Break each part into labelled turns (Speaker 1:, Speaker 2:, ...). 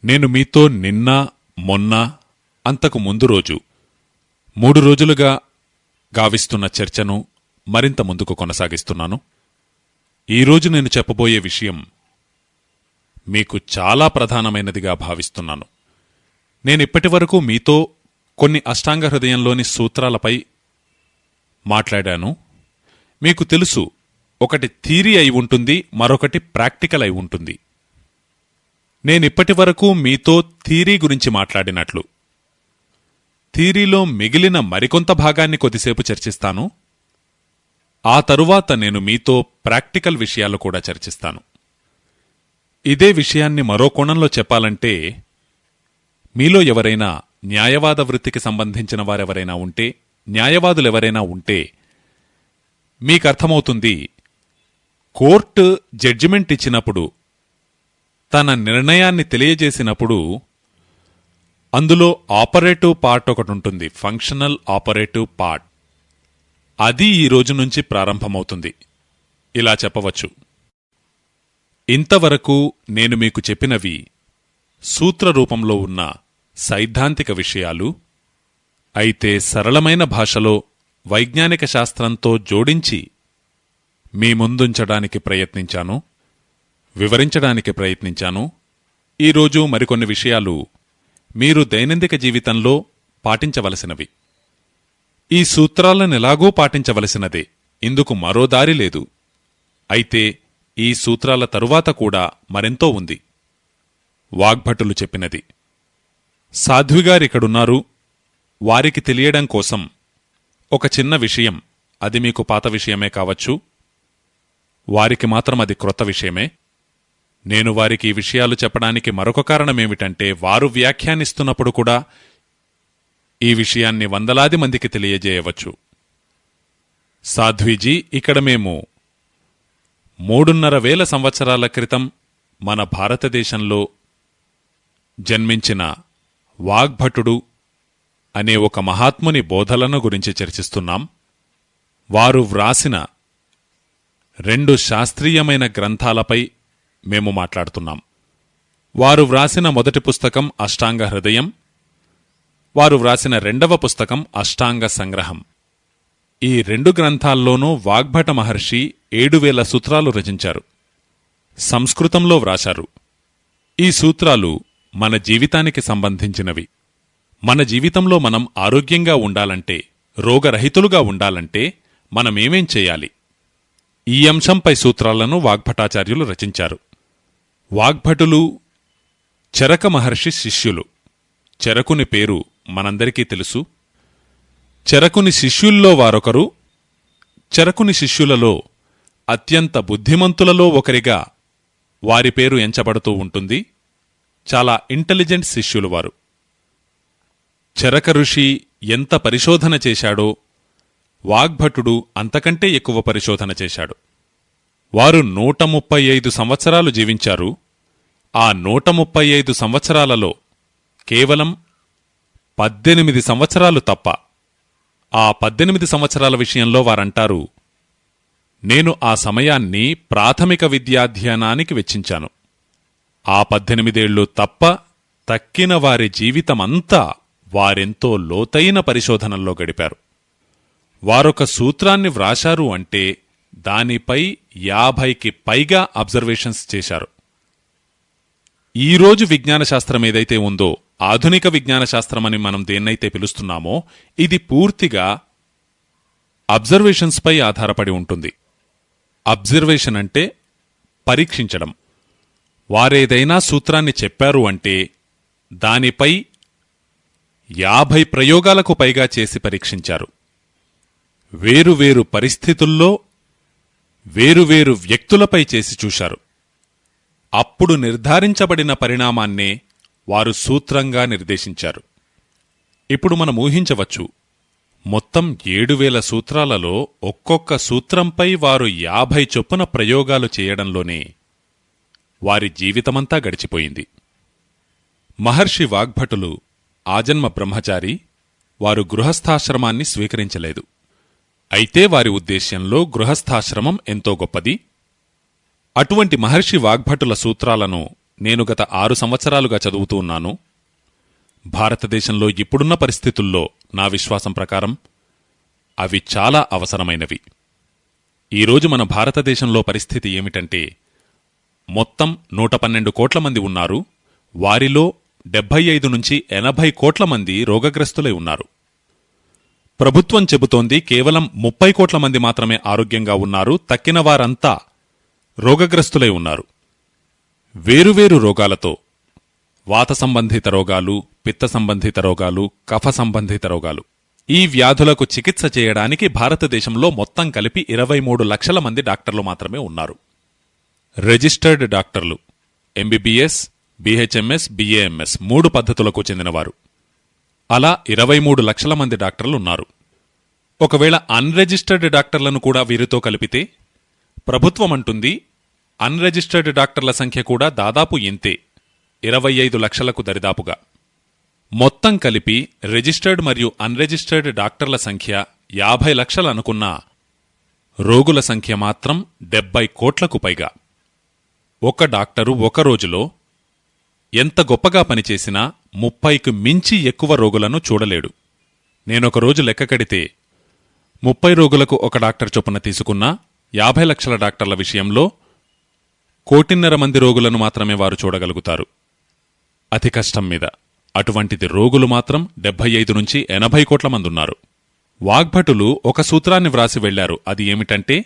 Speaker 1: నేను మీతో నిన్న, మొన్న, అంతకు ముందు రోజు 3 రోజులుగా గావిస్తున్న చర్చను మరింత ముందుకు కొనసాగిస్తున్నాను. ఈరోజు నేను చెప్పబోయే విషయం మీకు చాలా ప్రధానమైనదిగా భావిస్తున్నాను. నేనిప్పటివరకు మీతో కొన్ని అష్టాంగ హృదయంలోని సూత్రాలపై మాట్లాడాను. మీకు తెలుసు, ఒకటి థీరీ అయి ఉంటుంది, మరొకటి ప్రాక్టికల్ అయి ఉంటుంది. నేనిప్పటివరకు మీతో థీరీ గురించి మాట్లాడినట్లు థీరీలో మిగిలిన మరికొంత భాగాన్ని కొద్దిసేపు చర్చిస్తాను. ఆ తరువాత నేను మీతో ప్రాక్టికల్ విషయాలు కూడా చర్చిస్తాను. ఇదే విషయాన్ని మరో కోణంలో చెప్పాలంటే, మీలో ఎవరైనా న్యాయవాద వృత్తికి సంబంధించిన వారెవరైనా ఉంటే, న్యాయవాదులెవరైనా ఉంటే మీకర్థమవుతుంది, కోర్టు జడ్జిమెంట్ ఇచ్చినప్పుడు, తన నిర్ణయాన్ని తెలియజేసినప్పుడు అందులో ఆపరేటివ్ పార్ట్ ఒకటుంటుంది, ఫంక్షనల్ ఆపరేటివ్ పార్ట్. అది ఈ రోజు నుంచి ప్రారంభమవుతుంది. ఇలా చెప్పవచ్చు, ఇంతవరకు నేను మీకు చెప్పినవి సూత్రరూపంలో ఉన్న సైద్ధాంతిక విషయాలు. అయితే సరళమైన భాషలో వైజ్ఞానిక శాస్త్రంతో జోడించి మీ ముందుంచడానికి ప్రయత్నించాను, వివరించడానికి ప్రయత్నించాను. ఈరోజు మరికొన్ని విషయాలు మీరు దైనందిక జీవితంలో పాటించవలసినవి. ఈ సూత్రాలనెలాగూ పాటించవలసినదే, ఇందుకు మరో దారి లేదు. అయితే ఈ సూత్రాల తరువాత కూడా మరెంతో ఉంది. వాగ్భటులు చెప్పినది. సాధ్విగారిక్కడున్నారు. వారికి తెలియడం కోసం ఒక చిన్న విషయం, అది మీకు పాత విషయమే కావచ్చు, వారికి మాత్రం అది క్రొత్త విషయమే. నేను వారికి ఈ విషయాలు చెప్పడానికి మరొక కారణమేమిటంటే, వారు వ్యాఖ్యానిస్తున్నప్పుడు కూడా ఈ విషయాన్ని వందలాది మందికి తెలియజేయవచ్చు. సాధ్వీజీ, ఇక్కడ మేము 3,500 సంవత్సరాల క్రితం మన భారతదేశంలో జన్మించిన వాగ్భటుడు అనే ఒక మహాత్ముని బోధలను గురించి చర్చిస్తున్నాం. వారు వ్రాసిన 2 శాస్త్రీయమైన గ్రంథాలపై మేము మాట్లాడుతున్నాం. వారు వ్రాసిన మొదటి పుస్తకం అష్టాంగ హృదయం, వారు వ్రాసిన 2వ పుస్తకం అష్టాంగ సంగ్రహం. ఈ 2 గ్రంథాల్లోనూ వాగ్భట మహర్షి 7,000 సూత్రాలు రచించారు. సంస్కృతంలో వ్రాశారు. ఈ సూత్రాలు మన జీవితానికి సంబంధించినవి. మన జీవితంలో మనం ఆరోగ్యంగా ఉండాలంటే, రోగరహితులుగా ఉండాలంటే మనమేమేం చేయాలి? ఈ అంశంపై సూత్రాలను వాగ్భటాచార్యులు రచించారు. వాగ్భటులు చరక మహర్షి శిష్యులు. చరకుని పేరు మనందరికీ తెలుసు. చరకుని శిష్యుల్లో వారొకరు. చరకుని శిష్యులలో అత్యంత బుద్ధిమంతులలో ఒకరిగా వారి పేరు ఎంచబడుతూ ఉంటుంది. చాలా ఇంటెలిజెంట్ శిష్యులు వారు. చరక ఋషి ఎంత పరిశోధన చేశాడో, వాగ్భటుడు అంతకంటే ఎక్కువ పరిశోధన చేశాడు. వారు 135 సంవత్సరాలు జీవించారు. ఆ 135 సంవత్సరాలలో కేవలం 18 సంవత్సరాలు తప్ప, ఆ 18 సంవత్సరాల విషయంలో వారంటారు, నేను ఆ సమయాన్ని ప్రాథమిక విద్యాధ్యయనానికి వెచ్చించాను. ఆ 18 ఏళ్లు తప్ప తక్కిన వారి జీవితమంతా వారెంతో లోతైన పరిశోధనల్లో గడిపారు. వారొక సూత్రాన్ని వ్రాశారు అంటే దానిపై 50కి పైగా అబ్జర్వేషన్స్ చేశారు. ఈరోజు విజ్ఞానశాస్త్రమేదైతే ఉందో, ఆధునిక విజ్ఞానశాస్త్రమని మనం దేన్నైతే పిలుస్తున్నామో, ఇది పూర్తిగా అబ్జర్వేషన్స్పై ఆధారపడి ఉంటుంది. అబ్జర్వేషన్ అంటే పరీక్షించడం. వారేదైనా సూత్రాన్ని చెప్పారు అంటే దానిపై 50 ప్రయోగాలకు పైగా చేసి పరీక్షించారు. వేరువేరు పరిస్థితుల్లో వేరువేరు వ్యక్తులపై చేసి చూశారు. అప్పుడు నిర్ధారించబడిన పరిణామాన్నే వారు సూత్రంగా నిర్దేశించారు. ఇప్పుడు మనం ఊహించవచ్చు, మొత్తం 7,000 సూత్రాలలో ఒక్కొక్క సూత్రంపై వారు 50 చొప్పున ప్రయోగాలు చేయడంలోనే వారి జీవితమంతా గడిచిపోయింది. మహర్షి వాగ్భటులు ఆజన్మ బ్రహ్మచారి. వారు గృహస్థాశ్రమాన్ని స్వీకరించలేదు. అయితే వారి ఉద్దేశ్యంలో గృహస్థాశ్రమం ఎంతో గొప్పది. అటువంటి మహర్షి వాగ్భటుల సూత్రాలను నేను గత 6 సంవత్సరాలుగా చదువుతూ ఉన్నాను. భారతదేశంలో ఇప్పుడున్న పరిస్థితుల్లో నా విశ్వాసం ప్రకారం అవి చాలా అవసరమైనవి. ఈరోజు మన భారతదేశంలో పరిస్థితి ఏమిటంటే, మొత్తం 112 కోట్ల మంది ఉన్నారు. వారిలో 75 నుంచి 80 కోట్ల మంది రోగగ్రస్తులై ఉన్నారు. ప్రభుత్వం చెబుతోంది కేవలం 30 కోట్ల మంది మాత్రమే ఆరోగ్యంగా ఉన్నారు, తక్కిన వారంతా రోగగ్రస్తులై ఉన్నారు. వేరువేరు రోగాలతో, వాత సంబంధిత రోగాలు, పిత్త సంబంధిత రోగాలు, కఫ సంబంధిత రోగాలు, ఈ వ్యాధులకు చికిత్స చేయడానికి భారతదేశంలో మొత్తం కలిపి 23 లక్షల మంది డాక్టర్లు మాత్రమే ఉన్నారు. రిజిస్టర్డ్ డాక్టర్లు ఎంబీబీఎస్, బీహెచ్ఎంఎస్, బీఏఎంఎస్ 3 పద్ధతులకు చెందినవారు. అలా 23 లక్షల మంది డాక్టర్లున్నారు. ఒకవేళ అన్రిజిస్టర్డ్ డాక్టర్లను కూడా వీరితో కలిపితే ప్రభుత్వమంటుంది అన్రిజిస్టర్డ్ డాక్టర్ల సంఖ్య కూడా దాదాపు ఇంతే, 25 లక్షలకు దరిదాపుగా. మొత్తం కలిపి రిజిస్టర్డ్ మరియు అన్రిజిస్టర్డ్ డాక్టర్ల సంఖ్య 50 లక్షలు అనుకున్నా రోగుల సంఖ్య మాత్రం 70 కోట్లకు పైగా. ఒక డాక్టరు ఒక రోజులో ఎంత గొప్పగా పనిచేసినా 30కు మించి ఎక్కువ రోగులను చూడలేడు. నేనొక రోజు లెక్క కడితే 30 రోగులకు ఒక డాక్టర్ చొప్పున తీసుకున్నా 50 లక్షల డాక్టర్ల విషయంలో 1.5 కోటి మంది రోగులను మాత్రమే వారు చూడగలుగుతారు అతి కష్టం మీద. అటువంటిది రోగులు మాత్రం 75 నుంచి 80 కోట్ల మందున్నారు. వాగ్భటులు ఒక సూత్రాన్ని వ్రాసి వెళ్లారు. అది ఏమిటంటే,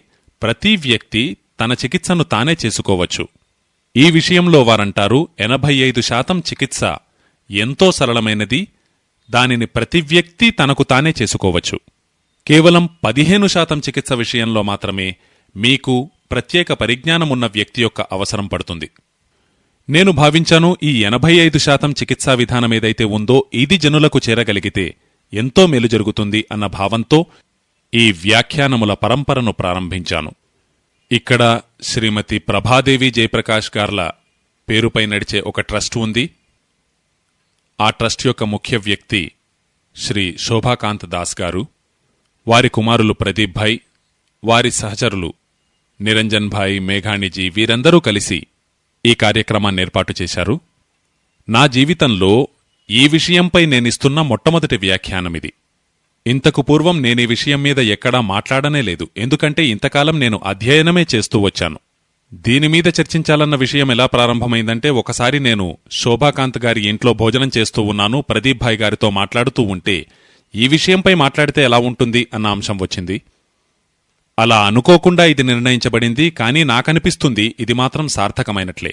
Speaker 1: ప్రతి వ్యక్తి తన చికిత్సను తానే చేసుకోవచ్చు. ఈ విషయంలో వారంటారు 85% చికిత్స ఎంతో సరళమైనది, దానిని ప్రతి వ్యక్తి తనకు తానే చేసుకోవచ్చు. కేవలం 15% చికిత్స విషయంలో మాత్రమే మీకు ప్రత్యేక పరిజ్ఞానమున్న వ్యక్తి యొక్క అవసరం పడుతుంది. నేను భావించాను, ఈ 85% చికిత్సా విధానమేదైతే ఉందో ఇది జనులకు చేరగలిగితే ఎంతో మేలు జరుగుతుంది అన్న భావంతో ఈ వ్యాఖ్యానముల పరంపరను ప్రారంభించాను. ఇక్కడ శ్రీమతి ప్రభాదేవి జయప్రకాష్ గార్ల పేరుపై నడిచే ఒక ట్రస్ట్ ఉంది. ఆ ట్రస్ట్ యొక్క ముఖ్య వ్యక్తి శ్రీ శోభాకాంత్ దాస్ గారు, వారి కుమారులు ప్రదీప్ భాయ్, వారి సహచరులు నిరంజన్ భాయ్, మేఘాణిజీ, వీరందరూ కలిసి ఈ కార్యక్రమాన్ని ఏర్పాటు చేశారు. నా జీవితంలో ఈ విషయంపై నేనిస్తున్న మొట్టమొదటి వ్యాఖ్యానమిది. ఇంతకు పూర్వం నేనీ విషయం మీద ఎక్కడా మాట్లాడనే లేదు, ఎందుకంటే ఇంతకాలం నేను అధ్యయనమే చేస్తూ వచ్చాను. దీనిమీద చర్చించాలన్న విషయం ఎలా ప్రారంభమైందంటే, ఒకసారి నేను శోభాకాంత్ గారి ఇంట్లో భోజనం చేస్తూ ఉన్నాను. ప్రదీప్ భాయ్ గారితో మాట్లాడుతూ ఉంటే ఈ విషయంపై మాట్లాడితే ఎలా ఉంటుంది అన్న అంశం వచ్చింది. అలా అనుకోకుండా ఇది నిర్ణయించబడింది. కానీ నాకనిపిస్తుంది ఇది మాత్రం సార్థకమైనట్లే.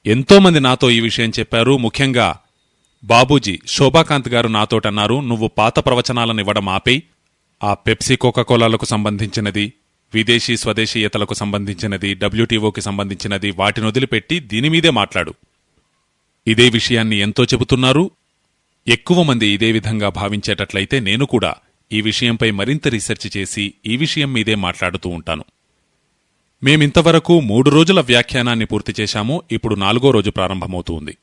Speaker 1: ఎంతోమంది నాతో ఈ విషయం చెప్పారు. ముఖ్యంగా బాబూజీ శోభాకాంత్ గారు నాతోటన్నారు, నువ్వు పాత ప్రవచనాలనివ్వడం ఆపేయ్, ఆ పెప్సీ కోకాకోలాలకు సంబంధించినది, విదేశీ స్వదేశీయతలకు సంబంధించినది, డబ్ల్యూటీఓకి సంబంధించినది, వాటిని వదిలిపెట్టి దీనిమీదే మాట్లాడు. ఇదే విషయాన్ని ఎంతో చెబుతున్నారు. ఎక్కువ మంది ఇదే విధంగా భావించేటట్లయితే నేను కూడా ఈ విషయంపై మరింత రీసెర్చ్ చేసి ఈ విషయం మీదే మాట్లాడుతూ ఉంటాను. మేమింతవరకు 3 రోజుల వ్యాఖ్యానాన్ని పూర్తి చేశాము. ఇప్పుడు 4వ రోజు ప్రారంభమవుతూ ఉంది.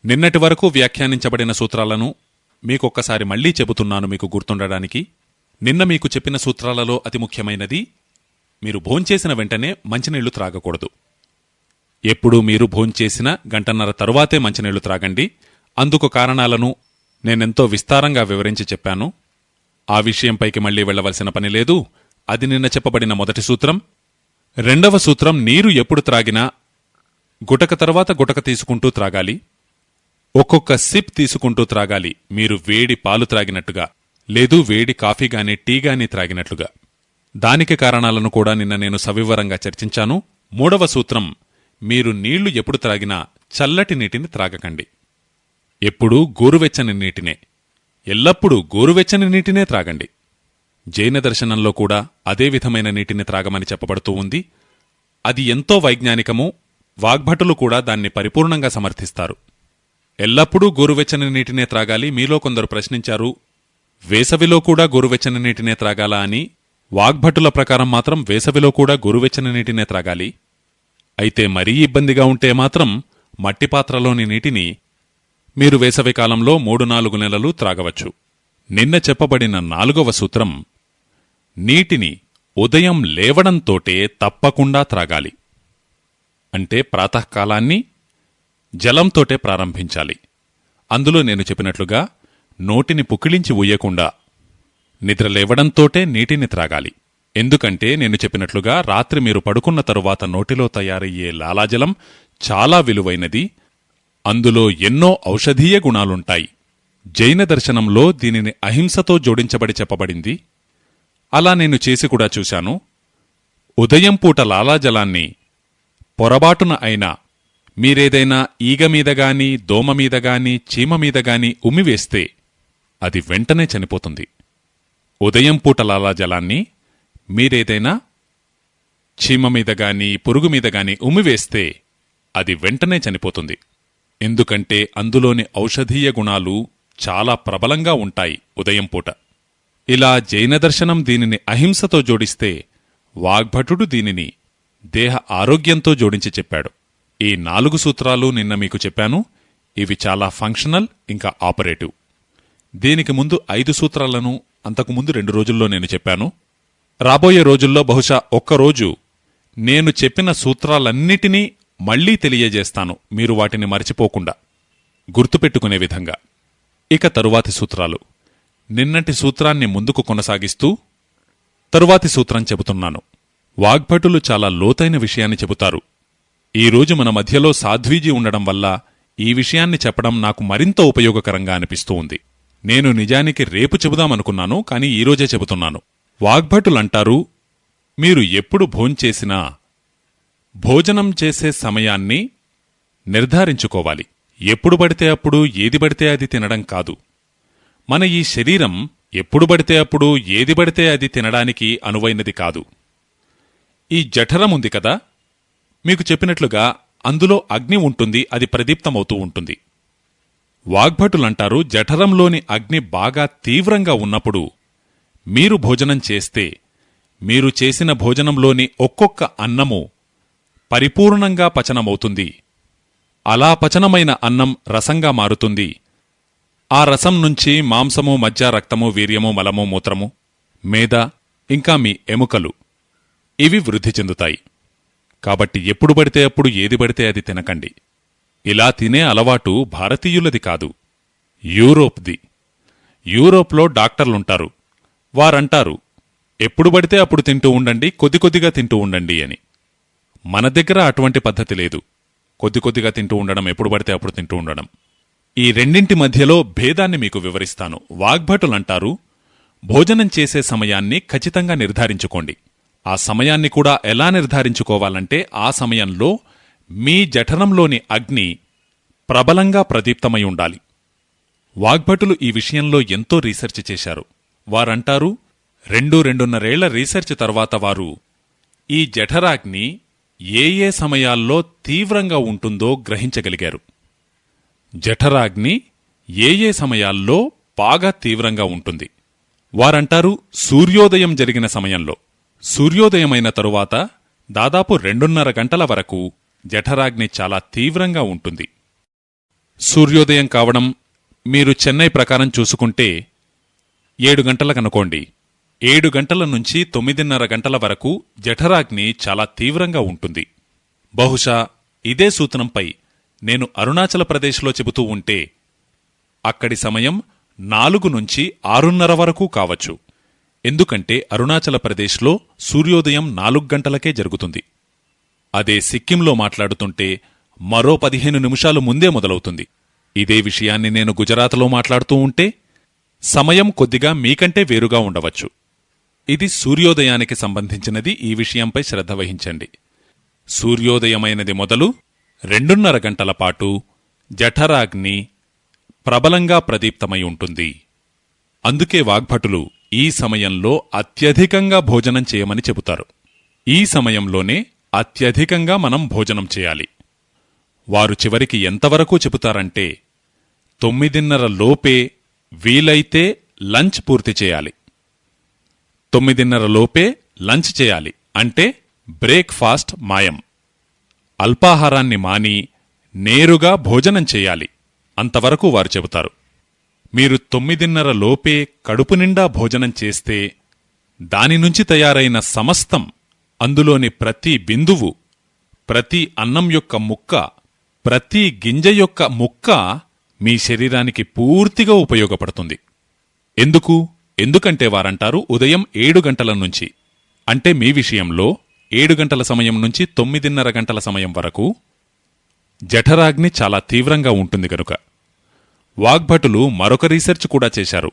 Speaker 1: నిన్నటి వరకు వ్యాఖ్యానించబడిన సూత్రాలను మీకొక్కసారి మళ్లీ చెబుతున్నాను మీకు గుర్తుండడానికి. నిన్న మీకు చెప్పిన సూత్రాలలో అతి ముఖ్యమైనది, మీరు భోంచేసిన వెంటనే మంచినీళ్లు త్రాగకూడదు. ఎప్పుడూ మీరు భోంచేసిన 1.5 గంటల తరువాతే మంచినీళ్లు త్రాగండి. అందుకు కారణాలను నేనెంతో విస్తారంగా వివరించి చెప్పాను. ఆ విషయంపైకి మళ్లీ వెళ్లవలసిన పని లేదు. అది నిన్న చెప్పబడిన మొదటి సూత్రం. 2వ సూత్రం, నీరు ఎప్పుడు త్రాగినా గుటక తర్వాత గుటక తీసుకుంటూ త్రాగాలి. ఒక్కొక్క సిప్ తీసుకుంటూ త్రాగాలి. మీరు వేడి పాలు త్రాగినట్టుగా, లేదు వేడి కాఫీగాని టీగాని త్రాగినట్లుగా. దానికి కారణాలను కూడా నిన్న నేను సవివరంగా చర్చించాను. 3వ సూత్రం, మీరు నీళ్లు ఎప్పుడు త్రాగినా చల్లటి నీటిని త్రాగకండి. ఎప్పుడూ గోరువెచ్చని నీటినే, ఎల్లప్పుడూ గోరువెచ్చని నీటినే త్రాగండి. జైన దర్శనంలో కూడా అదే విధమైన నీటిని త్రాగమని చెప్పబడుతూ ఉంది. అది ఎంతో వైజ్ఞానికము. వాగ్భటులు కూడా దాన్ని పరిపూర్ణంగా సమర్థిస్తారు. ఎల్లప్పుడూ గోరువెచ్చని నీటినే త్రాగాలి. మీలో కొందరు ప్రశ్నించారు, వేసవిలో కూడా గోరువెచ్చని నీటినే త్రాగాలా అని. వాగ్భటుల ప్రకారం మాత్రం వేసవిలో కూడా గోరువెచ్చని నీటినే త్రాగాలి. అయితే మరీ ఇబ్బందిగా ఉంటే మాత్రం మట్టి పాత్రలోని నీటిని మీరు వేసవికాలంలో 3-4 నెలలు త్రాగవచ్చు. నిన్న చెప్పబడిన 4వ సూత్రం, నీటిని ఉదయం లేవడంతోటే తప్పకుండా త్రాగాలి. అంటే ప్రాతకాలాన్ని జలంతోటే ప్రారంభించాలి. అందులో నేను చెప్పినట్లుగా నోటిని పుక్కిలించి ఉయ్యకుండా నిద్రలేవడంతోటే నీటిని త్రాగాలి. ఎందుకంటే నేను చెప్పినట్లుగా రాత్రి మీరు పడుకున్న తరువాత నోటిలో తయారయ్యే లాలాజలం చాలా విలువైనది. అందులో ఎన్నో ఔషధీయ గుణాలుంటాయి. జైన దర్శనంలో దీనిని అహింసతో జోడించబడి చెప్పబడింది. అలా నేను చేసి కూడా చూశాను. ఉదయం పూట లాలాజలాన్ని పొరబాటున అయినా మీరేదైనా ఈగమీదగాని, దోమమీదగాని, చీమమీదగాని ఉమ్మివేస్తే అది వెంటనే చనిపోతుంది. ఉదయం పూట లాలాజలాన్ని మీరేదైనా చీమమీదగాని, పురుగుమీదగాని ఉమ్మివేస్తే అది వెంటనే చనిపోతుంది. ఎందుకంటే అందులోని ఔషధీయ గుణాలు చాలా ప్రబలంగా ఉంటాయి ఉదయం పూట. ఇలా జైన దర్శనం దీనిని అహింసతో జోడిస్తే, వాగ్భటుడు దీనిని దేహ ఆరోగ్యంతో జోడించి చెప్పాడు. ఈ 4 సూత్రాలు నిన్న మీకు చెప్పాను. ఇవి చాలా ఫంక్షనల్, ఇంకా ఆపరేటివ్. దీనికి ముందు 5 సూత్రాలను అంతకుముందు 2 రోజుల్లో నేను చెప్పాను. రాబోయే రోజుల్లో బహుశా ఒక్కరోజు నేను చెప్పిన సూత్రాలన్నిటినీ మళ్లీ తెలియజేస్తాను, మీరు వాటిని మరిచిపోకుండా గుర్తుపెట్టుకునే విధంగా. ఇక తరువాతి సూత్రాలు. నిన్నటి సూత్రాన్ని ముందుకు కొనసాగిస్తూ తరువాతి సూత్రం చెబుతున్నాను. వాగ్భటులు చాలా లోతైన విషయాన్ని చెబుతారు. ఈరోజు మన మధ్యలో సాధ్వీజీ ఉండడం వల్ల ఈ విషయాన్ని చెప్పడం నాకు మరింత ఉపయోగకరంగా అనిపిస్తూ ఉంది. నేను నిజానికి రేపు చెబుదామనుకున్నాను, కాని ఈరోజే చెబుతున్నాను. వాగ్భటులంటారు, మీరు ఎప్పుడు భోంచేసినా భోజనం చేసే సమయాన్ని నిర్ధారించుకోవాలి. ఎప్పుడు పడితే అప్పుడు ఏది పడితే అది తినడం కాదు. మన ఈ శరీరం ఎప్పుడు పడితే అప్పుడు ఏది పడితే అది తినడానికి అనువైనది కాదు. ఈ జఠరం ఉంది కదా, మీకు చెప్పినట్లుగా అందులో అగ్ని ఉంటుంది, అది ప్రదీప్తమవుతూ ఉంటుంది. వాగ్భటులంటారు, జఠరంలోని అగ్ని బాగా తీవ్రంగా ఉన్నప్పుడు మీరు భోజనం చేస్తే మీరు చేసిన భోజనంలోని ఒక్కొక్క అన్నము పరిపూర్ణంగా పచనమవుతుంది. అలా పచనమైన అన్నం రసంగా మారుతుంది. ఆ రసం నుంచి మాంసము, మజ్జ, రక్తము, వీర్యము, మలము, మూత్రము, మేద, ఇంకా మీ ఎముకలు ఇవి వృద్ధి చెందుతాయి. కాబట్టి ఎప్పుడు పడితే అప్పుడు ఏది పడితే అది తినకండి. ఇలా తినే అలవాటు భారతీయులది కాదు, యూరోప్ది. యూరోప్లో డాక్టర్లుంటారు. వారంటారు, ఎప్పుడు పడితే అప్పుడు తింటూ ఉండండి, కొద్ది కొద్దిగా తింటూ ఉండండి అని. మన దగ్గర అటువంటి పద్ధతి లేదు. కొద్ది కొద్దిగా తింటూ ఉండడం, ఎప్పుడు పడితే అప్పుడు తింటూ ఉండడం. ఈ రెండింటి మధ్యలో భేదాన్ని మీకు వివరిస్తాను. వాగ్భటులంటారు, భోజనం చేసే సమయాన్ని ఖచ్చితంగా నిర్ధారించుకోండి. ఆ సమయాన్ని కూడా ఎలా నిర్ధారించుకోవాలంటే, ఆ సమయంలో మీ జఠరంలోని అగ్ని ప్రబలంగా ప్రదీప్తమై ఉండాలి. వాగ్భటులు ఈ విషయంలో ఎంతో రీసెర్చ్ చేశారు. వారంటారు, 2-2.5 రీసెర్చ్ తర్వాత వారు ఈ జఠరాగ్ని ఏ సమయాల్లో తీవ్రంగా ఉంటుందో గ్రహించగలిగారు. జఠరాగ్ని ఏ సమయాల్లో బాగా తీవ్రంగా ఉంటుంది. వారంటారు, సూర్యోదయం జరిగిన సమయంలో, సూర్యోదయమైన తరువాత దాదాపు 2.5 గంటల వరకు జఠరాగ్ని చాలా తీవ్రంగా ఉంటుంది. సూర్యోదయం కావడం మీరు చెన్నై ప్రకారం చూసుకుంటే 7 గంటలకనుకోండి. 7 గంటల నుంచి 9:30 గంటల వరకు జఠరాగ్ని చాలా తీవ్రంగా ఉంటుంది. బహుశా ఇదే సూత్రంపై నేను అరుణాచల ప్రదేశ్లో చెబుతూ ఉంటే అక్కడి సమయం 4 నుంచి 6:30 వరకు కావచ్చు. ఎందుకంటే అరుణాచల ప్రదేశ్లో సూర్యోదయం 4 గంటలకే జరుగుతుంది. అదే సిక్కింలో మాట్లాడుతుంటే మరో 15 నిమిషాలు ముందే మొదలవుతుంది. ఇదే విషయాన్ని నేను గుజరాత్లో మాట్లాడుతూ ఉంటే సమయం కొద్దిగా మీకంటే వేరుగా ఉండవచ్చు. ఇది సూర్యోదయానికి సంబంధించినది. ఈ విషయంపై శ్రద్ధ వహించండి. సూర్యోదయమైనది మొదలు 2.5 గంటల పాటు జఠరాగ్ని ప్రబలంగా ప్రదీప్తమై ఉంటుంది. అందుకే వాగ్భటులు ఈ సమయంలో అత్యధికంగా భోజనం చేయమని చెబుతారు. ఈ సమయంలోనే అత్యధికంగా మనం భోజనం చేయాలి. వారు చివరికి ఎంతవరకు చెబుతారంటే 9:30 లోపే వీలైతే లంచ్ పూర్తి చేయాలి. 9:30 లోపే లంచ్ చేయాలి అంటే బ్రేక్ఫాస్ట్ మాయం. అల్పాహారాన్ని మాని నేరుగా భోజనం చేయాలి. అంతవరకు వారు చెబుతారు. మీరు 9:30 లోపే కడుపు నిండా భోజనం చేస్తే దానినుంచి తయారైన సమస్తం, అందులోని ప్రతి బిందువు, ప్రతి అన్నం యొక్క ముక్క ప్రతి గింజ యొక్క ముక్క మీ శరీరానికి పూర్తిగా ఉపయోగపడుతుంది. ఎందుకంటే వారంటారు ఉదయం 7 గంటల నుంచి, అంటే మీ విషయంలో 7 గంటల సమయం నుంచి 9:30 గంటల సమయం వరకు జఠరాగ్ని చాలా తీవ్రంగా ఉంటుంది గనుక. వాగ్భటులు మరొక రీసెర్చ్ కూడా చేశారు.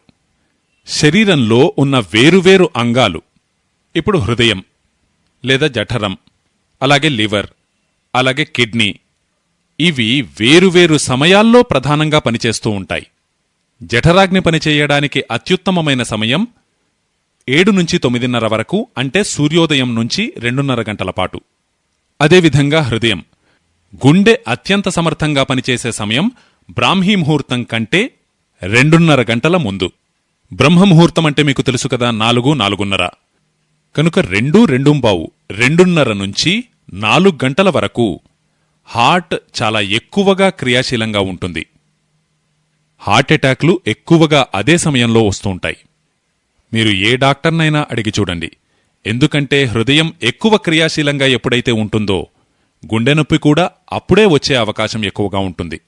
Speaker 1: శరీరంలో ఉన్న వేరువేరు అంగాలు, ఇప్పుడు హృదయం లేదా జఠరం, అలాగే లివర్, అలాగే కిడ్నీ, ఇవి వేరువేరు సమయాల్లో ప్రధానంగా పనిచేస్తూ ఉంటాయి. జఠరాగ్ని పనిచేయడానికి అత్యుత్తమమైన సమయం 7 నుంచి 9:30 వరకు, అంటే సూర్యోదయం నుంచి 2:30 గంటల పాటు. అదేవిధంగా హృదయం, గుండె అత్యంత సమర్థంగా పనిచేసే సమయం బ్రాహ్మీ ముహూర్తం కంటే 2:30 గంటల ముందు. బ్రహ్మముహూర్తం అంటే మీకు తెలుసు కదా, 4, 4:30. కనుక 2, 2:15, 2:30 నుంచి 4 గంటల వరకు హార్ట్ చాలా ఎక్కువగా క్రియాశీలంగా ఉంటుంది. హార్ట్అటాక్లు ఎక్కువగా అదే సమయంలో వస్తుంటాయి. మీరు ఏ డాక్టర్నైనా అడిగి చూడండి. ఎందుకంటే హృదయం ఎక్కువ క్రియాశీలంగా ఎప్పుడైతే ఉంటుందో గుండె నొప్పి కూడా అప్పుడే వచ్చే అవకాశం ఎక్కువగా ఉంటుంది.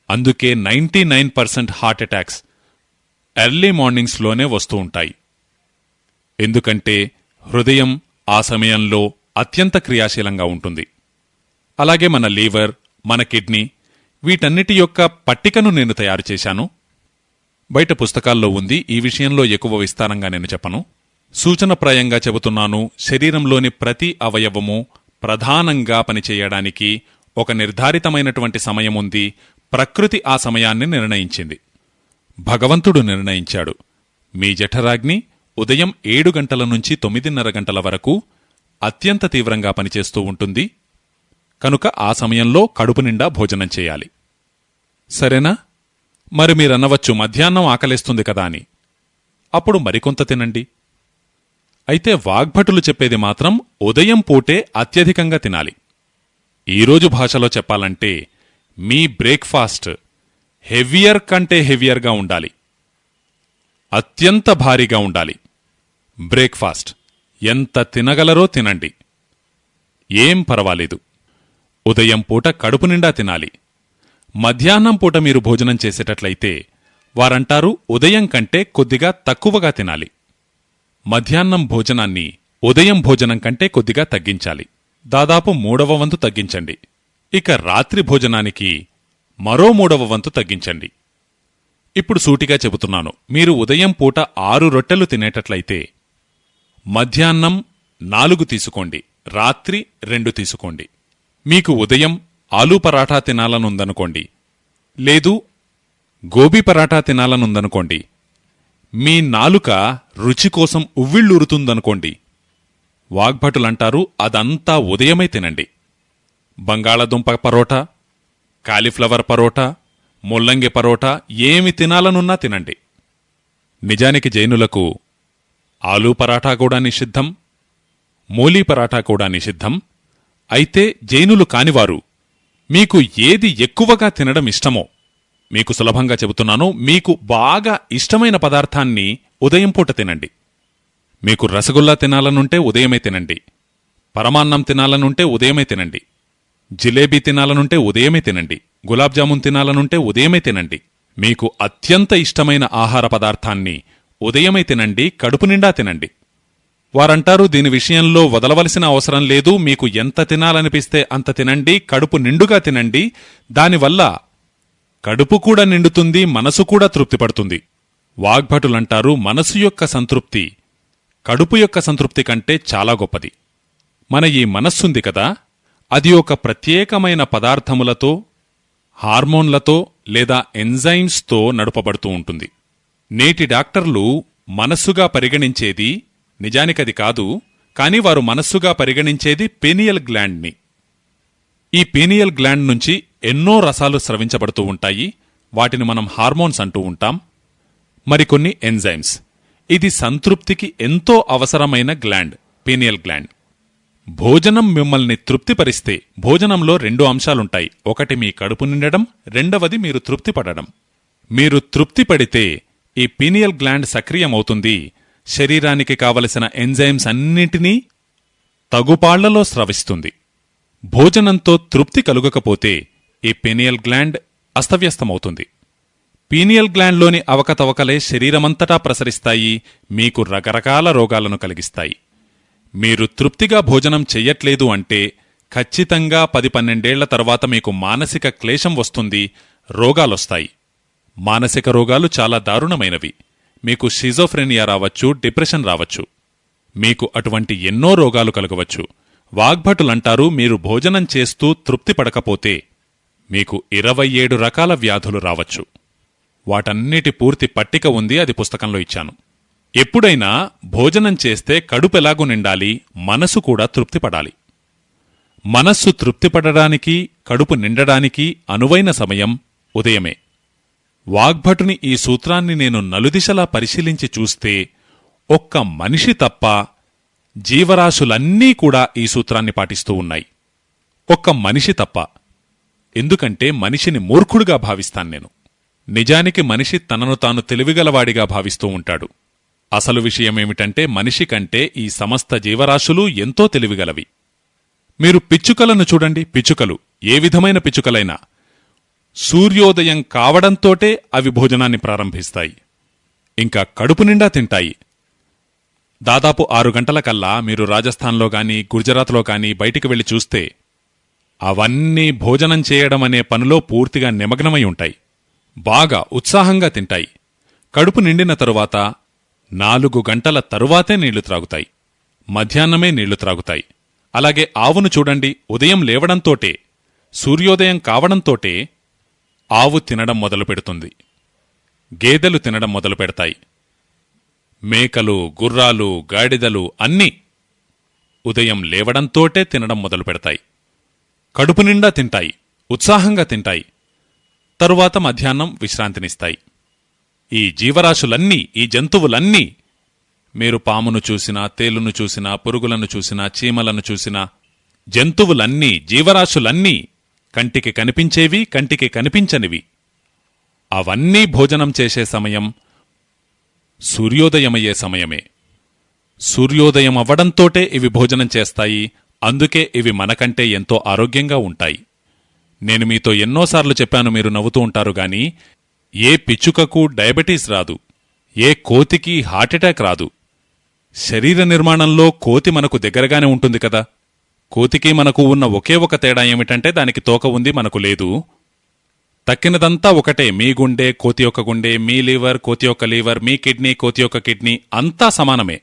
Speaker 1: అందుకే 99% హార్ట్అటాక్స్ ఎర్లీ మార్నింగ్స్లోనే వస్తూ ఉంటాయి. ఎందుకంటే హృదయం ఆ సమయంలో అత్యంత క్రియాశీలంగా ఉంటుంది. అలాగే మన లివర్, మన కిడ్నీ, వీటన్నిటి యొక్క పట్టికను నేను తయారు చేశాను. బయట పుస్తకాల్లో ఉంది. ఈ విషయంలో ఎక్కువ విస్తారంగా నేను చెప్పను. సూచనప్రాయంగా చెబుతున్నాను. శరీరంలోని ప్రతి అవయవము ప్రధానంగా పనిచేయడానికి ఒక నిర్ధారితమైనటువంటి సమయముంది. ప్రకృతి ఆ సమయాన్ని నిర్ణయించింది. భగవంతుడు నిర్ణయించాడు. మీ జఠరాగ్ని ఉదయం 7 గంటల నుంచి 9:30 గంటల వరకు అత్యంత తీవ్రంగా పనిచేస్తూ ఉంటుంది. కనుక ఆ సమయంలో కడుపు నిండా భోజనం చేయాలి. సరేనా? మరి మీరన్నవచ్చు మధ్యాహ్నం ఆకలేస్తుంది కదా అని. అప్పుడు మరికొంత తినండి. అయితే వాగ్భటులు చెప్పేది మాత్రం ఉదయం పూటే అత్యధికంగా తినాలి. ఈరోజు భాషలో చెప్పాలంటే మీ బ్రేక్ఫాస్ట్ హెవియర్ కంటే హెవియర్గా ఉండాలి. అత్యంత భారీగా ఉండాలి. బ్రేక్ఫాస్ట్ ఎంత తినగలరో తినండి, ఏం పర్వాలేదు. ఉదయం పూట కడుపు నిండా తినాలి. మధ్యాహ్నం పూట మీరు భోజనం చేసేటట్లయితే వారంటారు ఉదయం కంటే కొద్దిగా తక్కువగా తినాలి. మధ్యాహ్నం భోజనాన్ని ఉదయం భోజనం కంటే కొద్దిగా తగ్గించాలి. దాదాపు 3వ వంతు తగ్గించండి. ఇక రాత్రి భోజనానికి మరో 3వ వంతు తగ్గించండి. ఇప్పుడు సూటిగా చెబుతున్నాను. మీరు ఉదయం పూట 6 రొట్టెలు తినేటట్లయితే మధ్యాహ్నం 4 తీసుకోండి, రాత్రి 2 తీసుకోండి. మీకు ఉదయం ఆలూ పరాఠా తినాలనుందనుకోండి, లేదు గోబీ పరాఠా తినాలనుందనుకోండి, మీ నాలుక రుచి కోసం ఉవ్విళ్ళూరుతుందనుకోండి, వాగ్భటులంటారు అదంతా ఉదయమే తినండి. బంగాళదుంప పరోటా, కాలీఫ్లవర్ పరోటా, ముల్లంగి పరోటా ఏమి తినాలనున్నా తినండి. నిజానికి జైనులకు ఆలూ పరాఠా కూడా నిషిద్ధం, మూలీ పరాఠా కూడా నిషిద్ధం. అయితే జైనులు కానివారు మీకు ఏది ఎక్కువగా తినడం ఇష్టమో, మీకు సులభంగా చెబుతున్నాను, మీకు బాగా ఇష్టమైన పదార్థాన్ని ఉదయం పూట తినండి. మీకు రసగుల్లా తినాలనుంటే ఉదయమే తినండి, పరమాన్నం తినాలనుంటే ఉదయమే తినండి, జిలేబీ తినాలనుంటే ఉదయమే తినండి, గులాబ్జామున్ తినాలనుంటే ఉదయమే తినండి. మీకు అత్యంత ఇష్టమైన ఆహార పదార్థాన్ని ఉదయమే తినండి, కడుపు నిండా తినండి. వారంటారు దీని విషయంలో వదలవలసిన అవసరం లేదు, మీకు ఎంత తినాలనిపిస్తే అంత తినండి, కడుపు నిండుగా తినండి. దానివల్ల కడుపు కూడా నిండుతుంది, మనసు కూడా తృప్తిపడుతుంది. వాగ్భటులంటారు మనసు యొక్క సంతృప్తి కడుపు యొక్క సంతృప్తి కంటే చాలా గొప్పది. మన ఈ మనస్సుంది కదా, అది ఒక ప్రత్యేకమైన పదార్థములతో, హార్మోన్లతో లేదా ఎంజైమ్స్తో నడుపబడుతూ ఉంటుంది. నేటి డాక్టర్లు మనస్సుగా పరిగణించేది నిజానికది కాదు, కాని వారు మనస్సుగా పరిగణించేది పీనియల్ గ్లాండ్ని. ఈ పీనియల్ గ్లాండ్ నుంచి ఎన్నో రసాలు స్రవించబడుతూ ఉంటాయి. వాటిని మనం హార్మోన్స్ అంటూ ఉంటాం. మరికొన్ని ఎంజైమ్స్. ఇది సంతృప్తికి ఎంతో అవసరమైన గ్లాండ్, పీనియల్ గ్లాండ్. భోజనం మిమ్మల్ని తృప్తిపరిస్తే భోజనంలో 2 అంశాలుంటాయి. ఒకటి మీ కడుపు నిండడం, రెండవది మీరు తృప్తిపడడం. మీరు తృప్తిపడితే ఈ పీనియల్ గ్లాండ్ సక్రియమవుతుంది. శరీరానికి కావలసిన ఎంజైమ్స్ అన్నింటినీ తగుపాళ్లలో స్రవిస్తుంది. భోజనంతో తృప్తి కలుగకపోతే ఈ పీనియల్ గ్లాండ్ అస్తవ్యస్తమవుతుంది. పీనియల్ గ్లాండ్లోని అవకతవకలే శరీరమంతటా ప్రసరిస్తాయి, మీకు రకరకాల రోగాలను కలిగిస్తాయి. మీరు తృప్తిగా భోజనం చెయ్యట్లేదు అంటే ఖచ్చితంగా 10-12 తర్వాత మీకు మానసిక క్లేశం వస్తుంది, రోగాలొస్తాయి. మానసిక రోగాలు చాలా దారుణమైనవి. మీకు షిజోఫ్రెనియా రావచ్చు, డిప్రెషన్ రావచ్చు. మీకు అటువంటి ఎన్నో రోగాలు కలగవచ్చు. వాగ్భటులంటారు, మీరు భోజనం చేస్తూ తృప్తి పడకపోతే మీకు 27 రకాల వ్యాధులు రావచ్చు. వాటన్నిటి పూర్తి పట్టిక ఉంది, అది పుస్తకంలో ఇచ్చాను. ఎప్పుడైనా భోజనం చేస్తే కడుపెలాగు నిండాలి, మనసు కూడా తృప్తిపడాలి. మనస్సు తృప్తిపడడానికి, కడుపు నిండడానికి అనువైన సమయం ఉదయమే. వాగ్భటుని ఈ సూత్రాన్ని నేను నలుదిశలా పరిశీలించి చూస్తే ఒక్క మనిషి తప్ప జీవరాశులన్నీ కూడా ఈ సూత్రాన్ని పాటిస్తూ ఉన్నాయి. ఒక్క మనిషి తప్ప. ఎందుకంటే మనిషిని మూర్ఖుడుగా భావిస్తాను నేను. నిజానికి మనిషి తనను తాను తెలివిగలవాడిగా భావిస్తూ ఉంటాడు. అసలు విషయమేమిటంటే మనిషి కంటే ఈ సమస్త జీవరాశులు ఎంతో తెలివిగలవి. మీరు పిచ్చుకలను చూడండి. పిచ్చుకలు, ఏ విధమైన పిచ్చుకలైనా సూర్యోదయం కావడంతోటే అవి భోజనాన్ని ప్రారంభిస్తాయి. ఇంకా కడుపు నిండా తింటాయి. దాదాపు 6 గంటలకల్లా మీరు రాజస్థాన్లో గాని గుజరాత్లో గాని బయటికి వెళ్లి చూస్తే అవన్నీ భోజనం చేయడమనే పనిలో పూర్తిగా నిమగ్నమై ఉంటాయి. బాగా ఉత్సాహంగా తింటాయి. కడుపు నిండిన తరువాత 4 గంటల తరువాతే నీళ్లు త్రాగుతాయి. మధ్యాహ్నమే నీళ్లు త్రాగుతాయి. అలాగే ఆవును చూడండి. ఉదయం లేవడంతోటే, సూర్యోదయం కావడంతోటే ఆవు తినడం మొదలుపెడుతుంది. గేదెలు తినడం మొదలుపెడతాయి. మేకలు, గుర్రాలు, గాడిదలు అన్నీ ఉదయం లేవడంతోటే తినడం మొదలుపెడతాయి. కడుపు నిండా తింటాయి, ఉత్సాహంగా తింటాయి. తరువాత మధ్యాహ్నం విశ్రాంతినిస్తాయి. ఈ జీవరాశులన్నీ, ఈ జంతువులన్నీ, మీరు పామును చూసినా, తేలును చూసినా, పురుగులను చూసినా, చీమలను చూసినా, జంతువులన్నీ, జీవరాశులన్నీ కంటికి కనిపించేవి, కంటికి కనిపించనివి, అవన్నీ భోజనం చేసే సమయం సూర్యోదయమయ్యే సమయమే. సూర్యోదయం అవ్వడంతోటే ఇవి భోజనం చేస్తాయి. అందుకే ఇవి మనకంటే ఎంతో ఆరోగ్యంగా ఉంటాయి. నేను మీతో ఎన్నోసార్లు చెప్పాను, మీరు నవ్వుతూ ఉంటారు గాని, ఏ పిచ్చుకకు డయాబెటీస్ రాదు, ఏ కోతికి హార్ట్అటాక్ రాదు. శరీర నిర్మాణంలో కోతి మనకు దగ్గరగానే ఉంటుంది కదా. కోతికి మనకు ఉన్న ఒకే ఒక తేడా ఏమిటంటే దానికి తోక ఉంది, మనకు లేదు. తక్కినదంతా ఒకటే. మీ గుండె కోతి యొక్క గుండె, మీ లివర్ కోతి యొక్క లివర్, మీ కిడ్నీ కోతి యొక్క కిడ్నీ, అంతా సమానమే.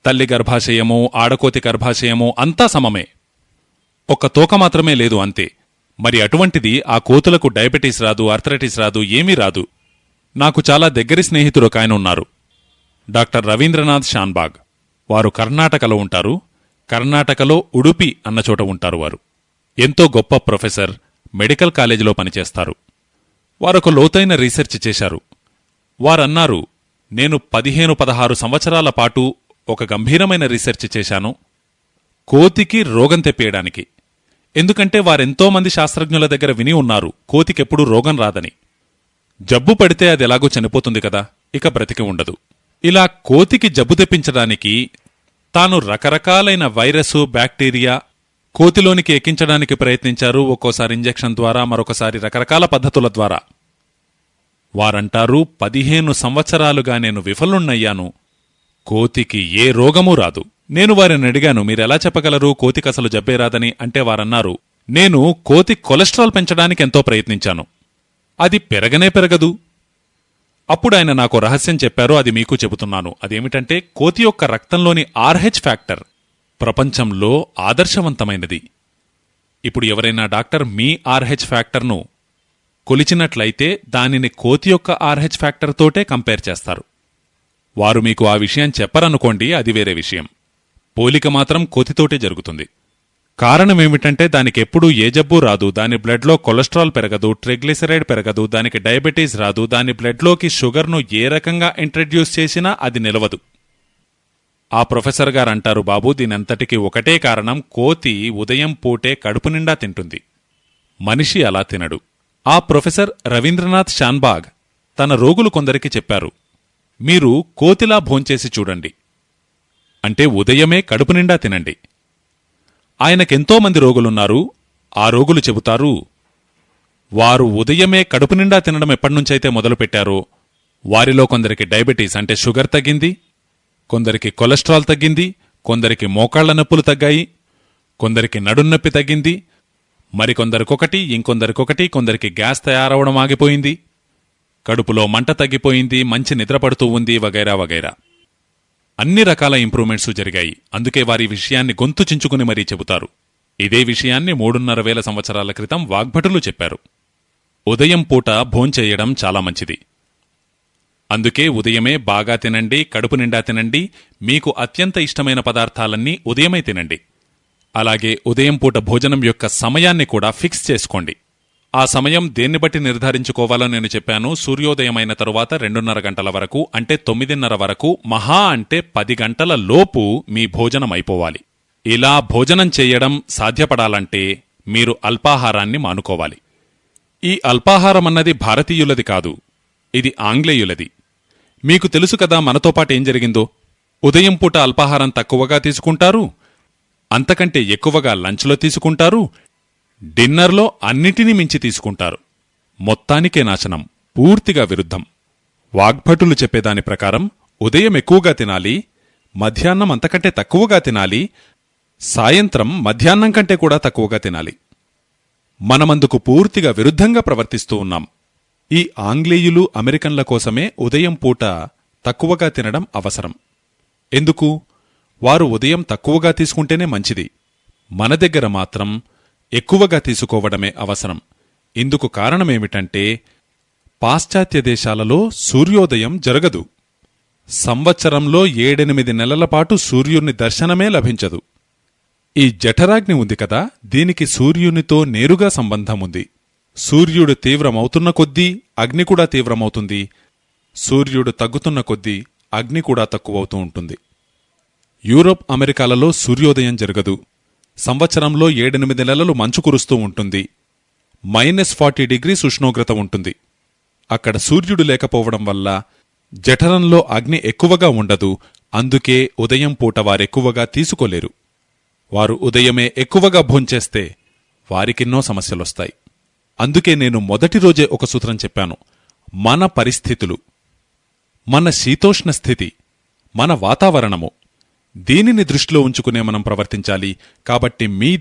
Speaker 1: తల్లి గర్భాశయము, ఆడకోతి గర్భాశయము అంతా సమమే. ఒక్క తోక మాత్రమే లేదు, అంతే. మరి అటువంటిది ఆ కోతులకు డయాబెటీస్ రాదు, ఆర్థరైటిస్ రాదు, ఏమీ రాదు. నాకు చాలా దగ్గరి స్నేహితుడు ఒక ఆయన ఉన్నారు, డాక్టర్ రవీంద్రనాథ్ షాన్బాగ్. వారు కర్ణాటకలో ఉంటారు. కర్ణాటకలో ఉడుపి అన్న చోట ఉంటారు. వారు ఎంతో గొప్ప ప్రొఫెసర్, మెడికల్ కాలేజీలో పనిచేస్తారు. వారొక లోతైన రీసెర్చ్ చేశారు. వారన్నారు, నేను 15-16 సంవత్సరాల పాటు ఒక గంభీరమైన రీసెర్చ్ చేశాను కోతికి రోగం తెప్పేయడానికి. ఎందుకంటే వారెంతోమంది శాస్త్రజ్ఞుల దగ్గర విని ఉన్నారు కోతికెప్పుడూ రోగం రాదని. జబ్బు పడితే అది ఎలాగూ చనిపోతుంది కదా, ఇక బ్రతికి ఉండదు. ఇలా కోతికి జబ్బు తెప్పించడానికి తాను రకరకాలైన వైరసు, బ్యాక్టీరియా కోతిలోనికి ఎక్కించడానికి ప్రయత్నించారు. ఒక్కోసారి ఇంజెక్షన్ ద్వారా, మరొకసారి రకరకాల పద్ధతుల ద్వారా. వారంటారు, 15 సంవత్సరాలుగా నేను విఫలున్నయ్యాను, కోతికి ఏ రోగమూ రాదు. నేను వారిని అడిగాను, మీరెలా చెప్పగలరు కోతికసలు జబ్బే రాదని? అంటే వారన్నారు, నేను కోతి కొలెస్ట్రాల్ పెంచడానికి ఎంతో ప్రయత్నించాను, అది పెరగనే పెరగదు. అప్పుడు ఆయన నాకు రహస్యం చెప్పారు, అది మీకు చెబుతున్నాను. అదేమిటంటే కోతి యొక్క రక్తంలోని RH ఫ్యాక్టర్ ప్రపంచంలో ఆదర్శవంతమైనది. ఇప్పుడు ఎవరైనా డాక్టర్ మీ RH ఫ్యాక్టర్ను కొలిచినట్లయితే దానిని కోతి యొక్క RH ఫ్యాక్టర్ తోటే కంపేర్ చేస్తారు. వారు మీకు ఆ విషయం చెప్పరనుకోండి, అది వేరే విషయం. పోలిక మాత్రం కోతితోటే జరుగుతుంది. కారణమేమిటంటే దానికెప్పుడూ ఏ జబ్బూ రాదు, దాని బ్లడ్లో కొలెస్ట్రాల్ పెరగదు, ట్రైగ్లిసరైడ్ పెరగదు, దానికి డయాబెటీస్ రాదు, దాని బ్లడ్లోకి షుగర్ను ఏ రకంగా ఇంట్రడ్యూస్ చేసినా అది నిలవదు. ఆ ప్రొఫెసర్ గారంటారు, బాబూ దీనంతటికీ ఒకటే కారణం, కోతి ఉదయం పూటే కడుపు నిండా తింటుంది, మనిషి అలా తినడు. ఆ ప్రొఫెసర్ రవీంద్రనాథ్ షాన్బాగ్ తన రోగులు కొందరికి చెప్పారు, మీరు కోతిలా భోంచేసి చూడండి, అంటే ఉదయమే కడుపు నిండా తినండి. ఆయనకెంతోమంది రోగులున్నారు. ఆ రోగులు చెబుతారు, వారు ఉదయమే కడుపు నిండా తినడం ఎప్పటినుంచైతే మొదలుపెట్టారో వారిలో కొందరికి డయాబెటీస్ అంటే షుగర్ తగ్గింది, కొందరికి కొలెస్ట్రాల్ తగ్గింది, కొందరికి మోకాళ్ల నొప్పులు తగ్గాయి, కొందరికి నడున్నొప్పి తగ్గింది, మరికొందరికొకటి ఇంకొందరికొకటి, కొందరికి గ్యాస్ తయారవడం ఆగిపోయింది, కడుపులో మంట తగ్గిపోయింది, మంచి నిద్రపడుతూ ఉంది, వగైరా వగైరా. అన్ని రకాల ఇంప్రూవ్మెంట్స్ జరిగాయి. అందుకే వారి విషయాన్ని గొంతు చించుకుని మరీ చెబుతారు. ఇదే విషయాన్ని 3,500 సంవత్సరాల క్రితం వాగ్భటులు చెప్పారు. ఉదయం పూట భోంచేయడం చాలా మంచిది. అందుకే ఉదయమే బాగా తినండి, కడుపు నిండా తినండి, మీకు అత్యంత ఇష్టమైన పదార్థాలన్నీ ఉదయమే తినండి. అలాగే ఉదయం పూట భోజనం యొక్క సమయాన్ని కూడా ఫిక్స్ చేసుకోండి. ఆ సమయం దేన్ని బట్టి నిర్ధారించుకోవాలో నేను చెప్పాను. సూర్యోదయమైన తరువాత 2:30 గంటల వరకు, అంటే 9:30 వరకు, మహా అంటే 10 గంటల లోపు మీ భోజనం అయిపోవాలి. ఇలా భోజనం చేయడం సాధ్యపడాలంటే మీరు అల్పాహారాన్ని మానుకోవాలి. ఈ అల్పాహారమన్నది భారతీయులది కాదు, ఇది ఆంగ్లేయులది. మీకు తెలుసు కదా మనతో పాటు ఏం జరిగిందో. ఉదయం పూట అల్పాహారం తక్కువగా తీసుకుంటారు, అంతకంటే ఎక్కువగా లంచ్లో తీసుకుంటారు, డిన్నర్లో అన్నిటినీ మించి తీసుకుంటారు. మొత్తానికే నాశనం, పూర్తిగా విరుద్ధం. వాగ్భటులు చెప్పేదాని ప్రకారం ఉదయం ఎక్కువగా తినాలి, మధ్యాహ్నం అంతకంటే తక్కువగా తినాలి, సాయంత్రం మధ్యాహ్నం కంటే కూడా తక్కువగా తినాలి. మనమందుకు పూర్తిగా విరుద్ధంగా ప్రవర్తిస్తూ ఉన్నాం. ఈ ఆంగ్లేయులు అమెరికన్ల కోసమే ఉదయం పూట తక్కువగా తినడం అవసరం. ఎందుకు? వారు ఉదయం తక్కువగా తీసుకుంటేనే మంచిది. మన దగ్గర మాత్రం ఎక్కువగా తీసుకోవడమే అవసరం. ఇందుకు కారణమేమిటంటే పాశ్చాత్య దేశాలలో సూర్యోదయం జరగదు. సంవత్సరంలో 7-8 నెలల పాటు సూర్యుని దర్శనమే లభించదు. ఈ జఠరాగ్ని ఉంది కదా, దీనికి సూర్యునితో నేరుగా సంబంధముంది. సూర్యుడు తీవ్రమవుతున్న కొద్దీ అగ్ని కూడా తీవ్రమవుతుంది, సూర్యుడు తగ్గుతున్న కొద్దీ అగ్ని కూడా తక్కువవుతూ ఉంటుంది. యూరోప్ అమెరికాలలో సూర్యోదయం జరగదు. సంవత్సరంలో 7-8 నెలలు మంచు కురుస్తూ ఉంటుంది. -40 డిగ్రీస్ ఉష్ణోగ్రత ఉంటుంది. అక్కడ సూర్యుడు లేకపోవడం వల్ల జఠరంలో అగ్ని ఎక్కువగా ఉండదు. అందుకే ఉదయం పూట వారెక్కువగా తీసుకోలేరు. వారు ఉదయమే ఎక్కువగా భోంచేస్తే వారికెన్నో సమస్యలొస్తాయి. అందుకే నేను మొదటి రోజే ఒక సూత్రం చెప్పాను. మన పరిస్థితులు, మన శీతోష్ణ స్థితి, మన వాతావరణము, దీనిని దృష్టిలో ఉంచుకునే మనం ప్రవర్తించాలి. కాబట్టి మీ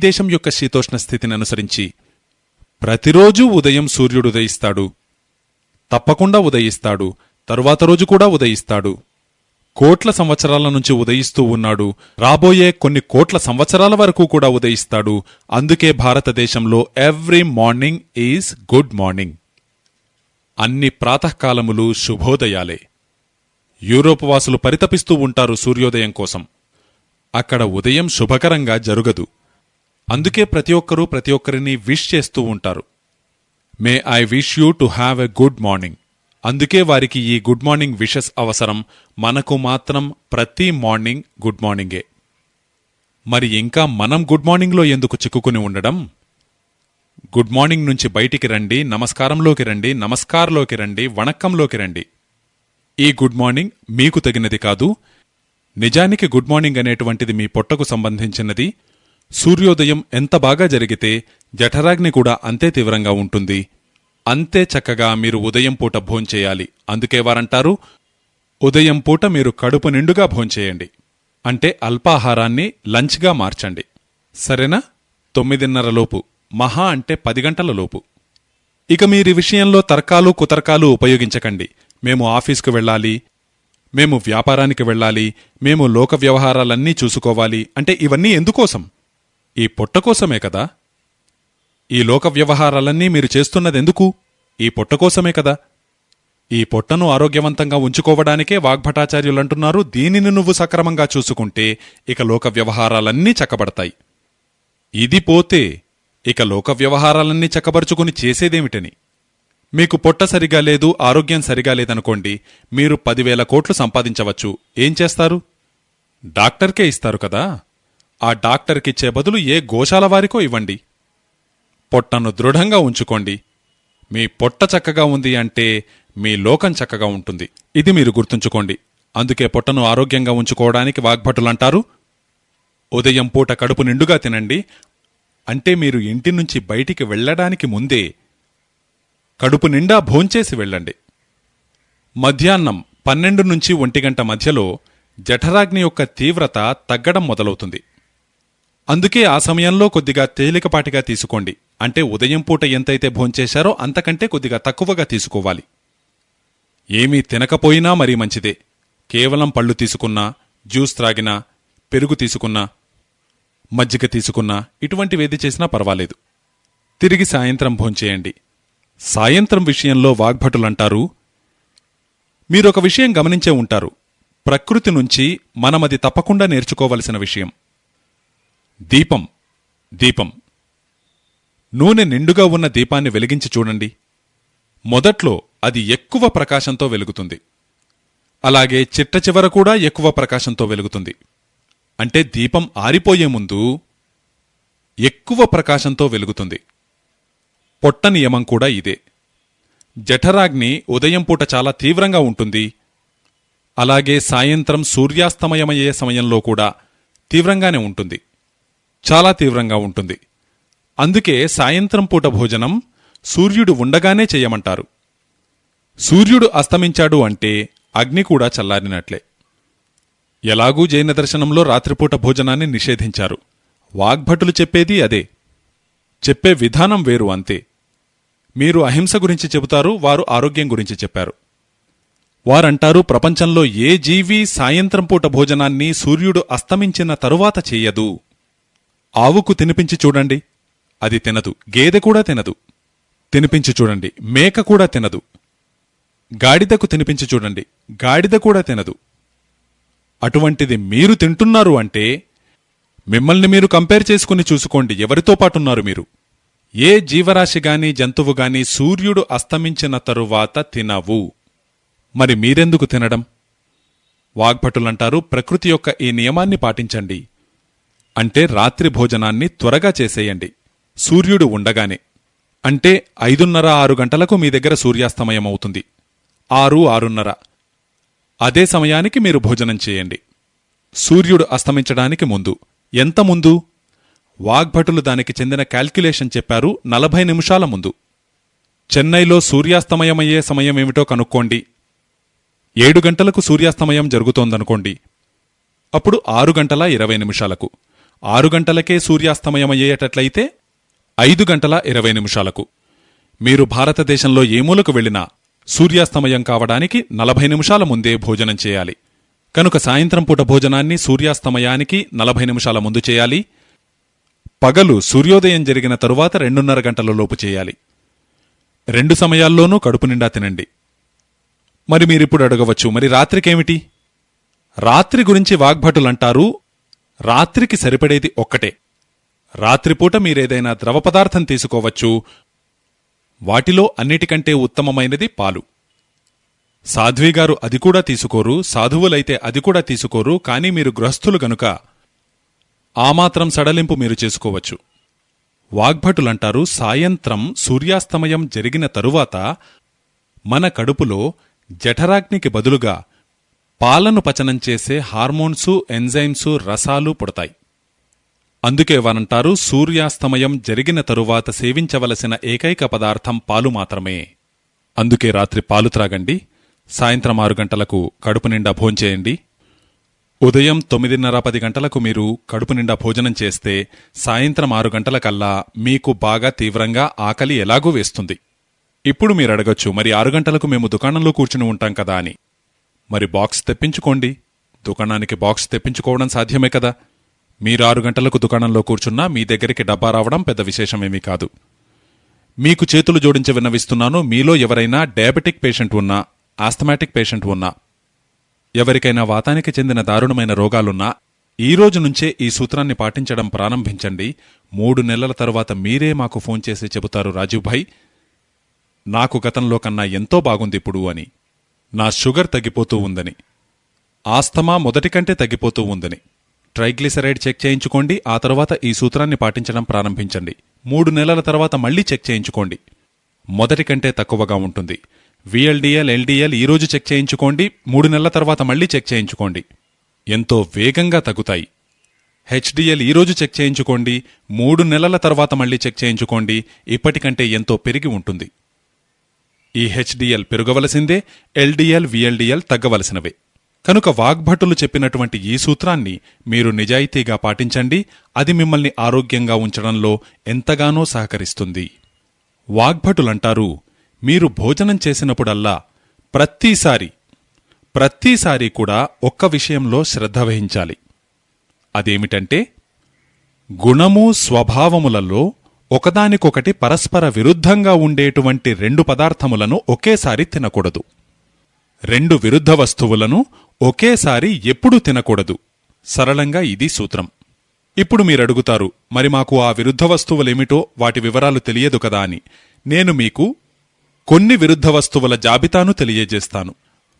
Speaker 1: దేశం యొక్క శీతోష్ణ స్థితిని అనుసరించి ప్రతిరోజూ ఉదయం సూర్యుడు ఉదయిస్తాడు, తప్పకుండా ఉదయిస్తాడు, తరువాత రోజు కూడా ఉదయిస్తాడు. కోట్ల సంవత్సరాల నుంచి ఉదయిస్తూ ఉన్నాడు, రాబోయే కొన్ని కోట్ల సంవత్సరాల వరకు కూడా ఉదయిస్తాడు. అందుకే భారతదేశంలో every morning is good morning. అన్ని ప్రాతకాలములు శుభోదయాలే. యూరోప్ వాసులు పరితపిస్తూ ఉంటారు సూర్యోదయం కోసం. అక్కడ ఉదయం శుభకరంగా జరుగదు. అందుకే ప్రతి ఒక్కరిని విష్ చేస్తూ ఉంటారు. May I wish you to have a good morning. అందుకే వారికి ఈ గుడ్ మార్నింగ్ విషెస్ అవసరం. మనకు మాత్రం ప్రతి మార్నింగ్ గుడ్ మార్నింగే. మరి ఇంకా మనం గుడ్ మార్నింగ్లో ఎందుకు చిక్కుకుని ఉండడం? గుడ్ మార్నింగ్ నుంచి బయటికి రండి, నమస్కారంలోకి రండి, నమస్కార్లోకి రండి, వణక్కంలోకి రండి. ఈ గుడ్ మార్నింగ్ మీకు తగినది కాదు. నిజానికి గుడ్ మార్నింగ్ అనేటువంటిది మీ పొట్టకు సంబంధించినది. సూర్యోదయం ఎంత బాగా జరిగితే జఠరాగ్ని కూడా అంతే తీవ్రంగా ఉంటుంది. అంతే చక్కగా మీరు ఉదయం పూట భోంచేయాలి. అందుకే వారంటారు, ఉదయం పూట మీరు కడుపు నిండుగా భోంచేయండి. అంటే అల్పాహారాన్ని లంచ్గా మార్చండి. సరేనా? 9:30 లోపు, మహా అంటే 10 గంటల లోపు. ఇక మీరీ విషయంలో తర్కాలు కుతర్కాలు ఉపయోగించకండి. మేము ఆఫీస్కు వెళ్ళాలి, మేము వ్యాపారానికి వెళ్ళాలి, మేము లోక వ్యవహారాలన్నీ చూసుకోవాలి అంటే ఇవన్నీ ఎందుకోసం? ఈ పొట్ట కోసమే కదా. ఈ లోక వ్యవహారాలన్నీ మీరు చేస్తున్నదెందుకు? ఈ పొట్ట కోసమే కదా. ఈ పొట్టను ఆరోగ్యవంతంగా ఉంచుకోవడానికే వాగ్భటాచార్యులంటున్నారు, దీనిని నువ్వు సక్రమంగా చూసుకుంటే ఇక లోక వ్యవహారాలన్నీ చక్కబడతాయి. ఇది పోతే ఇక లోక వ్యవహారాలన్నీ చక్కబరుచుకుని చేసేదేమిటని? మీకు పొట్ట సరిగా లేదు, ఆరోగ్యం సరిగా లేదనుకోండి, మీరు 10,000 కోట్లు సంపాదించవచ్చు. ఏం చేస్తారు? డాక్టర్కే ఇస్తారు కదా. ఆ డాక్టర్కిచ్చే బదులు ఏ గోశాల వారికో ఇవ్వండి. పొట్టను దృఢంగా ఉంచుకోండి. మీ పొట్ట చక్కగా ఉంది అంటే మీ లోకం చక్కగా ఉంటుంది. ఇది మీరు గుర్తుంచుకోండి. అందుకే పొట్టను ఆరోగ్యంగా ఉంచుకోవడానికి వాగ్భటులంటారు, ఉదయం పూట కడుపు నిండుగా తినండి, అంటే మీరు ఇంటి నుంచి బయటికి వెళ్ళడానికి ముందే కడుపు నిండా భోంచేసి వెళ్ళండి. మధ్యాహ్నం 12 నుంచి 1 గంట మధ్యలో జఠరాగ్ని యొక్క తీవ్రత తగ్గడం మొదలవుతుంది. అందుకే ఆ సమయంలో కొద్దిగా తేలికపాటిగా తీసుకోండి. అంటే ఉదయం పూట ఎంతైతే భోంచేశారో అంతకంటే కొద్దిగా తక్కువగా తీసుకోవాలి. ఏమీ తినకపోయినా మరీ మంచిదే. కేవలం పళ్ళు తీసుకున్నా, జ్యూస్ త్రాగినా, పెరుగు తీసుకున్నా, మజ్జిగ తీసుకున్నా, ఇటువంటివేది చేసినా పర్వాలేదు. తిరిగి సాయంత్రం భోంచేయండి. సాయంత్రం విషయంలో వాగ్భటులంటారు, మీరొక విషయం గమనించే ఉంటారు. ప్రకృతి నుంచి మనమది తప్పకుండా నేర్చుకోవలసిన విషయం. దీపం నూనె నిండుగా ఉన్న దీపాన్ని వెలిగించి చూడండి. మొదట్లో అది ఎక్కువ ప్రకాశంతో వెలుగుతుంది. అలాగే చిట్ట కూడా ఎక్కువ ప్రకాశంతో వెలుగుతుంది. అంటే దీపం ఆరిపోయే ముందు ఎక్కువ ప్రకాశంతో వెలుగుతుంది. పొట్ట నియమం కూడా ఇదే. జఠరాగ్ని ఉదయం పూట చాలా తీవ్రంగా ఉంటుంది. అలాగే సాయంత్రం సూర్యాస్తమయమయ్యే సమయంలో కూడా తీవ్రంగానే ఉంటుంది, చాలా తీవ్రంగా ఉంటుంది. అందుకే సాయంత్రం పూట భోజనం సూర్యుడు ఉండగానే చెయ్యమంటారు. సూర్యుడు అస్తమించాడు అంటే అగ్ని కూడా చల్లారినట్లే. ఎలాగూ జైన దర్శనంలో రాత్రిపూట భోజనాన్ని నిషేధించారు. వాగ్భటులు చెప్పేది అదే. చెప్పే విధానం వేరు అంతే. మీరు అహింస గురించి చెబుతారు, వారు ఆరోగ్యం గురించి చెప్పారు. వారంటారు, ప్రపంచంలో ఏ జీవి సాయంత్రం పూట భోజనాన్ని సూర్యుడు అస్తమించిన తరువాత చెయ్యదు. ఆవుకు తినిపించి చూడండి, అది తినదు. గేదె కూడా తినదు. తినిపించి చూడండి, మేక కూడా తినదు. గాడిదకు తినిపించి చూడండి, గాడిద కూడా తినదు. అటువంటిది మీరు తింటున్నారు అంటే మిమ్మల్ని మీరు కంపేర్ చేసుకుని చూసుకోండి, ఎవరితో పాటున్నారు మీరు. ఏ జీవరాశిగాని జంతువుగాని సూర్యుడు అస్తమించిన తరువాత తినవు. మరి మీరెందుకు తినడం? వాగ్భటులంటారు, ప్రకృతి యొక్క ఈ నియమాన్ని పాటించండి. అంటే రాత్రి భోజనాన్ని త్వరగా చేసేయండి, సూర్యుడు ఉండగానే. అంటే 5:30-6 గంటలకు మీ దగ్గర సూర్యాస్తమయమవుతుంది. 6-6:30 అదే సమయానికి మీరు భోజనం చేయండి. సూర్యుడు అస్తమించడానికి ముందు. ఎంత ముందు? వాగ్భటులు దానికి చెందిన క్యాల్క్యులేషన్ చెప్పారు, 40 నిమిషాల ముందు. చెన్నైలో సూర్యాస్తమయమయ్యే సమయమేమిటో కనుక్కోండి. 7 గంటలకు సూర్యాస్తమయం జరుగుతోందనుకోండి. అప్పుడు 6:20 6 గంటలకే సూర్యాస్తమయమయ్యేటట్లయితే 5:20 మీరు భారతదేశంలో ఏ మూలకు వెళ్లినా సూర్యాస్తమయం కావడానికి 40 నిమిషాల ముందే భోజనం చేయాలి. కనుక సాయంత్రం పూట భోజనాన్ని సూర్యాస్తమయానికి 40 నిమిషాల ముందు చేయాలి. పగలు సూర్యోదయం జరిగిన తరువాత 2:30 గంటలలోపు చేయాలి. 2 సమయాల్లోనూ కడుపు నిండా తినండి. మరి మీరిప్పుడు అడగవచ్చు, మరి రాత్రికేమిటి? రాత్రి గురించి వాగ్భటులంటారు, రాత్రికి సరిపడేది ఒక్కటే. రాత్రిపూట మీరేదైనా ద్రవ పదార్థం తీసుకోవచ్చు. వాటిలో అన్నిటికంటే ఉత్తమమైనది పాలు. సాధ్విగారు అది కూడా తీసుకోరు, సాధువులైతే అది కూడా తీసుకోరు. కానీ మీరు గృహస్థులు గనుక ఆ మాత్రం సడలింపు మీరు చేసుకోవచ్చు. వాగ్భటులంటారు, సాయంత్రం సూర్యాస్తమయం జరిగిన తరువాత మన కడుపులో జఠరాగ్నికి బదులుగా పాలను పచనం చేసే హార్మోన్సు, ఎంజైమ్సు, రసాలు పుడతాయి. అందుకే వారంటారు, సూర్యాస్తమయం జరిగిన తరువాత సేవించవలసిన ఏకైక పదార్థం పాలు మాత్రమే. అందుకే రాత్రి పాలు త్రాగండి. సాయంత్రం 6 గంటలకు కడుపు నిండా భోంచేయండి. ఉదయం 9:30-10 గంటలకు మీరు కడుపు నిండా భోజనం చేస్తే సాయంత్రం 6 గంటలకల్లా మీకు బాగా తీవ్రంగా ఆకలి ఎలాగూ వేస్తుంది. ఇప్పుడు మీరడగొచ్చు, మరి 6 గంటలకు మేము దుకాణంలో కూర్చుని ఉంటాం కదా అని. మరి బాక్స్ తెప్పించుకోండి. దుకాణానికి బాక్స్ తెప్పించుకోవడం సాధ్యమే కదా. మీరు 6 గంటలకు దుకాణంలో కూర్చున్నా మీ దగ్గరికి డబ్బా రావడం పెద్ద విశేషమేమీ కాదు. మీకు చేతులు జోడించి విన్నవిస్తున్నాను, మీలో ఎవరైనా డయాబెటిక్ పేషెంట్ ఉన్నా, ఆస్థమాటిక్ పేషెంట్ ఉన్నా, ఎవరికైనా వాతానికి చెందిన దారుణమైన రోగాలున్నా ఈ రోజు నుంచే ఈ సూత్రాన్ని పాటించడం ప్రారంభించండి. 3 నెలల తరువాత మీరే మాకు ఫోన్ చేసి చెబుతారు, రాజీవ్ భాయ్, నాకు గతంలో కన్నా ఎంతో బాగుందిప్పుడు అని. నా షుగర్ తగ్గిపోతూ ఉందని, ఆస్తమా మొదటి కంటే తగ్గిపోతూ ఉందని. ట్రైగ్లిసరైడ్ చెక్ చేయించుకోండి. ఆ తర్వాత ఈ సూత్రాన్ని పాటించడం ప్రారంభించండి. 3 నెలల తర్వాత మళ్లీ చెక్ చేయించుకోండి, మొదటి కంటే తక్కువగా ఉంటుంది. VLDL, LDL ఈరోజు చెక్ చేయించుకోండి. 3 నెలల తర్వాత మళ్లీ చెక్ చేయించుకోండి, ఎంతో వేగంగా తగ్గుతాయి. హెచ్డిఎల్ ఈరోజు చెక్ చేయించుకోండి, 3 నెలల తర్వాత మళ్ళీ చెక్ చేయించుకోండి, ఇప్పటికంటే ఎంతో పెరిగి ఉంటుంది. ఈ హెచ్డిఎల్ పెరగవలసిందే, ఎల్డిఎల్ విఎల్డిఎల్ తగ్గవలసినవే. కనుక వాగ్భటులు చెప్పినటువంటి ఈ సూత్రాన్ని మీరు నిజాయితీగా పాటించండి. అది మిమ్మల్ని ఆరోగ్యంగా ఉంచడంలో ఎంతగానో సహకరిస్తుంది. వాగ్భటులంటారు, మీరు భోజనం చేసినప్పుడల్లా ప్రతిసారి కూడా ఒక్క విషయంలో శ్రద్ధ వహించాలి. అదేమిటంటే, గుణము స్వభావములలో ఒకదానికొకటి పరస్పర విరుద్ధంగా ఉండేటువంటి 2 పదార్థములను ఒకేసారి తినకూడదు. 2 విరుద్ధ వస్తువులను ఒకేసారి ఎప్పుడూ తినకూడదు. సరళంగా ఇది సూత్రం. ఇప్పుడు మీరడుగుతారు, మరి మాకు ఆ విరుద్ధ వస్తువులేమిటో వాటి వివరాలు తెలియదు కదా అని. నేను మీకు కొన్ని విరుద్ధ వస్తువుల జాబితాను తెలియజేస్తాను.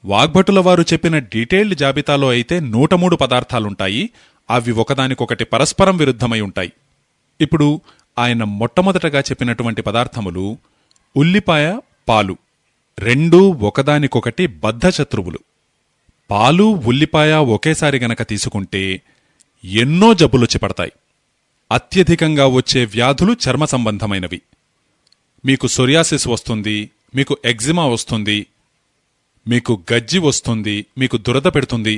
Speaker 1: వాగ్భటుల వారు చెప్పిన డీటెయిల్డ్ జాబితాలో అయితే 103 పదార్థాలుంటాయి. అవి ఒకదానికొకటి పరస్పరం విరుద్ధమై ఉంటాయి. ఇప్పుడు ఆయన మొట్టమొదటగా చెప్పినటువంటి పదార్థములు ఉల్లిపాయ, పాలు. 2 ఒకదానికొకటి బద్ధశత్రువులు. పాలు, ఉల్లిపాయ ఒకేసారి గనక తీసుకుంటే ఎన్నో జబ్బులొచ్చి పడతాయి. అత్యధికంగా వచ్చే వ్యాధులు చర్మ సంబంధమైనవి. మీకు సొరియాసిస్ వస్తుంది, మీకు ఎగ్జిమా వస్తుంది, మీకు గజ్జి వస్తుంది, మీకు దురద పెడుతుంది.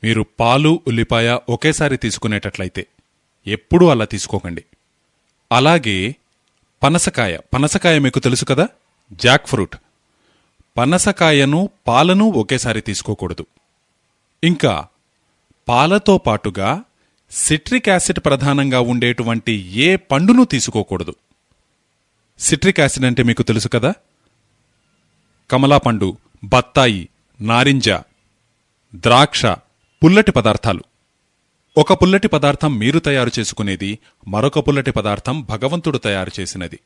Speaker 1: మీరు పాలు, ఉల్లిపాయ ఒకేసారి తీసుకునేటట్లయితే ఎప్పుడూ అలా తీసుకోకండి. అలాగే పనసకాయ మీకు తెలుసు కదా, జాక్ ఫ్రూట్. పనసకాయను, పాలను ఒకేసారి తీసుకోకూడదు. ఇంకా పాలతో పాటుగా సిట్రిక్ యాసిడ్ ప్రధానంగా ఉండేటువంటి ఏ పండును తీసుకోకూడదు. సిట్రిక్ యాసిడ్ అంటే మీకు తెలుసు కదా, కమలాపండు, బత్తాయి, నారింజ, ద్రాక్ష, పుల్లటి పదార్థాలు. ఒక పుల్లటి పదార్థం మీరు తయారు చేసుకునేది, మరొక పుల్లటి పదార్థం భగవంతుడు తయారు చేసినది.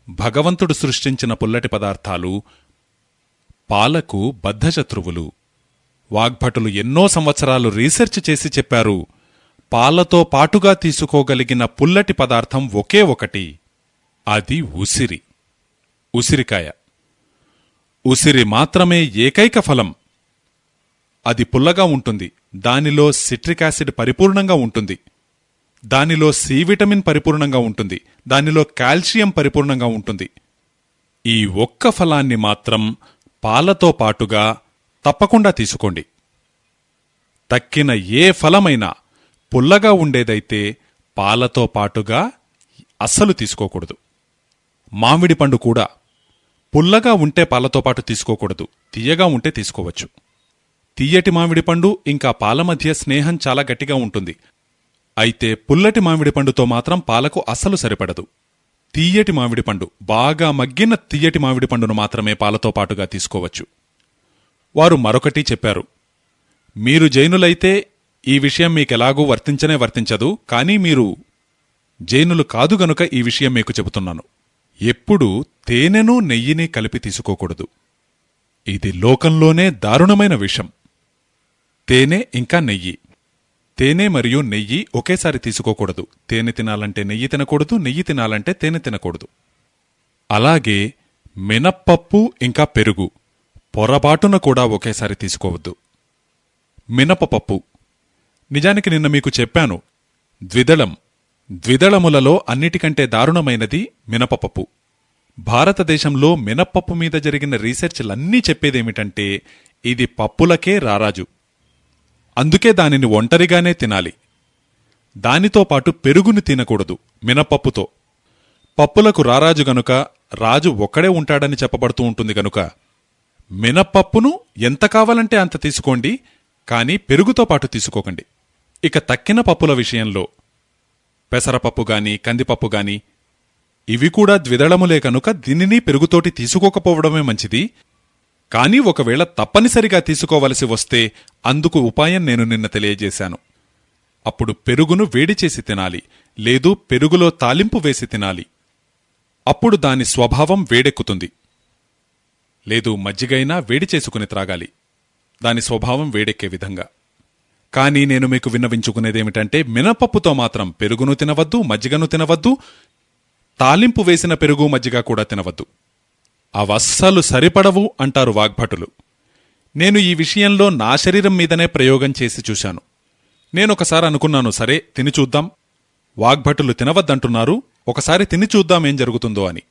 Speaker 1: భగవంతుడు సృష్టించిన పుల్లటి పదార్థాలు పాలకు బద్ధశత్రువులు. వాగ్భటులు ఎన్నో సంవత్సరాలు రీసెర్చ్ చేసి చెప్పారు, పాలతో పాటుగా తీసుకోగలిగిన పుల్లటి పదార్థం ఒకే ఒకటి, అది ఉసిరికాయ. ఉసిరి మాత్రమే ఏకైక ఫలం. అది పుల్లగా ఉంటుంది, దానిలో సిట్రిక్ యాసిడ్ పరిపూర్ణంగా ఉంటుంది, దానిలో సి విటమిన్ పరిపూర్ణంగా ఉంటుంది, దానిలో కాల్షియం పరిపూర్ణంగా ఉంటుంది. ఈ ఒక్క ఫలాన్ని మాత్రం పాలతో పాటుగా తప్పకుండా తీసుకోండి. తక్కిన ఏ ఫలమైనా పుల్లగా ఉండేదైతే పాలతో పాటుగా అస్సలు తీసుకోకూడదు. మామిడి పండు కూడా పుల్లగా ఉంటే పాలతో పాటు తీసుకోకూడదు, తియ్యగా ఉంటే తీసుకోవచ్చు. తియ్యటి మామిడి పండు ఇంకా పాల మధ్య స్నేహం చాలా గట్టిగా ఉంటుంది. అయితే పుల్లటి మామిడి పండుతో మాత్రం పాలకు అస్సలు సరిపడదు. తియ్యటి మామిడి పండు, బాగా మగ్గిన తియ్యటి మామిడి పండును మాత్రమే పాలతో పాటుగా తీసుకోవచ్చు. వారు మరొకటి చెప్పారు, మీరు జైనులైతే ఈ విషయం మీకెలాగూ వర్తించదు, కానీ మీరు జైనులు కాదు గనుక ఈ విషయం మీకు చెబుతున్నాను. ఎప్పుడూ తేనెను, నెయ్యిని కలిపి తీసుకోకూడదు. ఇది లోకంలోనే దారుణమైన విషం. తేనె ఇంకా నెయ్యి, తేనె మరియు నెయ్యి ఒకేసారి తీసుకోకూడదు. తేనె తినాలంటే నెయ్యి తినకూడదు, నెయ్యి తినాలంటే తేనె తినకూడదు. అలాగే మినప్పప్పు ఇంకా పెరుగు పొరబాటున కూడా ఒకేసారి తీసుకోవద్దు. మినపపప్పు, నిజానికి నిన్న మీకు చెప్పాను, ద్విదళములలో అన్నిటికంటే దారుణమైనది మినపపప్పు. భారతదేశంలో మినప్పప్పు మీద జరిగిన రీసెర్చ్లన్నీ చెప్పేదేమిటంటే, ఇది పప్పులకే రారాజు, అందుకే దానిని ఒంటరిగానే తినాలి. దానితో పాటు పెరుగుని తినకూడదు మినపప్పుతో. పప్పులకు రారాజు గనుక రాజు ఒక్కడే ఉంటాడని చెప్పబడుతూ ఉంటుంది గనుక మినప్పప్పును ఎంత కావాలంటే అంత తీసుకోండి, కాని పెరుగుతో పాటు తీసుకోకండి. ఇక తక్కిన పప్పుల విషయంలో పెసరపప్పు గాని, కందిపప్పు గాని, ఇవి కూడా ద్విదళములే కనుక దీనిని పెరుగుతోటి తీసుకోకపోవడమే మంచిది. కానీ ఒకవేళ తప్పనిసరిగా తీసుకోవలసి వస్తే అందుకు ఉపాయం నేను నిన్న తెలియజేశాను. అప్పుడు పెరుగును వేడిచేసి తినాలి, లేదు పెరుగులో తాలింపు వేసి తినాలి. అప్పుడు దాని స్వభావం వేడెక్కుతుంది. లేదు మజ్జిగైనా వేడి చేసుకుని త్రాగాలి, దాని స్వభావం వేడెక్కే విధంగా. కానీ నేను మీకు విన్నవించుకునేదేమిటంటే, మినపప్పుతో మాత్రం పెరుగును తినవద్దు, మజ్జిగను తినవద్దు, తాలింపు వేసిన పెరుగు మజ్జిగ కూడా తినవద్దు. అవస్సలు సరిపడవు అంటారు వాగ్భటులు. నేను ఈ విషయంలో నా శరీరం మీదనే ప్రయోగం చేసి చూశాను. నేనొకసారి అనుకున్నాను, సరే తిని చూద్దాం, వాగ్భటులు తినవద్దంటున్నారు, ఒకసారి తిని చూద్దాం ఏం జరుగుతుందో అని.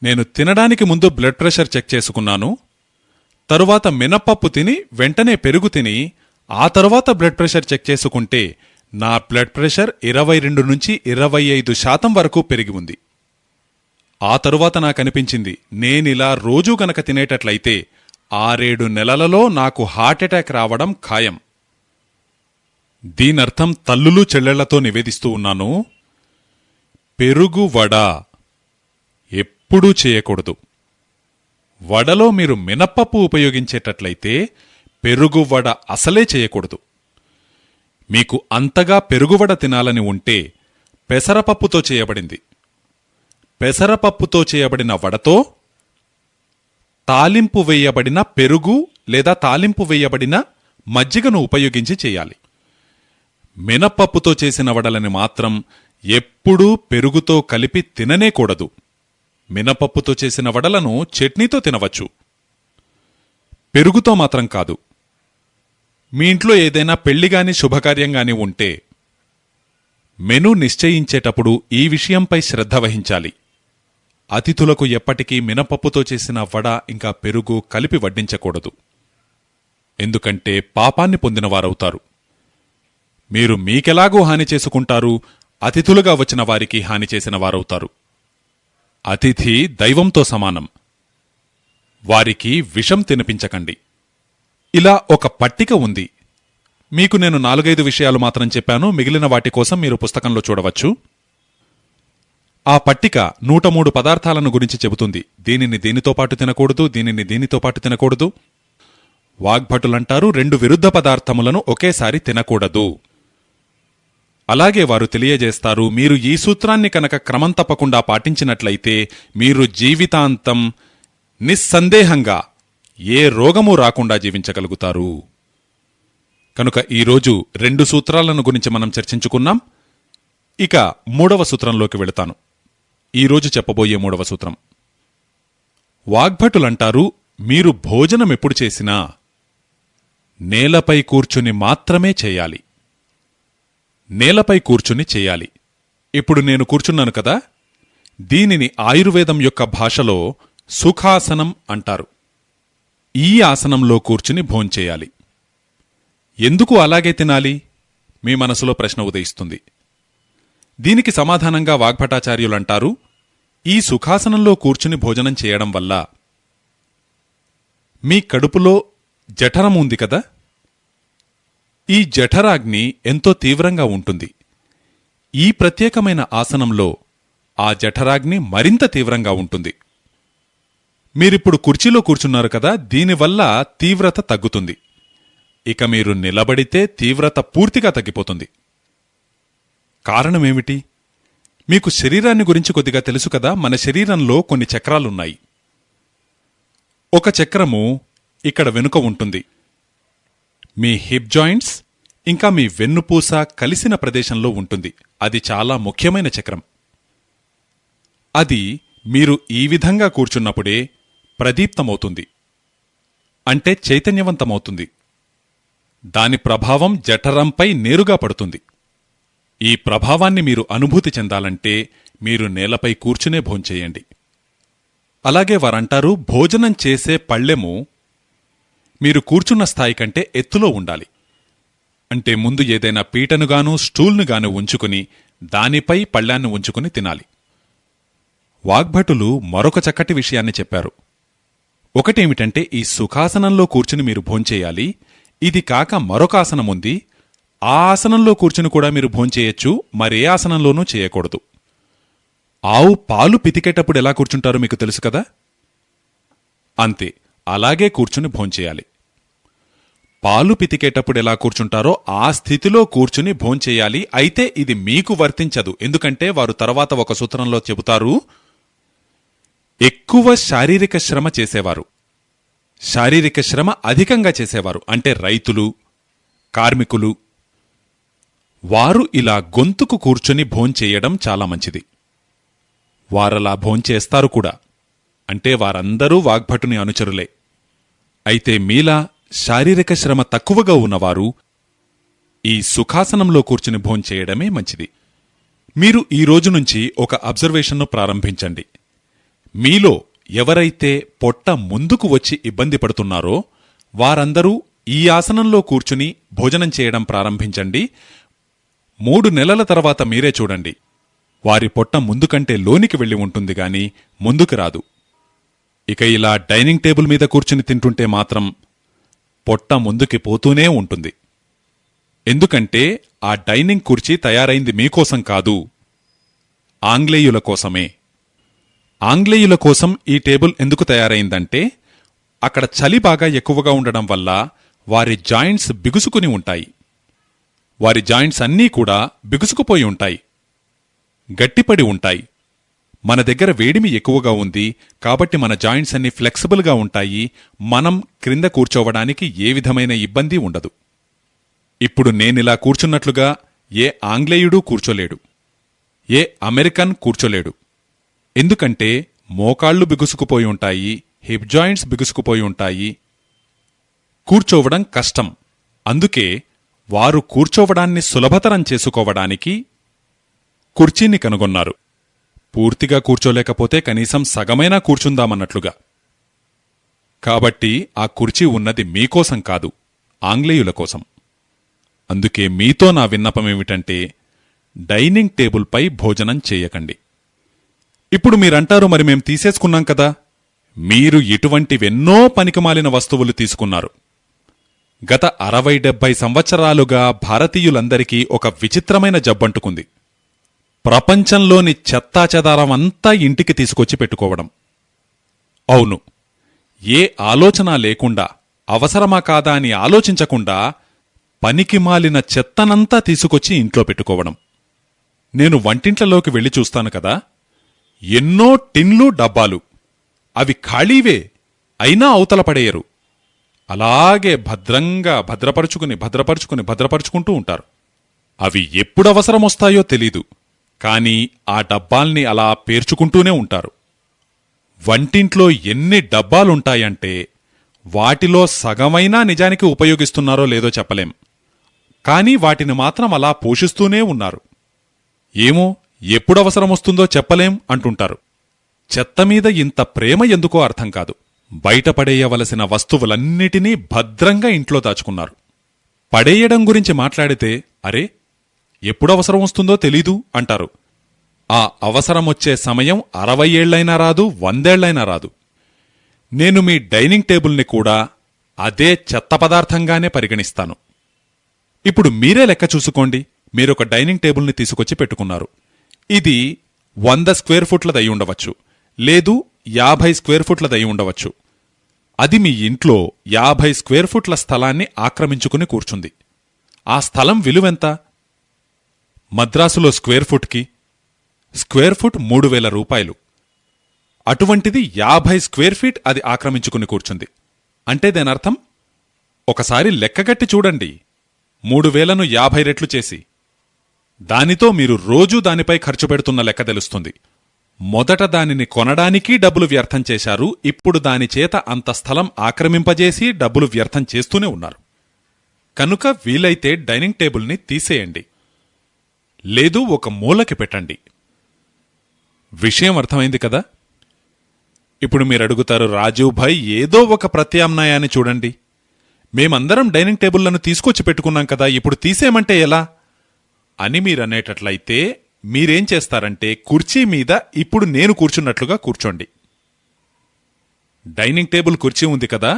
Speaker 1: నేను తినడానికి ముందు బ్లడ్ ప్రెషర్ చెక్ చేసుకున్నాను. తరువాత మినప్పప్పు తిని వెంటనే పెరుగు తిని ఆ తరువాత బ్లడ్ ప్రెషర్ చెక్ చేసుకుంటే నా బ్లడ్ ప్రెషర్ 22 నుంచి 25% వరకు పెరిగి ఉంది. ఆ తరువాత నాకనిపించింది, నేనిలా రోజూ గనక తినేటట్లయితే 6-7 నెలలలో నాకు హార్ట్అటాక్ రావడం ఖాయం. దీనర్థం తల్లులు చెల్లెళ్లతో నివేదిస్తూ ఉన్నాను, పెరుగు వడ ఎప్పుడూ చేయకూడదు. వడలో మీరు మినప్పప్పు ఉపయోగించేటట్లయితే పెరుగు వడ అసలే చేయకూడదు. మీకు అంతగా పెరుగువడ తినాలని ఉంటే పెసరపప్పుతో చేయబడింది, పెసరపప్పుతో చేయబడిన వడతో తాలింపు వేయబడిన పెరుగు లేదా తాలింపు వేయబడిన మజ్జిగను ఉపయోగించి చేయాలి. మినప్పప్పుతో చేసిన వడలని మాత్రం ఎప్పుడూ పెరుగుతో కలిపి తిననేకూడదు. మినపప్పుతో చేసిన వడలను చట్నీతో తినవచ్చు, పెరుగుతో మాత్రం కాదు. మీ ఇంట్లో ఏదైనా పెళ్లిగాని శుభకార్యంగాని ఉంటే మెనూ నిశ్చయించేటప్పుడు ఈ విషయంపై శ్రద్ధ వహించాలి. అతిథులకు ఎప్పటికీ మినపప్పుతో చేసిన వడ ఇంకా పెరుగు కలిపి వడ్డించకూడదు. ఎందుకంటే పాపాన్ని పొందినవారవుతారు. మీరు మీకెలాగూ హాని చేసుకుంటారు, అతిథులుగా వచ్చిన వారికి హాని చేసిన వారవుతారు. అతిథి దైవంతో సమానం, వారికి విషం తినిపించకండి. ఇలా ఒక పట్టిక ఉంది. మీకు నేను 4-5 విషయాలు మాత్రం చెప్పాను, మిగిలిన వాటి కోసం మీరు పుస్తకంలో చూడవచ్చు. ఆ పట్టిక 103 పదార్థాలను గురించి చెబుతుంది. దీనిని దీనితో పాటు తినకూడదు, దీనిని దీనితో పాటు తినకూడదు. వాగ్భటులంటారు 2 విరుద్ధ పదార్థములను ఒకేసారి తినకూడదు. అలాగే వారు తెలియజేస్తారు, మీరు ఈ సూత్రాన్ని కనుక క్రమం తప్పకుండా పాటించినట్లయితే మీరు జీవితాంతం నిస్సందేహంగా ఏ రోగమూ రాకుండా జీవించగలుగుతారు. కనుక ఈరోజు 2 సూత్రాలను గురించి మనం చర్చించుకున్నాం. ఇక 3వ సూత్రంలోకి వెళతాను. ఈరోజు చెప్పబోయే 3వ సూత్రం. వాగ్భటులంటారు, మీరు భోజనమెప్పుడు చేసినా నేలపై కూర్చుని మాత్రమే చేయాలి. నేలపై కూర్చుని చేయాలి. ఇప్పుడు నేను కూర్చున్నాను కదా, దీనిని ఆయుర్వేదం యొక్క భాషలో సుఖాసనం అంటారు. ఈ ఆసనంలో కూర్చుని భోంచేయాలి. ఎందుకు అలాగే తినాలి? మీ మనసులో ప్రశ్న ఉదయిస్తుంది. దీనికి సమాధానంగా వాగ్భటాచార్యులంటారు, ఈ సుఖాసనంలో కూర్చుని భోజనం చేయడం వల్ల మీ కడుపులో జఠరం ఉంది కదా, ఈ జఠరాగ్ని ఎంతో తీవ్రంగా ఉంటుంది. ఈ ప్రత్యేకమైన ఆసనంలో ఆ జఠరాగ్ని మరింత తీవ్రంగా ఉంటుంది. మీరిప్పుడు కుర్చీలో కూర్చున్నారు కదా, దీనివల్ల తీవ్రత తగ్గుతుంది. ఇక మీరు నిలబడితే తీవ్రత పూర్తిగా తగ్గిపోతుంది. కారణమేమిటి? మీకు శరీరాన్ని గురించి కొద్దిగా తెలుసు కదా. మన శరీరంలో కొన్ని చక్రాలున్నాయి. ఒక చక్రము ఇక్కడ వెనుక ఉంటుంది. మీ హిప్ జాయింట్స్ ఇంకా మీ వెన్నుపూస కలిసిన ప్రదేశంలో ఉంటుంది. అది చాలా ముఖ్యమైన చక్రం. అది మీరు ఈ విధంగా కూర్చున్నప్పుడే ప్రదీప్తమవుతుంది, అంటే చైతన్యవంతమవుతుంది. దాని ప్రభావం జఠరంపై నేరుగా పడుతుంది. ఈ ప్రభావాన్ని మీరు అనుభూతి చెందాలంటే మీరు నేలపై కూర్చునే భోంచేయండి. అలాగే వారంటారు, భోజనం చేసే పళ్ళెము మీరు కూర్చున్న స్థాయి కంటే ఎత్తులో ఉండాలి. అంటే ముందు ఏదైనా పీటనుగాను స్టూల్నుగాను ఉంచుకుని దానిపై పళ్ళాన్ని ఉంచుకుని తినాలి. వాగ్భటులు మరొక చక్కటి విషయాన్ని చెప్పారు. ఒకటేమిటంటే, ఈ సుఖాసనంలో కూర్చుని మీరు భోంచేయాలి. ఇది కాక మరొక ఆసనముంది. ఆ ఆసనంలో కూర్చుని కూడా మీరు భోంచేయచ్చు, మరే ఆసనంలోనూ చేయకూడదు. ఆవు పాలు పితికేటప్పుడు ఎలా కూర్చుంటారో మీకు తెలుసు కదా, అంతే అలాగే కూర్చుని భోంచేయాలి. పాలు పితికేటప్పుడు ఎలా కూర్చుంటారో ఆ స్థితిలో కూర్చుని భోంచేయాలి. అయితే ఇది మీకు వర్తించదు. ఎందుకంటే వారు తర్వాత ఒక సూత్రంలో చెబుతారు, ఎక్కువ శారీరక శ్రమ చేసేవారు, శారీరక శ్రమ అధికంగా చేసేవారు అంటే రైతులు, కార్మికులు, వారు ఇలా గొంతుకు కూర్చుని భోంచేయడం చాలా మంచిది. వారలా భోంచేస్తారు కూడా. అంటే వారందరూ వాగ్భటుని అనుచరులే. అయితే మీలా శారీరక శ్రమ తక్కువగా ఉన్నవారు ఈ సుఖాసనంలో కూర్చుని భోంచేయడమే మంచిది. మీరు ఈ రోజు నుంచి ఒక అబ్జర్వేషన్ను ప్రారంభించండి. మీలో ఎవరైతే పొట్ట ముందుకు వచ్చి ఇబ్బంది పడుతున్నారో వారందరూ ఈ ఆసనంలో కూర్చుని భోజనం చేయడం ప్రారంభించండి. 3 నెలల తర్వాత మీరే చూడండి, వారి పొట్ట ముందుకంటే లోనికి వెళ్లి ఉంటుంది గాని ముందుకు రాదు. ఇక ఇలా డైనింగ్ టేబుల్ మీద కూర్చుని తింటుంటే మాత్రం పొట్ట ముందుకి పోతూనే ఉంటుంది. ఎందుకంటే ఆ డైనింగ్ కుర్చీ తయారైంది మీకోసం కాదు, ఆంగ్లేయుల కోసమే. ఆంగ్లేయుల కోసం ఈ టేబుల్ ఎందుకు తయారైందంటే అక్కడ చలి బాగా ఎక్కువగా ఉండడం వల్ల వారి జాయింట్స్ బిగుసుకుని ఉంటాయి. వారి జాయింట్స్ అన్నీ కూడా బిగుసుకుపోయి ఉంటాయి, గట్టిపడి ఉంటాయి. మన దగ్గర వేడిమి ఎక్కువగా ఉంది కాబట్టి మన జాయింట్స్ అన్ని ఫ్లెక్సిబుల్గా ఉంటాయి. మనం క్రింద కూర్చోవడానికి ఏ విధమైన ఇబ్బంది ఉండదు. ఇప్పుడు నేనిలా కూర్చున్నట్లుగా ఏ ఆంగ్లేయుడూ కూర్చోలేడు, ఏ అమెరికన్ కూర్చోలేడు. ఎందుకంటే మోకాళ్లు బిగుసుకుపోయి ఉంటాయి, హిప్ జాయింట్స్ బిగుసుకుపోయి ఉంటాయి, కూర్చోవడం కష్టం. అందుకే వారు కూర్చోవడాన్ని సులభతరం చేసుకోవడానికి కుర్చీని కనుగొన్నారు. పూర్తిగా కూర్చోలేకపోతే కనీసం సగమైనా కూర్చుందామన్నట్లుగా. కాబట్టి ఆ కుర్చీ ఉన్నది మీకోసం కాదు, ఆంగ్లేయుల కోసం. అందుకే మీతో నా విన్నపమేమిటంటే డైనింగ్ టేబుల్పై భోజనం చేయకండి. ఇప్పుడు మీరంటారు, మరి మేం తీసేసుకున్నాం కదా. మీరు ఇటువంటివెన్నో పనికిమాలిన వస్తువులు తీసుకున్నారు. గత 60-70 సంవత్సరాలుగా భారతీయులందరికీ ఒక విచిత్రమైన జబ్బంటుకుంది. ప్రపంచంలోని చెత్తాచెదారమంతా ఇంటికి తీసుకొచ్చి పెట్టుకోవడం. అవును, ఏ ఆలోచన లేకుండా, అవసరమా కాదా అని ఆలోచించకుండా పనికిమాలిన చెత్తనంతా తీసుకొచ్చి ఇంట్లో పెట్టుకోవడం. నేను వంటింట్లలోకి వెళ్లి చూస్తాను కదా, ఎన్నో టిన్లు డబ్బాలు. అవి ఖాళీవే, అయినా అవతల పడేయరు. అలాగే భద్రంగా భద్రపరుచుకుంటూ ఉంటారు. అవి ఎప్పుడవసరమొస్తాయో తెలీదు, కాని ఆ డబ్బాల్ని అలా పేర్చుకుంటూనే ఉంటారు. వంటింట్లో ఎన్ని డబ్బాలుంటాయంటే వాటిలో సగమైనా నిజానికి ఉపయోగిస్తున్నారో లేదో చెప్పలేం. కాని వాటిని మాత్రం అలా పోషిస్తూనే ఉన్నారు. ఏమో ఎప్పుడవసరమొస్తుందో చెప్పలేం అంటుంటారు. చెత్తమీద ఇంత ప్రేమ ఎందుకో అర్థం కాదు. బయటపడేయవలసిన వస్తువులన్నిటినీ భద్రంగా ఇంట్లో దాచుకున్నారు. పడేయడం గురించి మాట్లాడితే అరే ఎప్పుడవసరం వస్తుందో తెలీదు అంటారు. ఆ అవసరమొచ్చే సమయం 60 ఏళ్లైనా రాదు, 100 ఏళ్లైనా రాదు. నేను మీ డైనింగ్ టేబుల్ని కూడా అదే చెత్త పదార్థంగానే పరిగణిస్తాను. ఇప్పుడు మీరే లెక్క చూసుకోండి. మీరొక డైనింగ్ టేబుల్ని తీసుకొచ్చి పెట్టుకున్నారు. ఇది 100 స్క్వేర్ ఫుట్లదై ఉండవచ్చు, లేదు 50 స్క్వేర్ ఫుట్లదై ఉండవచ్చు. అది మీ ఇంట్లో 50 స్క్వేర్ ఫుట్ల స్థలాన్ని ఆక్రమించుకుని కూర్చుంది. ఆ స్థలం విలువెంత? మద్రాసులో స్క్వేర్ ఫుట్ 3,000 రూపాయలు. అటువంటిది 50 స్క్వేర్ ఫీట్ అది ఆక్రమించుకుని కూర్చుంది. అంటే దానర్థం ఒకసారి లెక్కగట్టి చూడండి, 3,000ను 50 రెట్లు చేసి. దానితో మీరు రోజూ దానిపై ఖర్చు పెడుతున్న లెక్క తెలుస్తుంది. మొదట దానిని కొనడానికి డబ్బులు వ్యర్థం చేశారు, ఇప్పుడు దానిచేత అంత స్థలం ఆక్రమింపజేసి డబ్బులు వ్యర్థం చేస్తూనే ఉన్నారు. కనుక వీలైతే డైనింగ్ టేబుల్ని తీసేయండి, లేదు ఒక మూలకి పెట్టండి. విషయం అర్థమైంది కదా. ఇప్పుడు మీరడుగుతారు, రాజీవ్ భాయ్ ఏదో ఒక ప్రత్యామ్నాయాన్ని చూడండి. మేమందరం డైనింగ్ టేబుళ్లను తీసుకొచ్చి పెట్టుకున్నాం కదా, ఇప్పుడు తీసేయమంటే ఎలా అని మీరనేటట్లయితే మీరేం చేస్తారంటే కుర్చీ మీద ఇప్పుడు నేను కూర్చున్నట్లుగా కూర్చోండి. డైనింగ్ టేబుల్ కుర్చీ ఉంది కదా,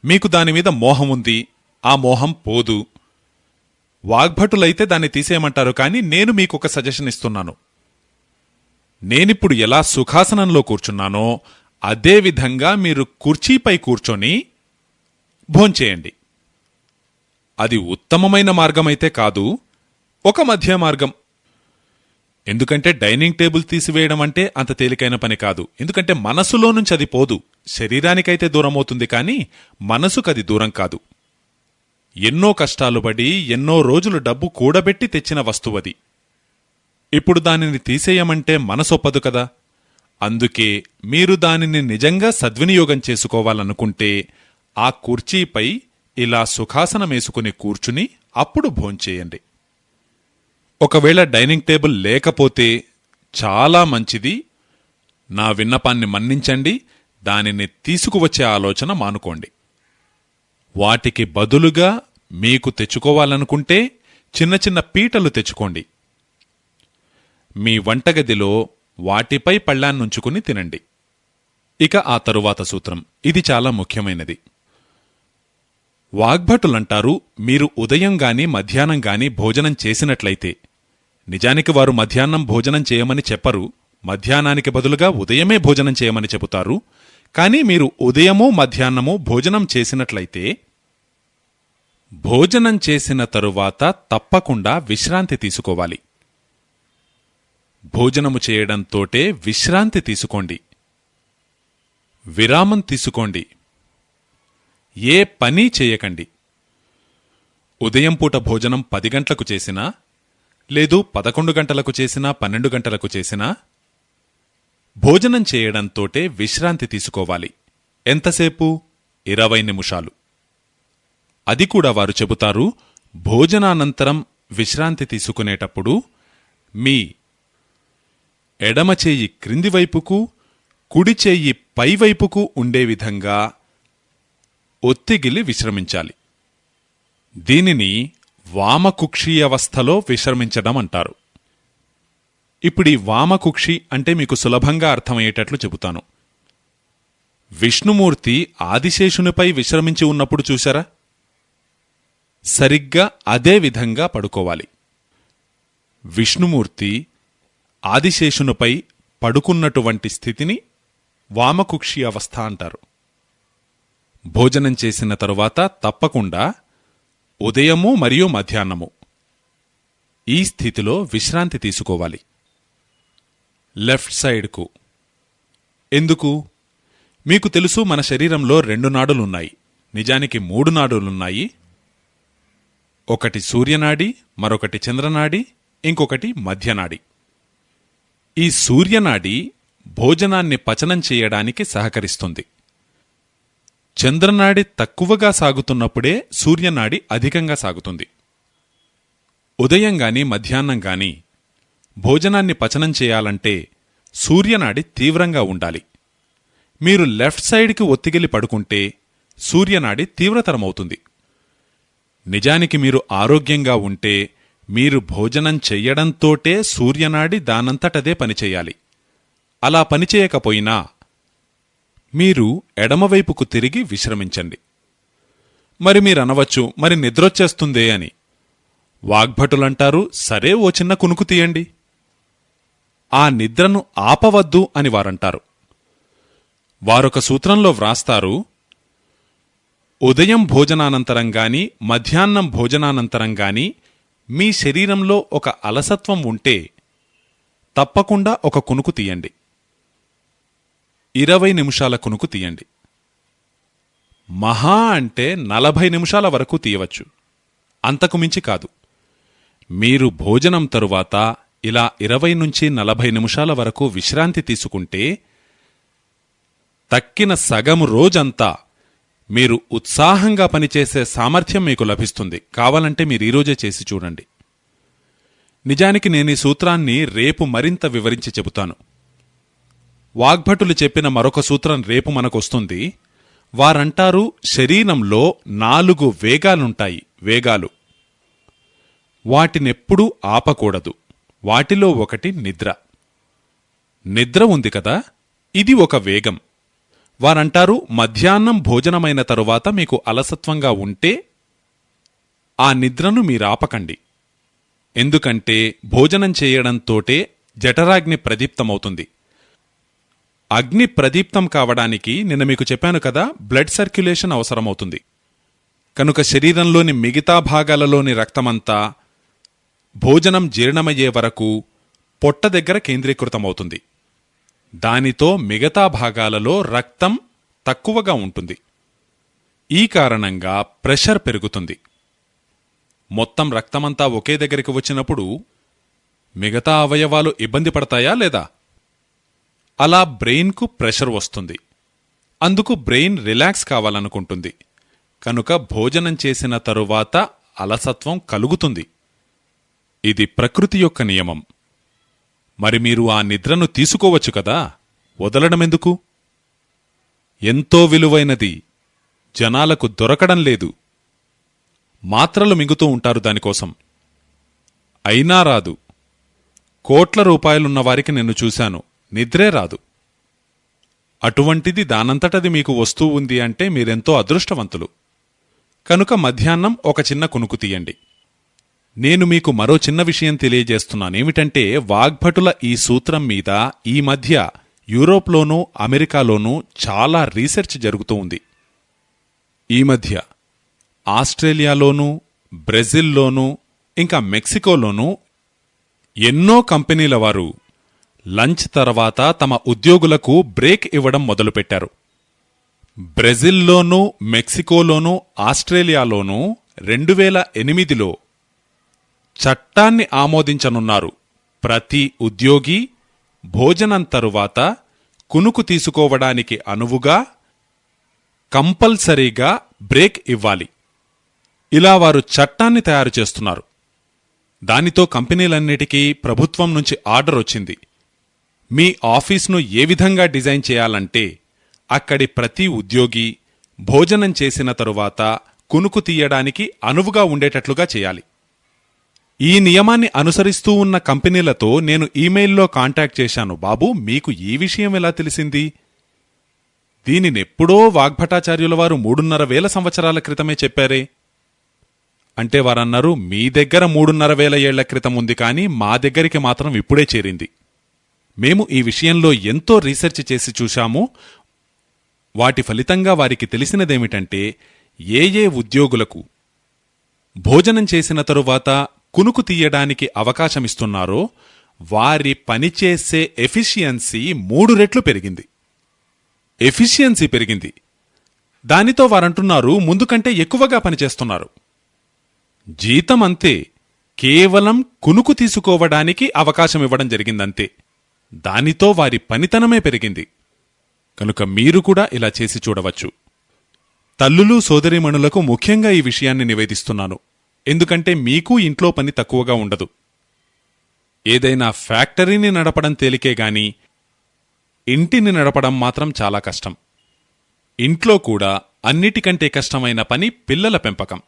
Speaker 1: మీకు దానిమీద మోహం ఉంది, ఆ మోహం పోదు. వాగ్భటులైతే దాన్ని తీసేయమంటారు, కానీ నేను మీకొక సజెషన్ ఇస్తున్నాను. నేనిప్పుడు ఎలా సుఖాసనంలో కూర్చున్నానో అదేవిధంగా మీరు కుర్చీపై కూర్చొని భోంచేయండి. అది ఉత్తమమైన మార్గమైతే కాదు, ఒక మధ్య మార్గం. ఎందుకంటే డైనింగ్ టేబుల్ తీసివేయడం అంటే అంత తేలికైన పని కాదు. ఎందుకంటే మనసులో నుంచి అది పోదు. శరీరానికైతే దూరమవుతుంది, కానీ మనసుకది దూరం కాదు. ఎన్నో కష్టాలు పడి ఎన్నో రోజులు డబ్బు కూడబెట్టి తెచ్చిన వస్తువది. ఇప్పుడు దానిని తీసేయమంటే మనసొప్పదు కదా. అందుకే మీరు దానిని నిజంగా సద్వినియోగం చేసుకోవాలనుకుంటే ఆ కుర్చీపై ఇలా సుఖాసనమేసుకుని కూర్చుని అప్పుడు భోంచేయండి. ఒకవేళ డైనింగ్ టేబుల్ లేకపోతే చాలా మంచిది. నా విన్నపాన్ని మన్నించండి. దానిని తీసుకువచ్చే ఆలోచన మానుకోండి. వాటికి బదులుగా మీకు తెచ్చుకోవాలనుకుంటే చిన్న చిన్న పీటలు తెచ్చుకోండి. మీ వంటగదిలో వాటిపై పళ్ళాన్నుంచుకుని తినండి. ఇక ఆ తరువాత సూత్రం, ఇది చాలా ముఖ్యమైనది. వాగ్భటులంటారు, మీరు ఉదయం గాని మధ్యాహ్నం గాని భోజనం చేసినట్లయితే, నిజానికి వారు మధ్యాహ్నం భోజనం చేయమని చెప్పరు, మధ్యాహ్నానికి బదులుగా ఉదయమే భోజనం చేయమని చెబుతారు. కాని మీరు ఉదయమూ మధ్యాహ్నమూ భోజనం చేసినట్లయితే, భోజనం చేసిన తరువాత తప్పకుండా విశ్రాంతి తీసుకోవాలి. భోజనము చేయడంతోటే విశ్రాంతి తీసుకోండి, విరామం తీసుకోండి. ఏ పనీ చేయకండి. ఉదయం పూట భోజనం 10 గంటలకు చేసినా, లేదు 11 గంటలకు చేసినా, 12 గంటలకు చేసినా, భోజనం చేయడంతోటే విశ్రాంతి తీసుకోవాలి. ఎంతసేపు? 20 నిమిషాలు. అది కూడా వారు చెబుతారు, భోజనానంతరం విశ్రాంతి తీసుకునేటప్పుడు మీ ఎడమచేయి క్రిందివైపుకు, కుడిచేయి పైవైపుకు ఉండే విధంగా ఒత్తిగిలి విశ్రమించాలి. దీనిని వామకుక్షీయవస్థలో విశ్రమించడం అంటారు. ఇప్పుడీ వామకుక్షి అంటే మీకు సులభంగా అర్థమయ్యేటట్లు చెబుతాను. విష్ణుమూర్తి ఆదిశేషునిపై విశ్రమించి ఉన్నప్పుడు చూశారా? సరిగ్గా అదే విధంగా పడుకోవాలి. విష్ణుమూర్తి ఆదిశేషునిపై పడుకున్నటువంటి స్థితిని వామకుక్షి అవస్థ అంటారు. భోజనం చేసిన తరువాత తప్పకుండా ఉదయము మరియు మధ్యాహ్నము ఈ స్థితిలో విశ్రాంతి తీసుకోవాలి. లెఫ్ట్ సైడ్కు. ఎందుకు? మీకు తెలుసు, మన శరీరంలో 2 నాడులున్నాయి. నిజానికి 3 నాడులున్నాయి. ఒకటి సూర్యనాడి, మరొకటి చంద్రనాడి, ఇంకొకటి మధ్యనాడి. ఈ సూర్యనాడి భోజనాన్ని పచనం చేయడానికి సహకరిస్తుంది. చంద్రనాడి తక్కువగా సాగుతున్నప్పుడే సూర్యనాడి అధికంగా సాగుతుంది. ఉదయం గాని మధ్యాహ్నం గాని భోజనాన్ని పచనం చేయాలంటే సూర్యనాడి తీవ్రంగా ఉండాలి. మీరు లెఫ్ట్ సైడ్కి ఒత్తిగిలి పడుకుంటే సూర్యనాడి తీవ్రతరమవుతుంది. నిజానికి మీరు ఆరోగ్యంగా ఉంటే మీరు భోజనం చెయ్యడంతోటే సూర్యనాడి దానంతటదే పనిచేయాలి. అలా పనిచేయకపోయినా మీరు ఎడమవైపుకు తిరిగి విశ్రమించండి. మరి మీరనవచ్చు, మరి నిద్రొచ్చేస్తుందే అని. వాగ్భటులంటారు, సరే ఓ చిన్న కునుకు తీయండి. ఆ నిద్రను ఆపవద్దు అని వారంటారు. వారొక సూత్రంలో వ్రాస్తారు, ఉదయం భోజనానంతరం గాని మధ్యాహ్నం భోజనానంతరం గాని మీ శరీరంలో ఒక అలసత్వం ఉంటే తప్పకుండా ఒక కునుకు తీయండి. 20 నిమిషాల కునుకు తీయండి. మహా అంటే 40 నిమిషాల వరకు తీయవచ్చు, అంతకు మించి కాదు. మీరు భోజనం తరువాత ఇలా 20 నుంచి 40 నిమిషాల వరకు విశ్రాంతి తీసుకుంటే తక్కిన సగము రోజంతా మీరు ఉత్సాహంగా పనిచేసే సామర్థ్యం మీకు లభిస్తుంది. కావాలంటే మీరు ఈరోజే చేసి చూడండి. నిజానికి నేనీ సూత్రాన్ని రేపు మరింత వివరించి చెబుతాను. వాగ్భటులు చెప్పిన మరొక సూత్రం రేపు మనకొస్తుంది. వారంటారు, శరీరంలో 4 వేగాలుంటాయి. వేగాలు. వాటినెప్పుడూ ఆపకూడదు. వాటిలో ఒకటి నిద్ర. నిద్ర ఉంది కదా, ఇది ఒక వేగం. వారంటారు, మధ్యాహ్నం భోజనమైన తరువాత మీకు అలసత్వంగా ఉంటే ఆ నిద్రను మీరాపకండి. ఎందుకంటే భోజనం చేయడంతోటే జఠరాగ్ని ప్రదీప్తమవుతుంది. అగ్ని ప్రదీప్తం కావడానికి నిన్న మీకు చెప్పాను కదా, బ్లడ్ సర్క్యులేషన్ అవసరమవుతుంది. కనుక శరీరంలోని మిగతా భాగాలలోని రక్తమంతా భోజనం జీర్ణమయ్యే వరకు పొట్ట దగ్గర కేంద్రీకృతమవుతుంది. దానితో మిగతా భాగాలలో రక్తం తక్కువగా ఉంటుంది. ఈ కారణంగా ప్రెషర్ పెరుగుతుంది. మొత్తం రక్తమంతా ఒకే దగ్గరికి వచ్చినప్పుడు మిగతా అవయవాలు ఇబ్బంది పడతాయా లేదా? అలా బ్రెయిన్కు ప్రెషర్ వస్తుంది. అందుకు బ్రెయిన్ రిలాక్స్ కావాలనుకుంటుంది. కనుక భోజనం చేసిన తరువాత అలసత్వం కలుగుతుంది. ఇది ప్రకృతి యొక్క నియమం. మరి మీరు ఆ నిద్రను తీసుకోవచ్చు కదా, వదలడమెందుకు? ఎంతో విలువైనది, జనాలకు దొరకడం లేదు. మాత్రలు మింగుతూ ఉంటారు దానికోసం. అయినా రాదు. కోట్ల రూపాయలున్నవారికి నేను చూశాను, నిద్రే రాదు. అటువంటిది దానంతటది మీకు వస్తూ ఉంది అంటే మీరెంతో అదృష్టవంతులు. కనుక మధ్యాహ్నం ఒక చిన్న కునుకు తీయండి. నేను మీకు మరో చిన్న విషయం తెలియజేస్తున్నానేమిటంటే, వాగ్భటుల ఈ సూత్రం మీద ఈ మధ్య యూరోప్లోనూ అమెరికాలోనూ చాలా రీసెర్చ్ జరుగుతూ ఉంది. ఈ మధ్య ఆస్ట్రేలియాలోనూ, బ్రెజిల్లోనూ, ఇంకా మెక్సికోలోనూ ఎన్నో కంపెనీల వారు లంచ్ తర్వాత తమ ఉద్యోగులకు బ్రేక్ ఇవ్వడం మొదలుపెట్టారు. బ్రెజిల్లోనూ, మెక్సికోలోనూ, ఆస్ట్రేలియాలోనూ 2008లో చట్టాన్ని ఆమోదించనున్నారు. ప్రతి ఉద్యోగి భోజనం తరువాత కునుకు తీసుకోవడానికి అనువుగా కంపల్సరీగా బ్రేక్ ఇవ్వాలి. ఇలా వారు చట్టాన్ని తయారు చేస్తున్నారు. దానితో కంపెనీలన్నిటికీ ప్రభుత్వం నుంచి ఆర్డర్ వచ్చింది. మీ ఆఫీస్ను ఏ విధంగా డిజైన్ చేయాలంటే అక్కడి ప్రతి ఉద్యోగి భోజనం చేసిన తరువాత కునుకు తీయడానికి అనువుగా ఉండేటట్లుగా చేయాలి. ఈ నియమాన్ని అనుసరిస్తూ ఉన్న కంపెనీలతో నేను ఈమెయిల్లో కాంటాక్ట్ చేశాను. బాబూ, మీకు ఈ విషయం ఎలా తెలిసింది? దీనినెప్పుడో వాగ్భటాచార్యుల వారు 3,500 సంవత్సరాల క్రితమే చెప్పారే అంటే వారన్నారు, మీ దగ్గర 3,500 ఏళ్ల క్రితం ఉంది, కానీ మా దగ్గరికి మాత్రం ఇప్పుడే చేరింది. మేము ఈ విషయంలో ఎంతో రీసెర్చ్ చేసి చూశాము. వాటి ఫలితంగా వారికి తెలిసినదేమిటంటే, ఏ ఉద్యోగులకు భోజనం చేసిన తరువాత కునుకు తీయడానికి అవకాశమిస్తున్నారో వారి పనిచేసే ఎఫిషియన్సీ 3 రెట్లు పెరిగింది. ఎఫిషియన్సీ పెరిగింది. దానితో వారంటున్నారు, ముందు కంటే ఎక్కువగా పనిచేస్తున్నారు. జీతం అంతే, కేవలం కునుకు తీసుకోవడానికి అవకాశమివ్వడం జరిగిందంతే. దానితో వారి పనితనమే పెరిగింది. కనుక మీరు కూడా ఇలా చేసి చూడవచ్చు. తల్లులు, సోదరీమణులకు ముఖ్యంగా ఈ విషయాన్ని నివేదిస్తున్నాను. ఎందుకంటే మీకు ఇంట్లో పని తక్కువగా ఉండదు. ఏదైనా ఫ్యాక్టరీని నడపడం తేలికే గాని ఇంటిని నడపడం మాత్రం చాలా కష్టం. ఇంట్లో కూడా అన్నిటికంటే కష్టమైన పని పిల్లల పెంపకం.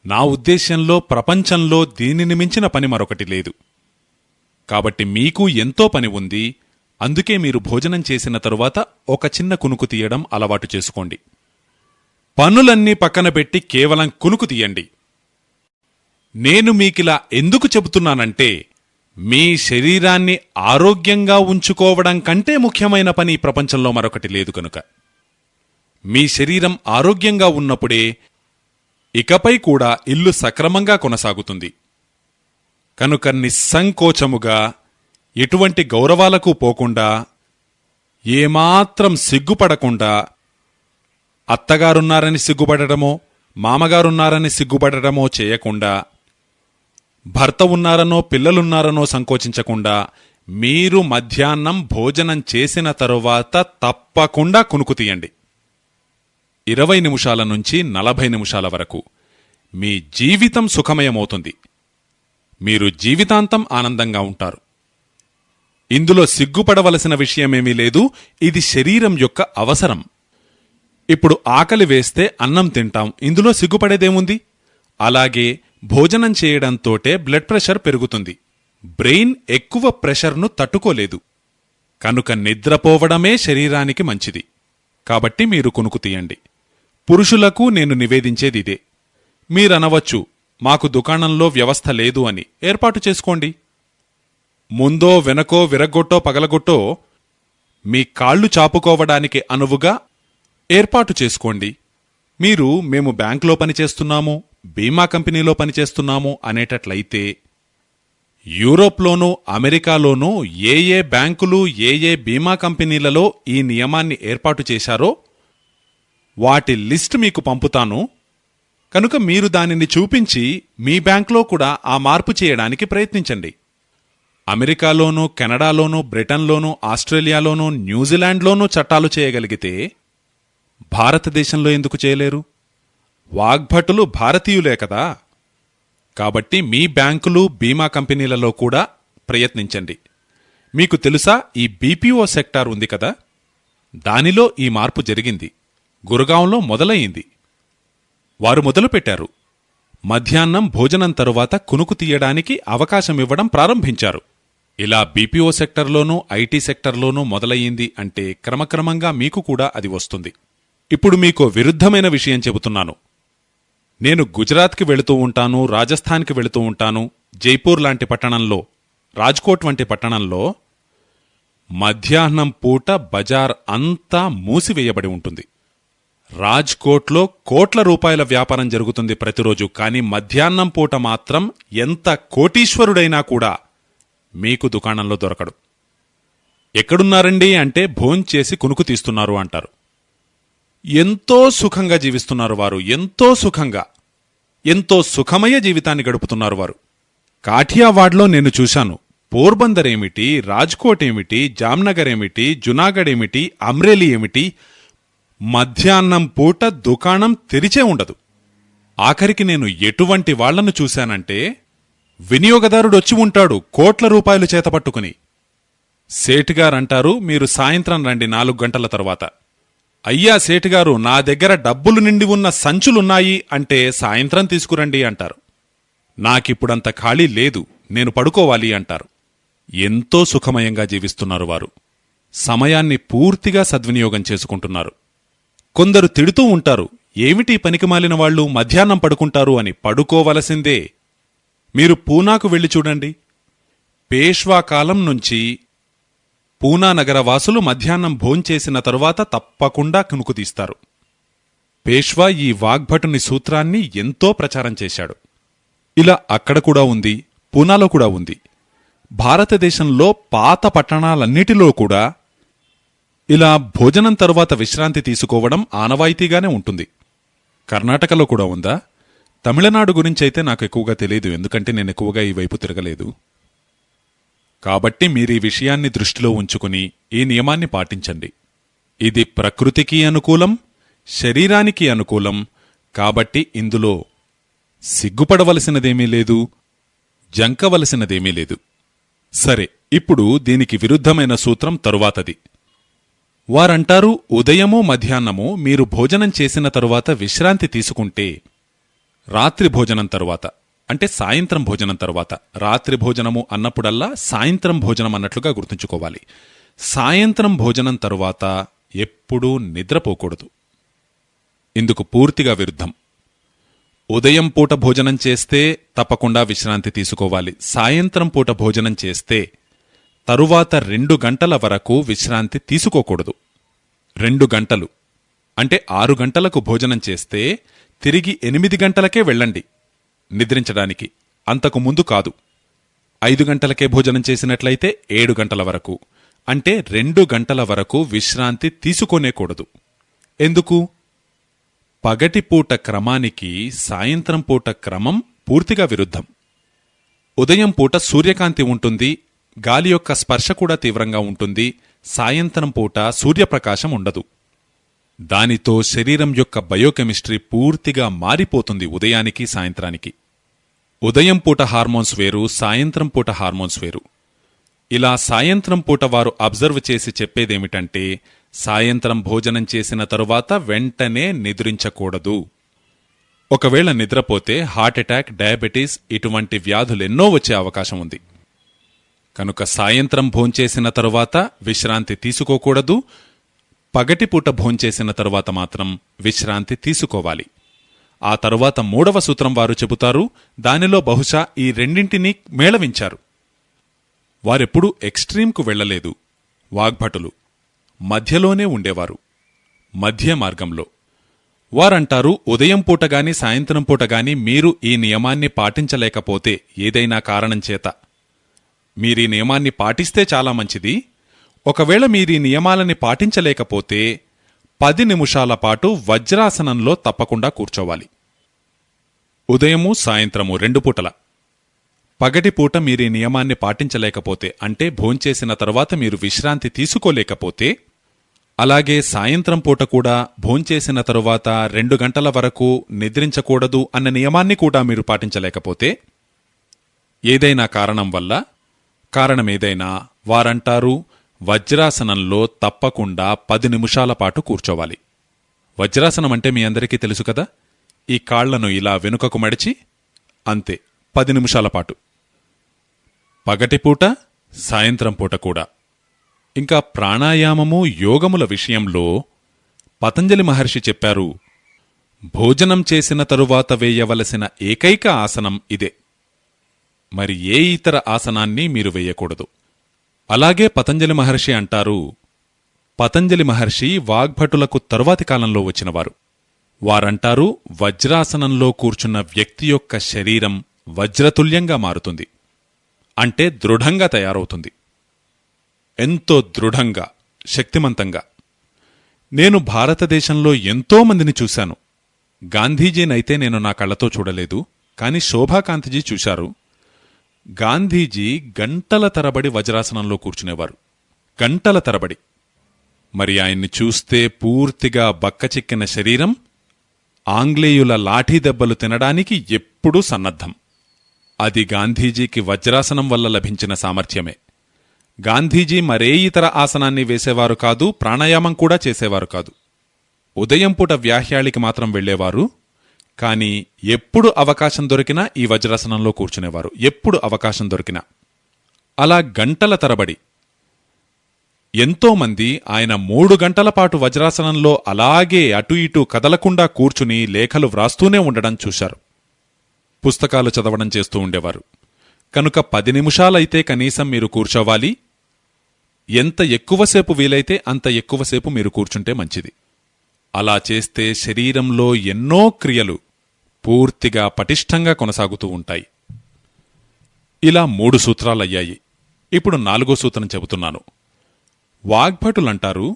Speaker 1: నా ఉద్దేశ్యంలో ప్రపంచంలో దీనిని మించిన పని మరొకటి లేదు. కాబట్టి మీకు ఎంతో పని ఉంది. అందుకే మీరు భోజనం చేసిన తరువాత ఒక చిన్న కునుకు తీయడం అలవాటు చేసుకోండి. పనులన్నీ పక్కన పెట్టి కేవలం కునుకు తీయండి. నేను మీకిలా ఎందుకు చెబుతున్నానంటే, మీ శరీరాన్ని ఆరోగ్యంగా ఉంచుకోవడం కంటే ముఖ్యమైన పని ఈ ప్రపంచంలో మరొకటి లేదు కనుక. మీ శరీరం ఆరోగ్యంగా ఉన్నప్పుడే ఇకపై కూడా ఇల్లు సక్రమంగా కొనసాగుతుంది. కనుక నిస్సంకోచముగా, ఎటువంటి గౌరవాలకు పోకుండా, ఏమాత్రం సిగ్గుపడకుండా, అత్తగారున్నారని సిగ్గుపడటమో, మామగారున్నారని సిగ్గుపడటమో చేయకుండా, భర్త ఉన్నారనో పిల్లలున్నారనో సంకోచించకుండా, మీరు మధ్యాహ్నం భోజనం చేసిన తరువాత తప్పకుండా కునుకు తీయండి. 20 నిమిషాల నుంచి 40 నిమిషాల వరకు మీ జీవితం సుఖమయమవుతుంది. మీరు జీవితాంతం ఆనందంగా ఉంటారు. ఇందులో సిగ్గుపడవలసిన విషయమేమీ లేదు. ఇది శరీరం యొక్క అవసరం. ఇప్పుడు ఆకలి వేస్తే అన్నం తింటాం, ఇందులో సిగ్గుపడేదేముంది? అలాగే భోజనం చేయడంతోటే బ్లడ్ ప్రెషర్ పెరుగుతుంది. బ్రెయిన్ ఎక్కువ ప్రెషర్ను తట్టుకోలేదు. కనుక నిద్రపోవడమే శరీరానికి మంచిది. కాబట్టి మీరు కునుకు తీయండి. పురుషులకు నేను నివేదించేదిదే. మీరనవచ్చు, మాకు దుకాణంలో వ్యవస్థ లేదు అని. ఏర్పాటు చేసుకోండి. ముందో వెనకో విరగ్గొట్టో పగలగొట్టో మీ కాళ్ళు చాపుకోవడానికి అనువుగా ఏర్పాటు చేసుకోండి. మీరు మేము బ్యాంకులో పనిచేస్తున్నాము, బీమా కంపెనీలో పనిచేస్తున్నాము అనేటట్లయితే, యూరోప్లోనూ అమెరికాలోనూ ఏ బ్యాంకులు ఏ బీమా కంపెనీలలో ఈ నియమాన్ని ఏర్పాటు చేశారో వాటి లిస్ట్ మీకు పంపుతాను. కనుక మీరు దానిని చూపించి మీ బ్యాంకులో కూడా ఆ మార్పు చేయడానికి ప్రయత్నించండి. అమెరికాలోనూ, కెనడాలోనూ, బ్రిటన్లోనూ, ఆస్ట్రేలియాలోనూ, న్యూజిలాండ్లోనూ చట్టాలు చేయగలిగితే భారతదేశంలో ఎందుకు చేయలేరు? వాగ్భటులు భారతీయులే కదా. కాబట్టి మీ బ్యాంకులు బీమా కంపెనీలలో కూడా ప్రయత్నించండి. మీకు తెలుసా, ఈ బీపీఓ సెక్టార్ ఉంది కదా, దానిలో ఈ మార్పు జరిగింది. గురుగాంలో మొదలయింది. వారు మొదలుపెట్టారు. మధ్యాహ్నం భోజనం తరువాత కునుకు తీయడానికి అవకాశమివ్వడం ప్రారంభించారు. ఇలా బీపీఓ సెక్టర్లోనూ ఐటీ సెక్టర్లోనూ మొదలయ్యింది అంటే క్రమక్రమంగా మీకు కూడా అది వస్తుంది. ఇప్పుడు మీకో విరుద్ధమైన విషయం చెబుతున్నాను. నేను గుజరాత్కి వెళుతూ ఉంటాను, రాజస్థాన్కి వెళుతూ ఉంటాను. జైపూర్ లాంటి పట్టణంలో, రాజ్కోట్ వంటి పట్టణంలో మధ్యాహ్నం పూట బజార్ అంతా మూసివేయబడి ఉంటుంది. రాజ్కోట్లో కోట్ల రూపాయల వ్యాపారం జరుగుతుంది ప్రతిరోజు. కానీ మధ్యాహ్నం పూట మాత్రం ఎంత కోటీశ్వరుడైనా కూడా మీకు దుకాణంలో దొరకడు. ఎక్కడున్నారండి అంటే భోంచేసి కునుకు తీస్తున్నారు అంటారు. ఎంతో సుఖంగా జీవిస్తున్నారు వారు, ఎంతో సుఖంగా, ఎంతో సుఖమయ జీవితాన్ని గడుపుతున్నారు వారు. కాఠియావాడ్లో నేను చూశాను. పోర్బందర్ ఏమిటి, రాజ్కోట్ ఏమిటి, జామ్నగర్ ఏమిటి, జునాగఢ్ ఏమిటి, అమ్రేలీ ఏమిటి, మధ్యాహ్నం పూట దుకాణం తెరిచే ఉండదు. ఆఖరికి నేను ఎటువంటి వాళ్లను చూశానంటే, వినియోగదారుడొచ్చి ఉంటాడు కోట్ల రూపాయలు చేతపట్టుకుని. సేటుగారంటారు, మీరు సాయంత్రం రండి 4 గంటల తర్వాత. అయ్యా సేటుగారు, నా దగ్గర డబ్బులు నిండి ఉన్న సంచులున్నాయి అంటే సాయంత్రం తీసుకురండి అంటారు. నాకిప్పుడంత ఖాళీ లేదు, నేను పడుకోవాలి అంటారు. ఎంతో సుఖమయంగా జీవిస్తున్నారు వారు. సమయాన్ని పూర్తిగా సద్వినియోగం చేసుకుంటున్నారు. కొందరు తిడుతూ ఉంటారు, ఏమిటి పనికిమాలిన వాళ్లు మధ్యాహ్నం పడుకుంటారు అని. పడుకోవలసిందే. మీరు పూనాకు వెళ్లి చూడండి. పేష్వా కాలం నుంచి పూనా నగరవాసులు మధ్యాహ్నం భోంచేసిన తరువాత తప్పకుండా కునుకుతీస్తారు. పేష్వా ఈ వాగ్భటుని సూత్రాన్ని ఎంతో ప్రచారం చేశాడు. ఇలా అక్కడ కూడా ఉంది, పూనాలో కూడా ఉంది. భారతదేశంలో పాత పట్టణాలన్నిటిలో కూడా ఇలా భోజనం తరువాత విశ్రాంతి తీసుకోవడం ఆనవాయితీగానే ఉంటుంది. కర్ణాటకలో కూడా ఉందా? తమిళనాడు గురించైతే నాకు ఎక్కువగా తెలియదు, ఎందుకంటే నేను ఎక్కువగా ఈ వైపు తిరగలేదు. కాబట్టి మీరీ విషయాన్ని దృష్టిలో ఉంచుకుని ఈ నియమాన్ని పాటించండి. ఇది ప్రకృతికి అనుకూలం, శరీరానికి అనుకూలం. కాబట్టి ఇందులో సిగ్గుపడవలసినదేమీ లేదు, జంకవలసినదేమీ లేదు. సరే, ఇప్పుడు దీనికి విరుద్ధమైన సూత్రం తరువాతది. వారంటారు, ఉదయమో మధ్యాహ్నమో మీరు భోజనం చేసిన తరువాత విశ్రాంతి తీసుకుంటే, రాత్రి భోజనం తరువాత అంటే సాయంత్రం భోజనం తరువాత, రాత్రి భోజనము అన్నప్పుడల్లా సాయంత్రం భోజనం అన్నట్లుగా గుర్తుంచుకోవాలి. సాయంత్రం భోజనం తరువాత ఎప్పుడూ నిద్రపోకూడదు. ఇందుకు పూర్తిగా విరుద్ధం. ఉదయం పూట భోజనం చేస్తే తప్పకుండా విశ్రాంతి తీసుకోవాలి. సాయంత్రం పూట భోజనం చేస్తే తరువాత 2 గంటల వరకు విశ్రాంతి తీసుకోకూడదు. 2 గంటలు అంటే 6 గంటలకు భోజనం చేస్తే తిరిగి 8 గంటలకే వెళ్ళండి నిద్రించడానికి, అంతకు ముందు కాదు. 5 గంటలకే భోజనం చేసినట్లయితే 7 గంటల వరకు, అంటే 2 గంటల వరకు విశ్రాంతి తీసుకోనేకూడదు. ఎందుకు? పగటిపూట క్రమానికి సాయంత్రం పూట క్రమం పూర్తిగా విరుద్ధం. ఉదయం పూట సూర్యకాంతి ఉంటుంది, గాలి యొక్క స్పర్శ కూడా తీవ్రంగా ఉంటుంది. సాయంత్రం పూట సూర్యప్రకాశం ఉండదు. దానితో శరీరం యొక్క బయోకెమిస్ట్రీ పూర్తిగా మారిపోతుంది ఉదయానికి సాయంత్రానికి. ఉదయం పూట హార్మోన్స్ వేరు, సాయంత్రం పూట హార్మోన్స్ వేరు. ఇలా సాయంత్రం పూట వారు అబ్జర్వ్ చేసి చెప్పేదేమిటంటే, సాయంత్రం భోజనం చేసిన తరువాత వెంటనే నిద్రించకూడదు. ఒకవేళ నిద్రపోతే హార్ట్అటాక్, డయాబెటీస్ ఇటువంటి వ్యాధులెన్నో వచ్చే అవకాశం ఉంది. కనుక సాయంత్రం భోంచేసిన తరువాత విశ్రాంతి తీసుకోకూడదు. పగటిపూట భోంచేసిన తరువాత మాత్రం విశ్రాంతి తీసుకోవాలి. ఆ తరువాత 3వ సూత్రం వారు చెబుతారు. దానిలో బహుశా ఈ రెండింటినీ మేళవించారు. వారెప్పుడూ ఎక్స్ట్రీంకు వెళ్లలేదు. వాగ్భటులు మధ్యలోనే ఉండేవారు, మధ్య మార్గంలో. వారంటారు, ఉదయం పూటగాని సాయంత్రం పూటగాని మీరు ఈ నియమాన్ని పాటించలేకపోతే, ఏదైనా కారణం చేత మీరీ నియమాన్ని పాటిస్తే చాలా మంచిది. ఒకవేళ మీరీ నియమాలని పాటించలేకపోతే 10 నిమిషాల పాటు వజ్రాసనంలో తప్పకుండా కూర్చోవాలి. ఉదయము సాయంత్రము 2 పూటల. పగటిపూట మీరీ నియమాన్ని పాటించలేకపోతే, అంటే భోంచేసిన తరువాత మీరు విశ్రాంతి తీసుకోలేకపోతే, అలాగే సాయంత్రం పూట కూడా భోంచేసిన తరువాత 2 గంటల వరకు నిద్రించకూడదు అన్న నియమాన్ని కూడా మీరు పాటించలేకపోతే, ఏదైనా కారణం వల్ల, కారణమేదైనా, వారంటారు వజ్రాసనంలో తప్పకుండా 10 నిమిషాల పాటు కూర్చోవాలి. వజ్రాసనం అంటే మీ అందరికీ తెలుసు కదా, ఈ కాళ్లను ఇలా వెనుకకు మడిచి అంతే 10 నిమిషాల పాటు, పగటిపూట సాయంత్రం పూట కూడా. ఇంకా ప్రాణాయామము యోగముల విషయంలో పతంజలి మహర్షి చెప్పారు, భోజనం చేసిన తరువాత వేయవలసిన ఏకైక ఆసనం ఇదే, మరి ఏ ఇతర ఆసనాన్ని మీరు వేయకూడదు. అలాగే పతంజలి మహర్షి అంటారు, పతంజలి మహర్షి వాగ్భటులకు తరువాతి కాలంలో వచ్చినవారు. వారంటారు, వజ్రాసనంలో కూర్చున్న వ్యక్తి యొక్క శరీరం వజ్రతుల్యంగా మారుతుంది, అంటే దృఢంగా తయారవుతుంది, ఎంతో దృఢంగా, శక్తిమంతంగా. నేను భారతదేశంలో ఎంతోమందిని చూశాను. గాంధీజీనైతే నేను నా కళ్లతో చూడలేదు, కాని శోభాకాంతిజీ చూశారు. గాంధీజీ గంటల తరబడి వజ్రాసనంలో కూర్చునేవారు, గంటల తరబడి. మరి ఆయన్ని చూస్తే పూర్తిగా బక్కచిక్కిన శరీరం, ఆంగ్లేయుల లాఠీ దెబ్బలు తినడానికి ఎప్పుడూ సన్నద్ధం. అది గాంధీజీకి వజ్రాసనం వల్ల లభించిన సామర్థ్యమే. గాంధీజీ మరే ఇతర ఆసనాన్ని వేసేవారు కాదు, ప్రాణాయామం కూడా చేసేవారు కాదు. ఉదయం పూట వ్యాహ్యాళికి మాత్రం వెళ్లేవారు, కాని ఎప్పుడు అవకాశం దొరికినా ఈ వజ్రాసనంలో కూర్చునేవారు, ఎప్పుడు అవకాశం దొరికినా. అలా గంటల తరబడి ఎంతోమంది ఆయన 3 గంటల పాటు వజ్రాసనంలో అలాగే అటు ఇటు కదలకుండా కూర్చుని లేఖలు వ్రాస్తూనే ఉండడం చూశారు. పుస్తకాలు చదవడం చేస్తూ ఉండేవారు. కనుక 10 నిమిషాలైతే కనీసం మీరు కూర్చోవాలి. ఎంత ఎక్కువసేపు వీలైతే అంత ఎక్కువసేపు మీరు కూర్చుంటే మంచిది. అలా చేస్తే శరీరంలో ఎన్నో క్రియలు పూర్తిగా పటిష్టంగా కొనసాగుతూ ఉంటాయి. ఇలా 3 సూత్రాలయ్యాయి. ఇప్పుడు 4వ సూత్రం చెబుతున్నాను. వాగ్భటులంటారు,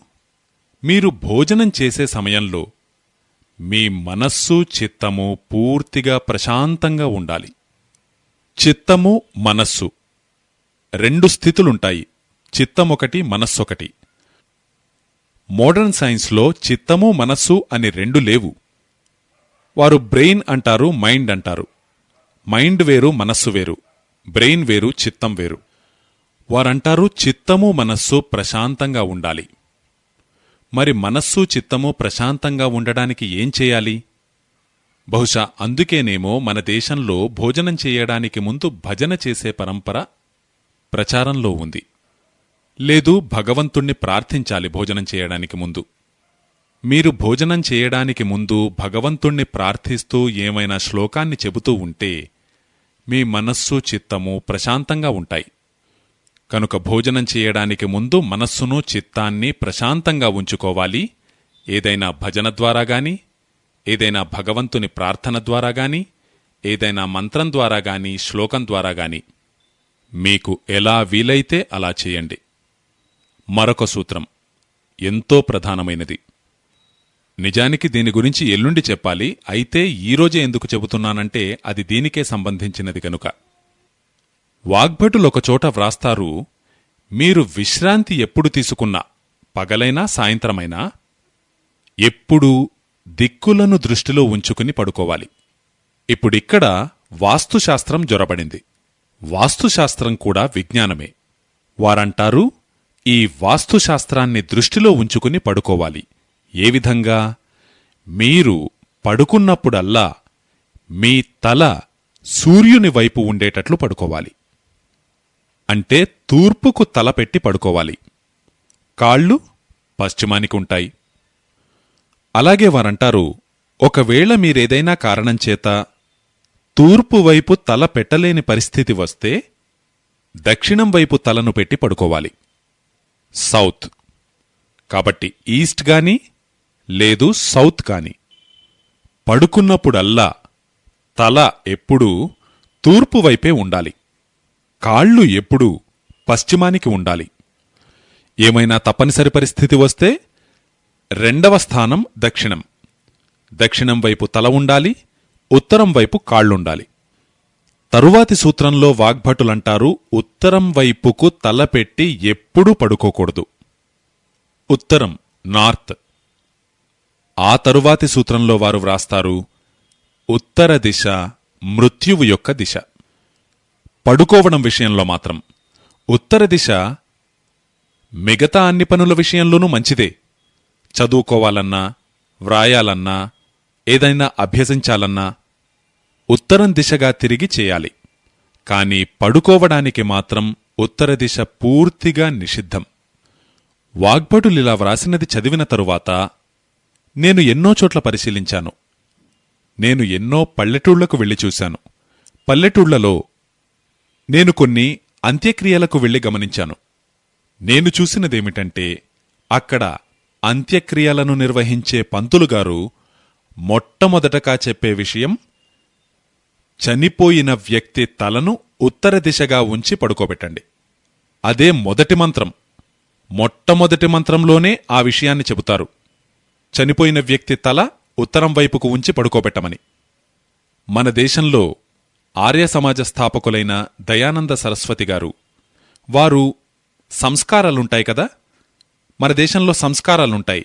Speaker 1: మీరు భోజనం చేసే సమయంలో మీ మనస్సు చిత్తము పూర్తిగా ప్రశాంతంగా ఉండాలి. చిత్తము మనస్సు 2 స్థితులుంటాయి, చిత్తమొకటి మనస్సొకటి. మోడర్న్ సైన్స్లో చిత్తము మనస్సు అని 2 లేవు. వారు బ్రెయిన్ అంటారు, మైండ్ అంటారు. మైండ్ వేరు, మనస్సు వేరు. బ్రెయిన్ వేరు, చిత్తం వేరు. వారంటారు చిత్తము మనస్సు ప్రశాంతంగా ఉండాలి. మరి మనస్సు చిత్తము ప్రశాంతంగా ఉండడానికి ఏం చేయాలి? బహుశా అందుకేనేమో మన దేశంలో భోజనం చేయడానికి ముందు భజన చేసే పరంపర ప్రచారంలో ఉంది. లేదు, భగవంతుణ్ణి ప్రార్థించాలి భోజనం చేయడానికి ముందు. మీరు భోజనం చేయడానికి ముందు భగవంతుణ్ణి ప్రార్థిస్తూ ఏమైనా శ్లోకాన్ని చెబుతూ ఉంటే మీ మనస్సు చిత్తము ప్రశాంతంగా ఉంటాయి. కనుక భోజనం చేయడానికి ముందు మనస్సును చిత్తాన్ని ప్రశాంతంగా ఉంచుకోవాలి. ఏదైనా భజన ద్వారా గాని, ఏదైనా భగవంతుని ప్రార్థన ద్వారా గాని, ఏదైనా మంత్రం ద్వారా గాని, శ్లోకం ద్వారా గాని మీకు ఎలా వీలైతే అలా చేయండి. మరొక సూత్రం ఎంతో ప్రధానమైనది. నిజానికి దీని గురించి ఎల్లుండి చెప్పాలి, అయితే ఈరోజే ఎందుకు చెబుతున్నానంటే అది దీనికే సంబంధించినది కనుక. వాగ్భటులొకచోట వ్రాస్తారు, మీరు విశ్రాంతి ఎప్పుడు తీసుకున్నా, పగలైనా సాయంత్రమైనా, ఎప్పుడూ దిక్కులను దృష్టిలో ఉంచుకుని పడుకోవాలి. ఇప్పుడిక్కడ వాస్తుశాస్త్రం జొరబడింది. వాస్తుశాస్త్రం కూడా విజ్ఞానమే. వారంటారు, ఈ వాస్తుశాస్త్రాన్ని దృష్టిలో ఉంచుకుని పడుకోవాలి. ఏ విధంగా? మీరు పడుకున్నప్పుడల్లా మీ తల సూర్యుని వైపు ఉండేటట్లు పడుకోవాలి. అంటే తూర్పుకు తల పెట్టి పడుకోవాలి. కాళ్ళు పశ్చిమానికి ఉంటాయి. అలాగే వారంటారు, ఒకవేళ మీరేదైనా కారణం చేత తూర్పు వైపు తల పెట్టలేని పరిస్థితి వస్తే దక్షిణం వైపు తలను పెట్టి పడుకోవాలి. సౌత్. కాబట్టి ఈస్ట్ గాని లేదు సౌత్ కాని పడుకున్నప్పుడల్లా తల ఎప్పుడూ తూర్పు వైపే ఉండాలి. కాళ్ళు ఎప్పుడూ పశ్చిమానికి ఉండాలి. ఏమైనా తప్పనిసరి పరిస్థితి వస్తే 2వ స్థానం దక్షిణం. దక్షిణం వైపు తల ఉండాలి, ఉత్తరం వైపు కాళ్లుండాలి. తరువాతి సూత్రంలో వాగ్భటులంటారు, ఉత్తరం వైపుకు తల పెట్టి ఎప్పుడూ పడుకోకూడదు. ఉత్తరం నార్త్. ఆ తరువాతి సూత్రంలో వారు వ్రాస్తారు ఉత్తర దిశ మృత్యువు యొక్క దిశ. పడుకోవడం విషయంలో మాత్రం ఉత్తర దిశ మిగతా అన్ని పనుల విషయంలోనూ మంచిదే. చదువుకోవాలన్నా, వ్రాయాలన్నా, ఏదైనా అభ్యసించాలన్నా ఉత్తరం దిశగా తిరిగి చేయాలి. కాని పడుకోవడానికి మాత్రం ఉత్తర దిశ పూర్తిగా నిషిద్ధం. వాగ్భటులిలా వ్రాసినది చదివిన తరువాత నేను ఎన్నో చోట్ల పరిశీలించాను. నేను ఎన్నో పల్లెటూళ్లకు వెళ్లి చూశాను. పల్లెటూళ్లలో నేను కొన్ని అంత్యక్రియలకు వెళ్లి గమనించాను. నేను చూసినదేమిటంటే, అక్కడ అంత్యక్రియలను నిర్వహించే పంతులుగారు మొట్టమొదటగా చెప్పే విషయం, చనిపోయిన వ్యక్తి తలను ఉత్తర దిశగా ఉంచి పడుకోబెట్టండి. అదే మొదటి మంత్రం. మొట్టమొదటి మంత్రంలోనే ఆ విషయాన్ని చెబుతారు. చనిపోయిన వ్యక్తి తల ఉత్తరం వైపుకు ఉంచి పడుకోబెట్టమని. మన దేశంలో ఆర్య సమాజ స్థాపకులైన దయానంద సరస్వతి గారు, వారు సంస్కారాలుంటాయి కదా, మన దేశంలో సంస్కారాలుంటాయి.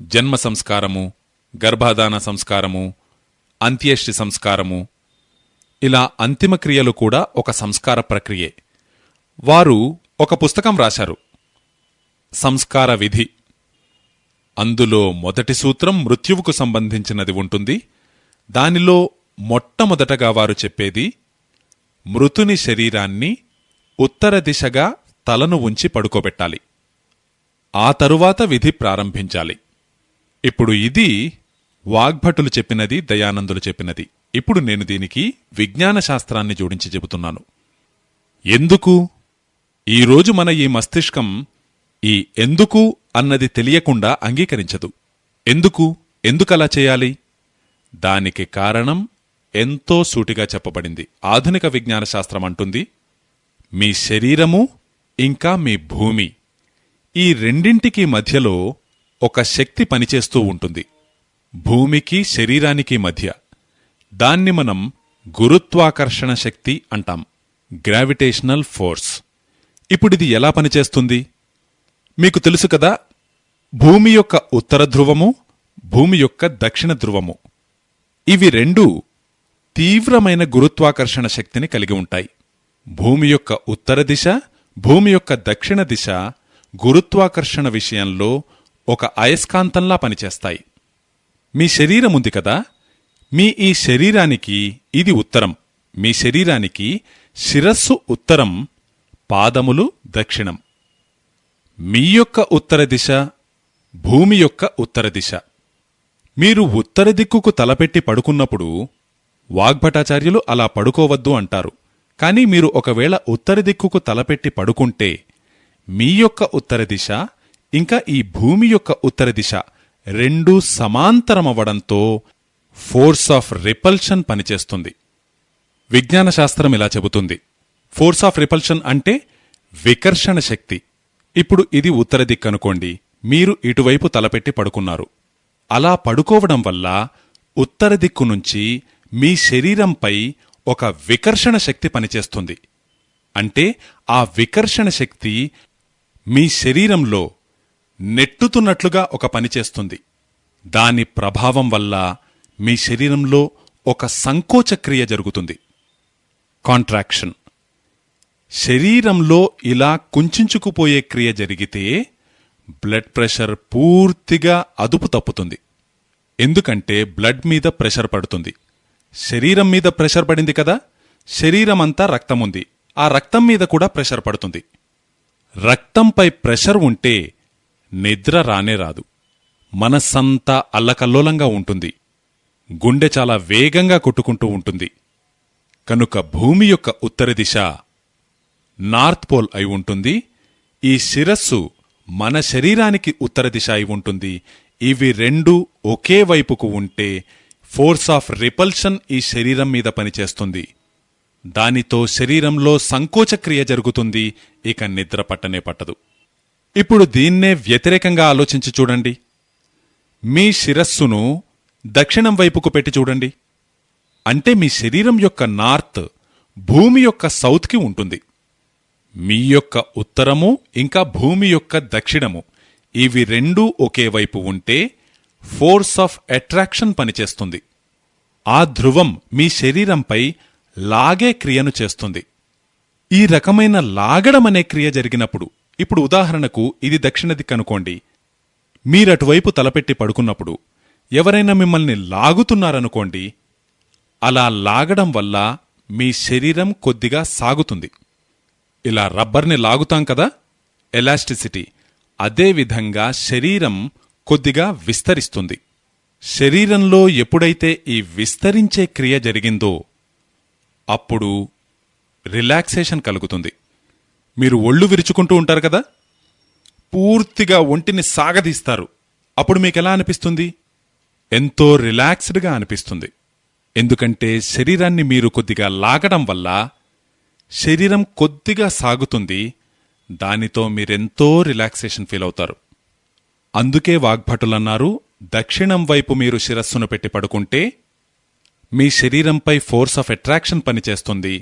Speaker 1: జన్మ సంస్కారము, గర్భాధాన సంస్కారము, అంత్యేష్టి సంస్కారము, ఇలా అంతిమ క్రియలు కూడా ఒక సంస్కార ప్రక్రియే. వారు ఒక పుస్తకం రాశారు, సంస్కార విధి. అందులో మొదటి సూత్రం మృత్యువుకు సంబంధించినది ఉంటుంది. దానిలో మొట్టమొదటగా వారు చెప్పేది, మృతుని శరీరాన్ని ఉత్తర దిశగా తలను ఉంచి పడుకోబెట్టాలి. ఆ తరువాత విధి ప్రారంభించాలి. ఇప్పుడు ఇది వాగ్భటులు చెప్పినది, దయానందులు చెప్పినది. ఇప్పుడు నేను దీనికి విజ్ఞాన శాస్త్రాన్ని జోడించి చెబుతున్నాను. ఎందుకు? ఈరోజు మన ఈ మస్తిష్కం ఈ ఎందుకు అన్నది తెలియకుండా అంగీకరించదు. ఎందుకలా చేయాలి? దానికి కారణం ఎంతో సూటిగా చెప్పబడింది. ఆధునిక విజ్ఞాన శాస్త్రం అంటుంది, మీ శరీరము ఇంకా మీ భూమి, ఈ రెండింటికీ మధ్యలో ఒక శక్తి పనిచేస్తూ ఉంటుంది. భూమికి శరీరానికి మధ్య. దాన్ని మనం గురుత్వాకర్షణ శక్తి అంటాం, గ్రావిటేషనల్ ఫోర్స్. ఇప్పుడిది ఎలా పనిచేస్తుంది? మీకు తెలుసు కదా, భూమి యొక్క ఉత్తర ధ్రువము, భూమి యొక్క దక్షిణ ధ్రువము, ఇవి రెండూ తీవ్రమైన గురుత్వాకర్షణ శక్తిని కలిగి ఉంటాయి. భూమి యొక్క ఉత్తర దిశ, భూమి యొక్క దక్షిణ దిశ గురుత్వాకర్షణ విషయంలో ఒక అయస్కాంతంలా పనిచేస్తాయి. మీ శరీరముంది కదా, మీ ఈ శరీరానికి ఇది ఉత్తరం. మీ శరీరానికి శిరస్సు ఉత్తరం, పాదములు దక్షిణం. మీ యొక్క ఉత్తర దిశ, భూమి యొక్క ఉత్తర దిశ. మీరు ఉత్తర దిక్కుకు తలపెట్టి పడుకున్నప్పుడు వాగ్భటాచార్యులు అలా పడుకోవద్దు అంటారు. కాని మీరు ఒకవేళ ఉత్తర దిక్కుకు తలపెట్టి పడుకుంటే మీ యొక్క ఉత్తర దిశ ఇంకా ఈ భూమి యొక్క ఉత్తర దిశ రెండూ సమాంతరమవ్వడంతో ఫోర్స్ ఆఫ్ రిపల్షన్ పనిచేస్తుంది. విజ్ఞాన శాస్త్రం ఇలా చెబుతుంది, ఫోర్స్ ఆఫ్ రిపల్షన్ అంటే వికర్షణ శక్తి. ఇప్పుడు ఇది ఉత్తర దిక్కనుకోండి, మీరు ఇటువైపు తలపెట్టి పడుకున్నారు. అలా పడుకోవడం వల్ల ఉత్తర దిక్కు నుంచి మీ శరీరంపై ఒక వికర్షణ శక్తి పనిచేస్తుంది. అంటే ఆ వికర్షణ శక్తి మీ శరీరంలో నెట్టుతున్నట్లుగా ఒక పనిచేస్తుంది. దాని ప్రభావం వల్ల మీ శరీరంలో ఒక సంకోచక్రియ జరుగుతుంది, కాంట్రాక్షన్. శరీరంలో ఇలా కుంచుకుపోయే క్రియ జరిగితే బ్లడ్ ప్రెషర్ పూర్తిగా అదుపు తప్పుతుంది. ఎందుకంటే బ్లడ్ మీద ప్రెషర్ పడుతుంది. శరీరం మీద ప్రెషర్ పడింది కదా, శరీరమంతా రక్తముంది, ఆ రక్తం మీద కూడా ప్రెషర్ పడుతుంది. రక్తంపై ప్రెషర్ ఉంటే నిద్ర రానే రాదు. మనస్సంతా అల్లకల్లోలంగా ఉంటుంది. గుండె చాలా వేగంగా కొట్టుకుంటూ ఉంటుంది. కనుక భూమి యొక్క ఉత్తర దిశ నార్త్ పోల్ అయి ఉంటుంది. ఈ శిరస్సు మన శరీరానికి ఉత్తర దిశ అయి ఉంటుంది. ఇవి రెండూ ఒకే వైపుకు ఉంటే ఫోర్స్ ఆఫ్ రిపల్షన్ ఈ శరీరం మీద పనిచేస్తుంది. దానితో శరీరంలో సంకోచక్రియ జరుగుతుంది. ఇక నిద్ర పట్టనే పట్టదు. ఇప్పుడు దీన్నే వ్యతిరేకంగా ఆలోచించి చూడండి. మీ శిరస్సును దక్షిణం వైపుకు పెట్టి చూడండి. అంటే మీ శరీరం యొక్క నార్త్ భూమి యొక్క సౌత్కి ఉంటుంది. మీ యొక్క ఉత్తరము ఇంకా భూమి యొక్క దక్షిణము ఇవి రెండూ ఒకే వైపు ఉంటే ఫోర్స్ ఆఫ్ అట్రాక్షన్ పనిచేస్తుంది. ఆ ధ్రువం మీ శరీరంపై లాగే క్రియను చేస్తుంది. ఈ రకమైన లాగడమనే క్రియ జరిగినప్పుడు, ఇప్పుడు ఉదాహరణకు ఇది దక్షిణ దిక్కనుకోండి, మీరటువైపు తలపెట్టి పడుకున్నప్పుడు ఎవరైనా మిమ్మల్ని లాగుతున్నారనుకోండి, అలా లాగడం వల్ల మీ శరీరం కొద్దిగా సాగుతుంది. ఇలా రబ్బర్ని లాగుతాం కదా, ఎలాస్టిసిటీ, అదేవిధంగా శరీరం కొద్దిగా విస్తరిస్తుంది. శరీరంలో ఎప్పుడైతే ఈ విస్తరించే క్రియ జరిగిందో అప్పుడు రిలాక్సేషన్ కలుగుతుంది. మీరు ఒళ్ళు విరుచుకుంటూ ఉంటారు కదా, పూర్తిగా ఒంటిని సాగదీస్తారు. అప్పుడు మీకెలా అనిపిస్తుంది? ఎంతో రిలాక్స్డ్గా అనిపిస్తుంది. ఎందుకంటే శరీరాన్ని మీరు కొద్దిగా లాగడం వల్ల శరీరం కొద్దిగా సాగుతుంది. దానితో మీరెంతో రిలాక్సేషన్ ఫీల్ అవుతారు. అందుకే వాగ్భటులన్నారు, దక్షిణం వైపు మీరు శిరస్సును పెట్టి పడుకుంటే మీ శరీరంపై ఫోర్స్ ఆఫ్ అట్రాక్షన్ పనిచేస్తుంది.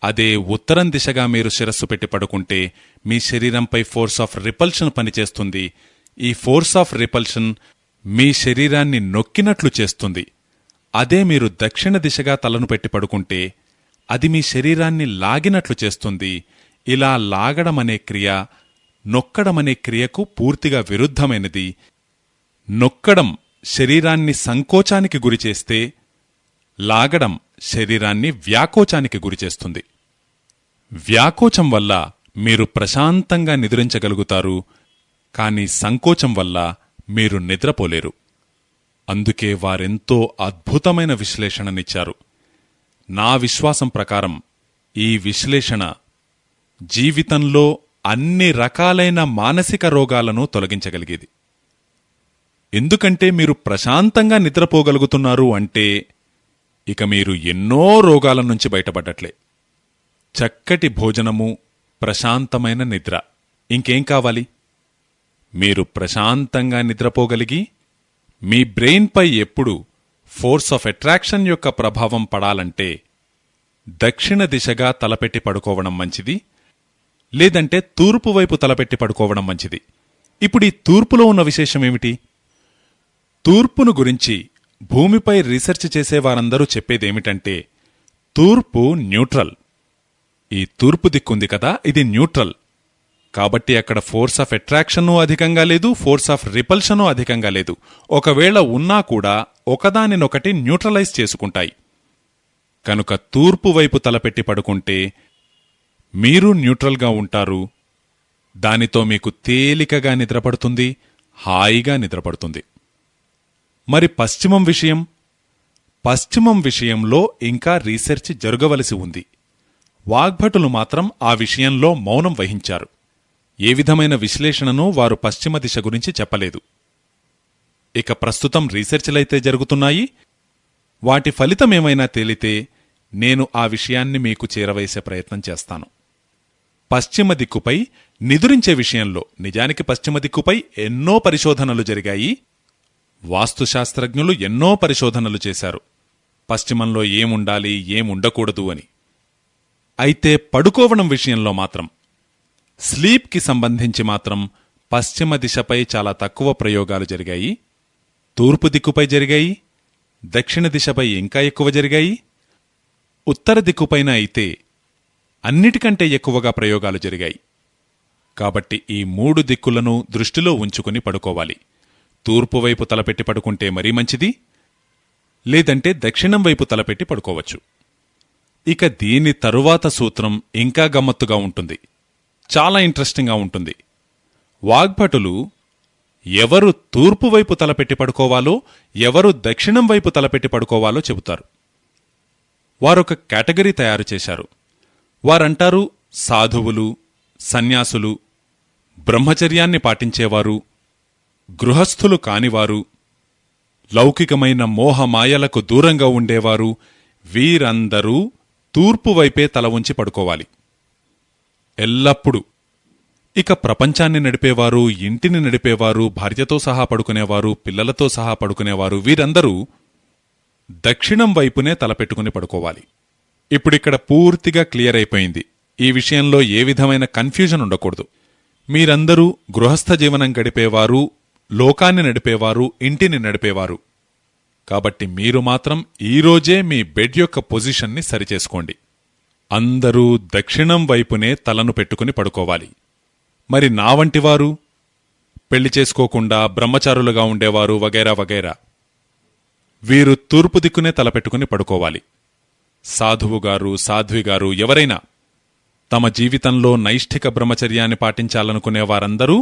Speaker 1: అదే ఉత్తరం దిశగా మీరు శిరస్సు పెట్టి పడుకుంటే మీ శరీరంపై ఫోర్స్ ఆఫ్ రిపల్షన్ పనిచేస్తుంది. ఈ ఫోర్స్ ఆఫ్ రిపల్షన్ మీ శరీరాన్ని నొక్కినట్లు చేస్తుంది. అదే మీరు దక్షిణ దిశగా తలను పెట్టి పడుకుంటే అది మీ శరీరాన్ని లాగినట్లు చేస్తుంది. ఇలా లాగడమనే క్రియ నొక్కడమనే క్రియకు పూర్తిగా విరుద్ధమైనది. నొక్కడం శరీరాన్ని సంకోచానికి గురిచేస్తే, లాగడం శరీరాన్ని వ్యాకోచానికి గురిచేస్తుంది. వ్యాకోచం వల్ల మీరు ప్రశాంతంగా నిద్రించగలుగుతారు, కాని సంకోచం వల్ల మీరు నిద్రపోలేరు. అందుకే వారెంతో అద్భుతమైన విశ్లేషణనిచ్చారు. నా విశ్వాసం ప్రకారం ఈ విశ్లేషణ జీవితంలో అన్ని రకాలైన మానసిక రోగాలను తొలగించగలిగేది. ఎందుకంటే మీరు ప్రశాంతంగా నిద్రపోగలుగుతున్నారు అంటే ఇక మీరు ఎన్నో రోగాల నుంచి బయటపడ్డట్లే. చక్కటి భోజనము, ప్రశాంతమైన నిద్ర, ఇంకేం కావాలి? మీరు ప్రశాంతంగా నిద్రపోగలిగి మీ బ్రెయిన్పై ఎప్పుడు ఫోర్స్ ఆఫ్ అట్రాక్షన్ యొక్క ప్రభావం పడాలంటే దక్షిణ దిశగా తలపెట్టి పడుకోవడం మంచిది, లేదంటే తూర్పు వైపు తలపెట్టి పడుకోవడం మంచిది. ఇప్పుడు ఈ తూర్పులో ఉన్న విశేషమేమిటి? తూర్పును గురించి భూమిపై రీసెర్చ్ చేసేవారందరూ చెప్పేదేమిటంటే తూర్పు న్యూట్రల్. ఈ తూర్పు దిక్కుంది కదా, ఇది న్యూట్రల్. కాబట్టి అక్కడ ఫోర్స్ ఆఫ్ అట్రాక్షను అధికంగా లేదు, ఫోర్స్ ఆఫ్ రిపల్షను అధికంగా లేదు. ఒకవేళ ఉన్నా కూడా ఒకదానినొకటి న్యూట్రలైజ్ చేసుకుంటాయి. కనుక తూర్పు వైపు తలపెట్టి పడుకుంటే మీరు న్యూట్రల్గా ఉంటారు. దానితో మీకు తేలికగా నిద్రపడుతుంది, హాయిగా నిద్రపడుతుంది. మరి పశ్చిమం విషయం? పశ్చిమం విషయంలో ఇంకా రీసెర్చ్ జరగవలసి ఉంది. వాగ్భటులు మాత్రం ఆ విషయంలో మౌనం వహించారు. ఏ విధమైన విశ్లేషణను వారు పశ్చిమ దిశ గురించి చెప్పలేదు. ఇక ప్రస్తుతం రీసెర్చ్లైతే జరుగుతున్నాయి. వాటి ఫలితమేమైనా తేలితే నేను ఆ విషయాన్ని మీకు చేరవేసే ప్రయత్నం చేస్తాను. పశ్చిమ దిక్కుపై నిదురించే విషయంలో నిజానికి పశ్చిమ దిక్కుపై ఎన్నో పరిశోధనలు జరిగాయి. వాస్తుశాస్త్రజ్ఞులు ఎన్నో పరిశోధనలు చేశారు, పశ్చిమంలో ఏముండాలి ఏముండకూడదు అని. అయితే పడుకోవడం విషయంలో మాత్రం, స్లీప్కి సంబంధించి మాత్రం పశ్చిమ దిశపై చాలా తక్కువ ప్రయోగాలు జరిగాయి. తూర్పు దిక్కుపై జరిగాయి, దక్షిణ దిశపై ఇంకా ఎక్కువ జరిగాయి. ఉత్తర దిక్కుపైన అయితే అన్నిటికంటే ఎక్కువగా ప్రయోగాలు జరిగాయి. కాబట్టి ఈ మూడు దిక్కులను దృష్టిలో ఉంచుకుని పడుకోవాలి. తూర్పు వైపు తలపెట్టి పడుకుంటే మరీ మంచిది, లేదంటే దక్షిణం వైపు తలపెట్టి పడుకోవచ్చు. ఇక దీని తరువాత సూత్రం ఇంకా గమ్మత్తుగా ఉంటుంది, చాలా ఇంట్రెస్టింగ్గా ఉంటుంది. వాగ్భటులు ఎవరు తూర్పు వైపు తలపెట్టి పడుకోవాలో, ఎవరు దక్షిణం వైపు తలపెట్టి పడుకోవాలో చెబుతారు. వారొక కేటగిరీ తయారు చేశారు. వారంటారు, సాధువులు, సన్యాసులు, బ్రహ్మచర్యాన్ని పాటించేవారు, గృహస్థులు కానివారు, లౌకికమైన మోహమాయలకు దూరంగా ఉండేవారు, వీరందరూ తూర్పువైపే తల ఉంచి పడుకోవాలి ఎల్లప్పుడూ. ఇక ప్రపంచాన్ని నడిపేవారు, ఇంటిని నడిపేవారు, భార్యతో సహా పడుకునేవారు, పిల్లలతో సహా పడుకునేవారు, వీరందరూ దక్షిణం వైపునే తలపెట్టుకుని పడుకోవాలి. ఇప్పుడిక్కడ పూర్తిగా క్లియర్ అయిపోయింది. ఈ విషయంలో ఏ విధమైన కన్ఫ్యూజన్ ఉండకూడదు. మీరందరూ గృహస్థ జీవనం గడిపేవారు, లోకాన్ని నడిపేవారు, ఇంటిని నడిపేవారు. కాబట్టి మీరు మాత్రం ఈరోజే మీ బెడ్ యొక్క పొజిషన్ని సరిచేసుకోండి. అందరూ దక్షిణం వైపునే తలను పెట్టుకుని పడుకోవాలి. మరి నా వంటివారు, పెళ్లి చేసుకోకుండా బ్రహ్మచారులుగా ఉండేవారు వగైరా వగైరా, వీరు తూర్పు దిక్కునే తలపెట్టుకుని పడుకోవాలి. సాధువుగారు, సాధ్విగారు ఎవరైనా తమ జీవితంలో నైష్ఠిక బ్రహ్మచర్యాన్ని పాటించాలనుకునేవారందరూ,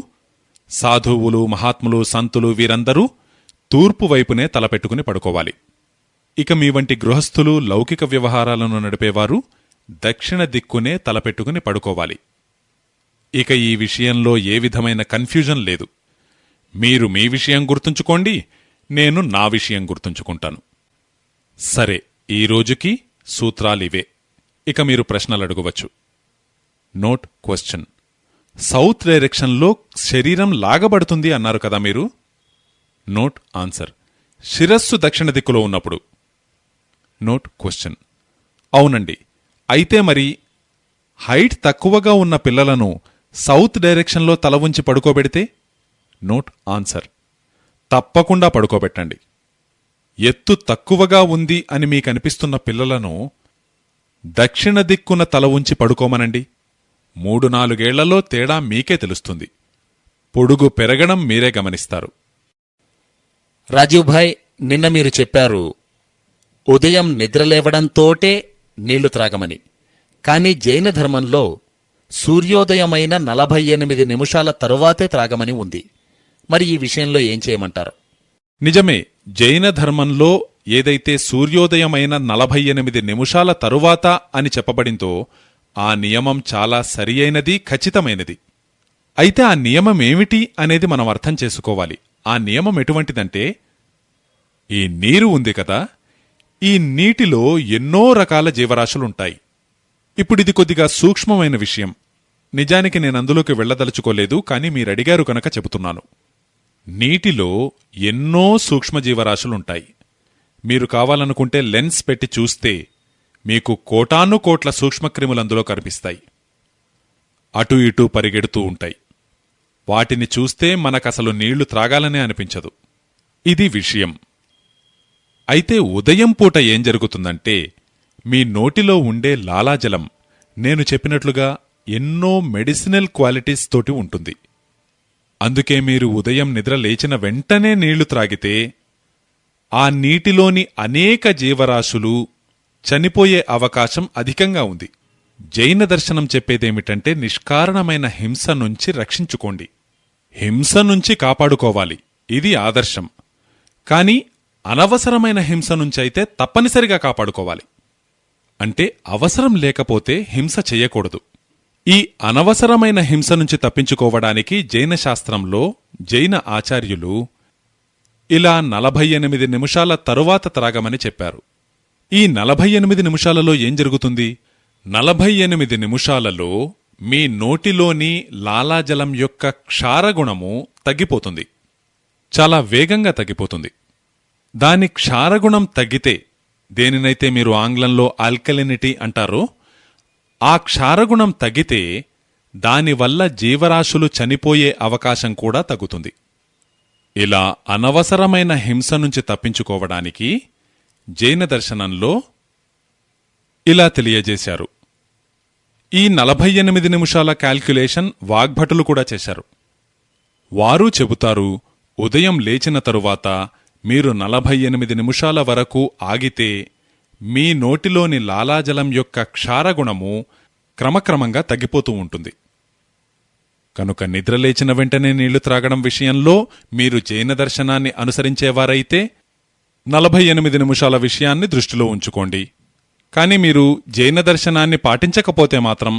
Speaker 1: సాధువులు, మహాత్ములు, సంతులు వీరందరూ తూర్పు వైపునే తలపెట్టుకుని పడుకోవాలి. ఇక మీ వంటి గృహస్థులు, లౌకిక వ్యవహారాలను నడిపేవారు దక్షిణ దిక్కునే తలపెట్టుకుని పడుకోవాలి. ఇక ఈ విషయంలో ఏ విధమైన కన్ఫ్యూజన్ లేదు. మీరు మీ విషయం గుర్తుంచుకోండి, నేను నా విషయం గుర్తుంచుకుంటాను. సరే, ఈ రోజుకి సూత్రాలివే. ఇక మీరు ప్రశ్నలు అడగవచ్చు. Note question. సౌత్ డైరెక్షన్లో శరీరం లాగబడుతుంది అన్నారు కదా మీరు. Note answer. శిరస్సు దక్షిణ దిక్కులో ఉన్నప్పుడు. Note question. అవునండి. అయితే మరి హైట్ తక్కువగా ఉన్న పిల్లలను సౌత్ డైరెక్షన్లో తల ఉంచి పడుకోబెడితే? Note answer. తప్పకుండా పడుకోబెట్టండి. ఎత్తు తక్కువగా ఉంది అని మీకనిపిస్తున్న పిల్లలను దక్షిణ దిక్కున తల ఉంచి పడుకోమనండి. 3-4 ఏళ్లలో తేడా మీకే తెలుస్తుంది. పొడుగు పెరగడం మీరే గమనిస్తారు.
Speaker 2: రాజీవ్ భాయ్, నిన్న మీరు చెప్పారు ఉదయం నిద్రలేవడంతోటే నీళ్లు త్రాగమని. కాని జైన ధర్మంలో సూర్యోదయమైన 48 నిమిషాల తరువాతే త్రాగమని ఉంది. మరి ఈ విషయంలో ఏం చేయమంటారు?
Speaker 1: నిజమే. జైన ధర్మంలో ఏదైతే సూర్యోదయమైన 48 నిమిషాల తరువాత అని చెప్పబడిందో ఆ నియమం చాలా సరియైనది, ఖచ్చితమైనది. అయితే ఆ నియమమేమిటి అనేది మనం అర్థం చేసుకోవాలి. ఆ నియమం ఎటువంటిదంటే, ఈ నీరు ఉంది కదా, ఈ నీటిలో ఎన్నో రకాల జీవరాశులుంటాయి. ఇప్పుడిది కొద్దిగా సూక్ష్మమైన విషయం. నిజానికి నేనందులోకి వెళ్లదలుచుకోలేదు, కానీ మీరడిగారు కనుక చెబుతున్నాను. నీటిలో ఎన్నో సూక్ష్మజీవరాశులుంటాయి. మీరు కావాలనుకుంటే లెన్స్ పెట్టి చూస్తే మీకు కోటానుకోట్ల సూక్ష్మక్రిములందులో కనిపిస్తాయి. అటూ ఇటూ పరిగెడుతూ ఉంటాయి. వాటిని చూస్తే మనకసలు నీళ్లు త్రాగాలనే అనిపించదు. ఇది విషయం. అయితే ఉదయం పూట ఏం జరుగుతుందంటే, మీ నోటిలో ఉండే లాలాజలం నేను చెప్పినట్లుగా ఎన్నో మెడిసినల్ క్వాలిటీస్ తోటి ఉంటుంది. అందుకే మీరు ఉదయం నిద్ర లేచిన వెంటనే నీళ్లు త్రాగితే ఆ నీటిలోని అనేక జీవరాశులు చనిపోయే అవకాశం అధికంగా ఉంది. జైన దర్శనం చెప్పేదేమిటంటే, నిష్కారణమైన హింస నుంచి రక్షించుకోండి, హింస నుంచి కాపాడుకోవాలి. ఇది ఆదర్శం. కాని అనవసరమైన హింస నుంచైతే తప్పనిసరిగా కాపాడుకోవాలి. అంటే అవసరం లేకపోతే హింస చెయ్యకూడదు. ఈ అనవసరమైన హింస నుంచి తప్పించుకోవడానికి జైన శాస్త్రంలో జైన ఆచార్యులు ఇలా 48 నిమిషాల తరువాత త్రాగమని చెప్పారు. ఈ 48 నిమిషాలలో ఏం జరుగుతుంది? 48 నిమిషాలలో మీ నోటిలోని లాలాజలం యొక్క క్షారగుణము తగ్గిపోతుంది. చాలా వేగంగా తగ్గిపోతుంది. దాని క్షారగుణం తగ్గితే, దేనినైతే మీరు ఆంగ్లంలో ఆల్కలినిటీ అంటారో, ఆ క్షారగుణం తగ్గితే దానివల్ల జీవరాశులు చనిపోయే అవకాశం కూడా తగ్గుతుంది. ఇలా అనవసరమైన హింస నుంచి తప్పించుకోవడానికి జైన దర్శనంలో ఇలా తెలియజేశారు. ఈ 48 నిమిషాల క్యాల్క్యులేషన్ వాగ్భటులు కూడా చేశారు. వారు చెబుతారు, ఉదయం లేచిన తరువాత మీరు 48 నిమిషాల వరకు ఆగితే మీ నోటిలోని లాలాజలం యొక్క క్షారగుణము క్రమక్రమంగా తగ్గిపోతూ ఉంటుంది. కనుక నిద్రలేచిన వెంటనే నీళ్లు త్రాగడం విషయంలో మీరు జైన దర్శనాన్ని అనుసరించేవారైతే 48 నిమిషాల విషయాన్ని దృష్టిలో ఉంచుకోండి. కాని మీరు జైన దర్శనాన్ని పాటించకపోతే మాత్రం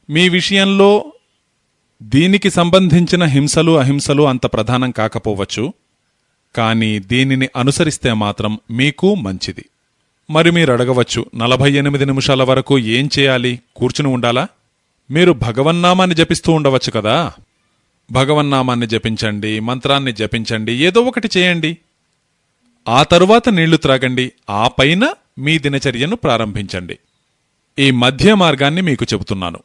Speaker 1: మీ విషయంలో దీనికి సంబంధించిన హింసలు అహింసలు అంత ప్రధానం కాకపోవచ్చు. కాని దీనిని అనుసరిస్తే మాత్రం మీకు మంచిది. మరి మీరు అడగవచ్చు, 48 నిమిషాల వరకు ఏం చేయాలి? కూర్చుని ఉండాలా? మీరు భగవన్నామాన్ని జపిస్తూ ఉండవచ్చు కదా. భగవన్నామాన్ని జపించండి, మంత్రాన్ని జపించండి, ఏదో ఒకటి చేయండి. ఆ తరువాత నీళ్లు త్రాగండి. ఆ పైన మీ దినచర్యను ప్రారంభించండి. ఈ మధ్య మార్గాన్ని మీకు చెబుతున్నాను.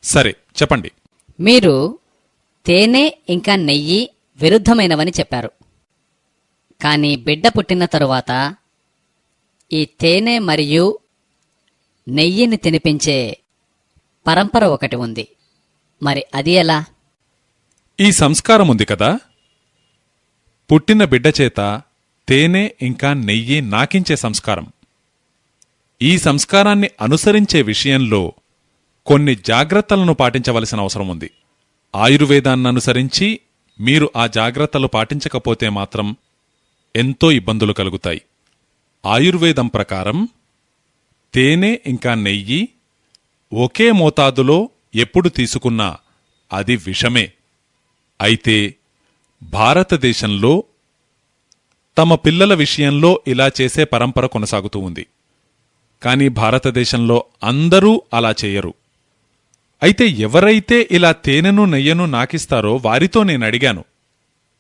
Speaker 1: సరే, చెప్పండి.
Speaker 3: మీరు తేనె ఇంకా నెయ్యి విరుద్ధమైనవని చెప్పారు. కానీ బిడ్డ పుట్టిన తరువాత ఈ తేనె మరియు నెయ్యిని తినిపించే పరంపర ఒకటి ఉంది. మరి అది ఎలా?
Speaker 1: ఈ సంస్కారం ఉంది కదా, పుట్టిన బిడ్డ చేత తేనె ఇంకా నెయ్యి నాకించే సంస్కారం. ఈ సంస్కారాన్ని అనుసరించే విషయంలో కొన్ని జాగ్రత్తలను పాటించవలసిన అవసరం ఉంది. ఆయుర్వేదాన్ననుసరించి మీరు ఆ జాగ్రత్తలు పాటించకపోతే మాత్రం ఎంతో ఇబ్బందులు కలుగుతాయి. ఆయుర్వేదం ప్రకారం తేనె ఇంకా నెయ్యి ఒకే మోతాదులో ఎప్పుడు తీసుకున్నా అది విషమే. అయితే భారతదేశంలో తమ పిల్లల విషయంలో ఇలా చేసే పరంపర కొనసాగుతూ ఉంది. కానీ భారతదేశంలో అందరూ అలా చేయరు. అయితే ఎవరైతే ఇలా తేనెను నెయ్యను నాకిస్తారో వారితో నేనడిగాను.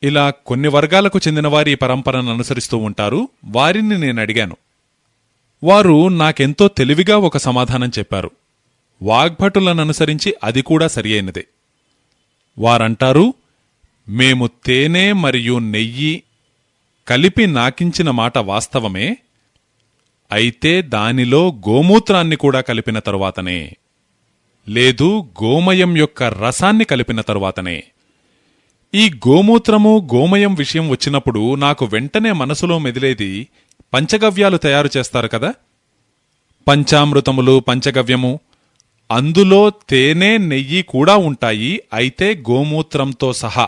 Speaker 1: ఇలా కొన్ని వర్గాలకు చెందినవారి ఈ పరంపరను అనుసరిస్తూ ఉంటారు, వారిని నేనడిగాను. వారు నాకెంతో తెలివిగా ఒక సమాధానం చెప్పారు. వాగ్భటులననుసరించి అది కూడా సరియైనదే. వారంటారు, మేము తేనె మరియు నెయ్యి కలిపి నాకించిన మాట వాస్తవమే, అయితే దానిలో గోమూత్రాన్ని కూడా కలిపిన తరువాతనే, లేదు గోమయం యొక్క రసాన్ని కలిపిన తరువాతనే. ఈ గోమూత్రము గోమయం విషయం వచ్చినప్పుడు నాకు వెంటనే మనసులో మెదిలేది, పంచగవ్యాలు తయారు చేస్తారు కదా, పంచామృతములు, పంచగవ్యము, అందులో తేనె నెయ్యి కూడా ఉంటాయి, అయితే గోమూత్రంతో సహా,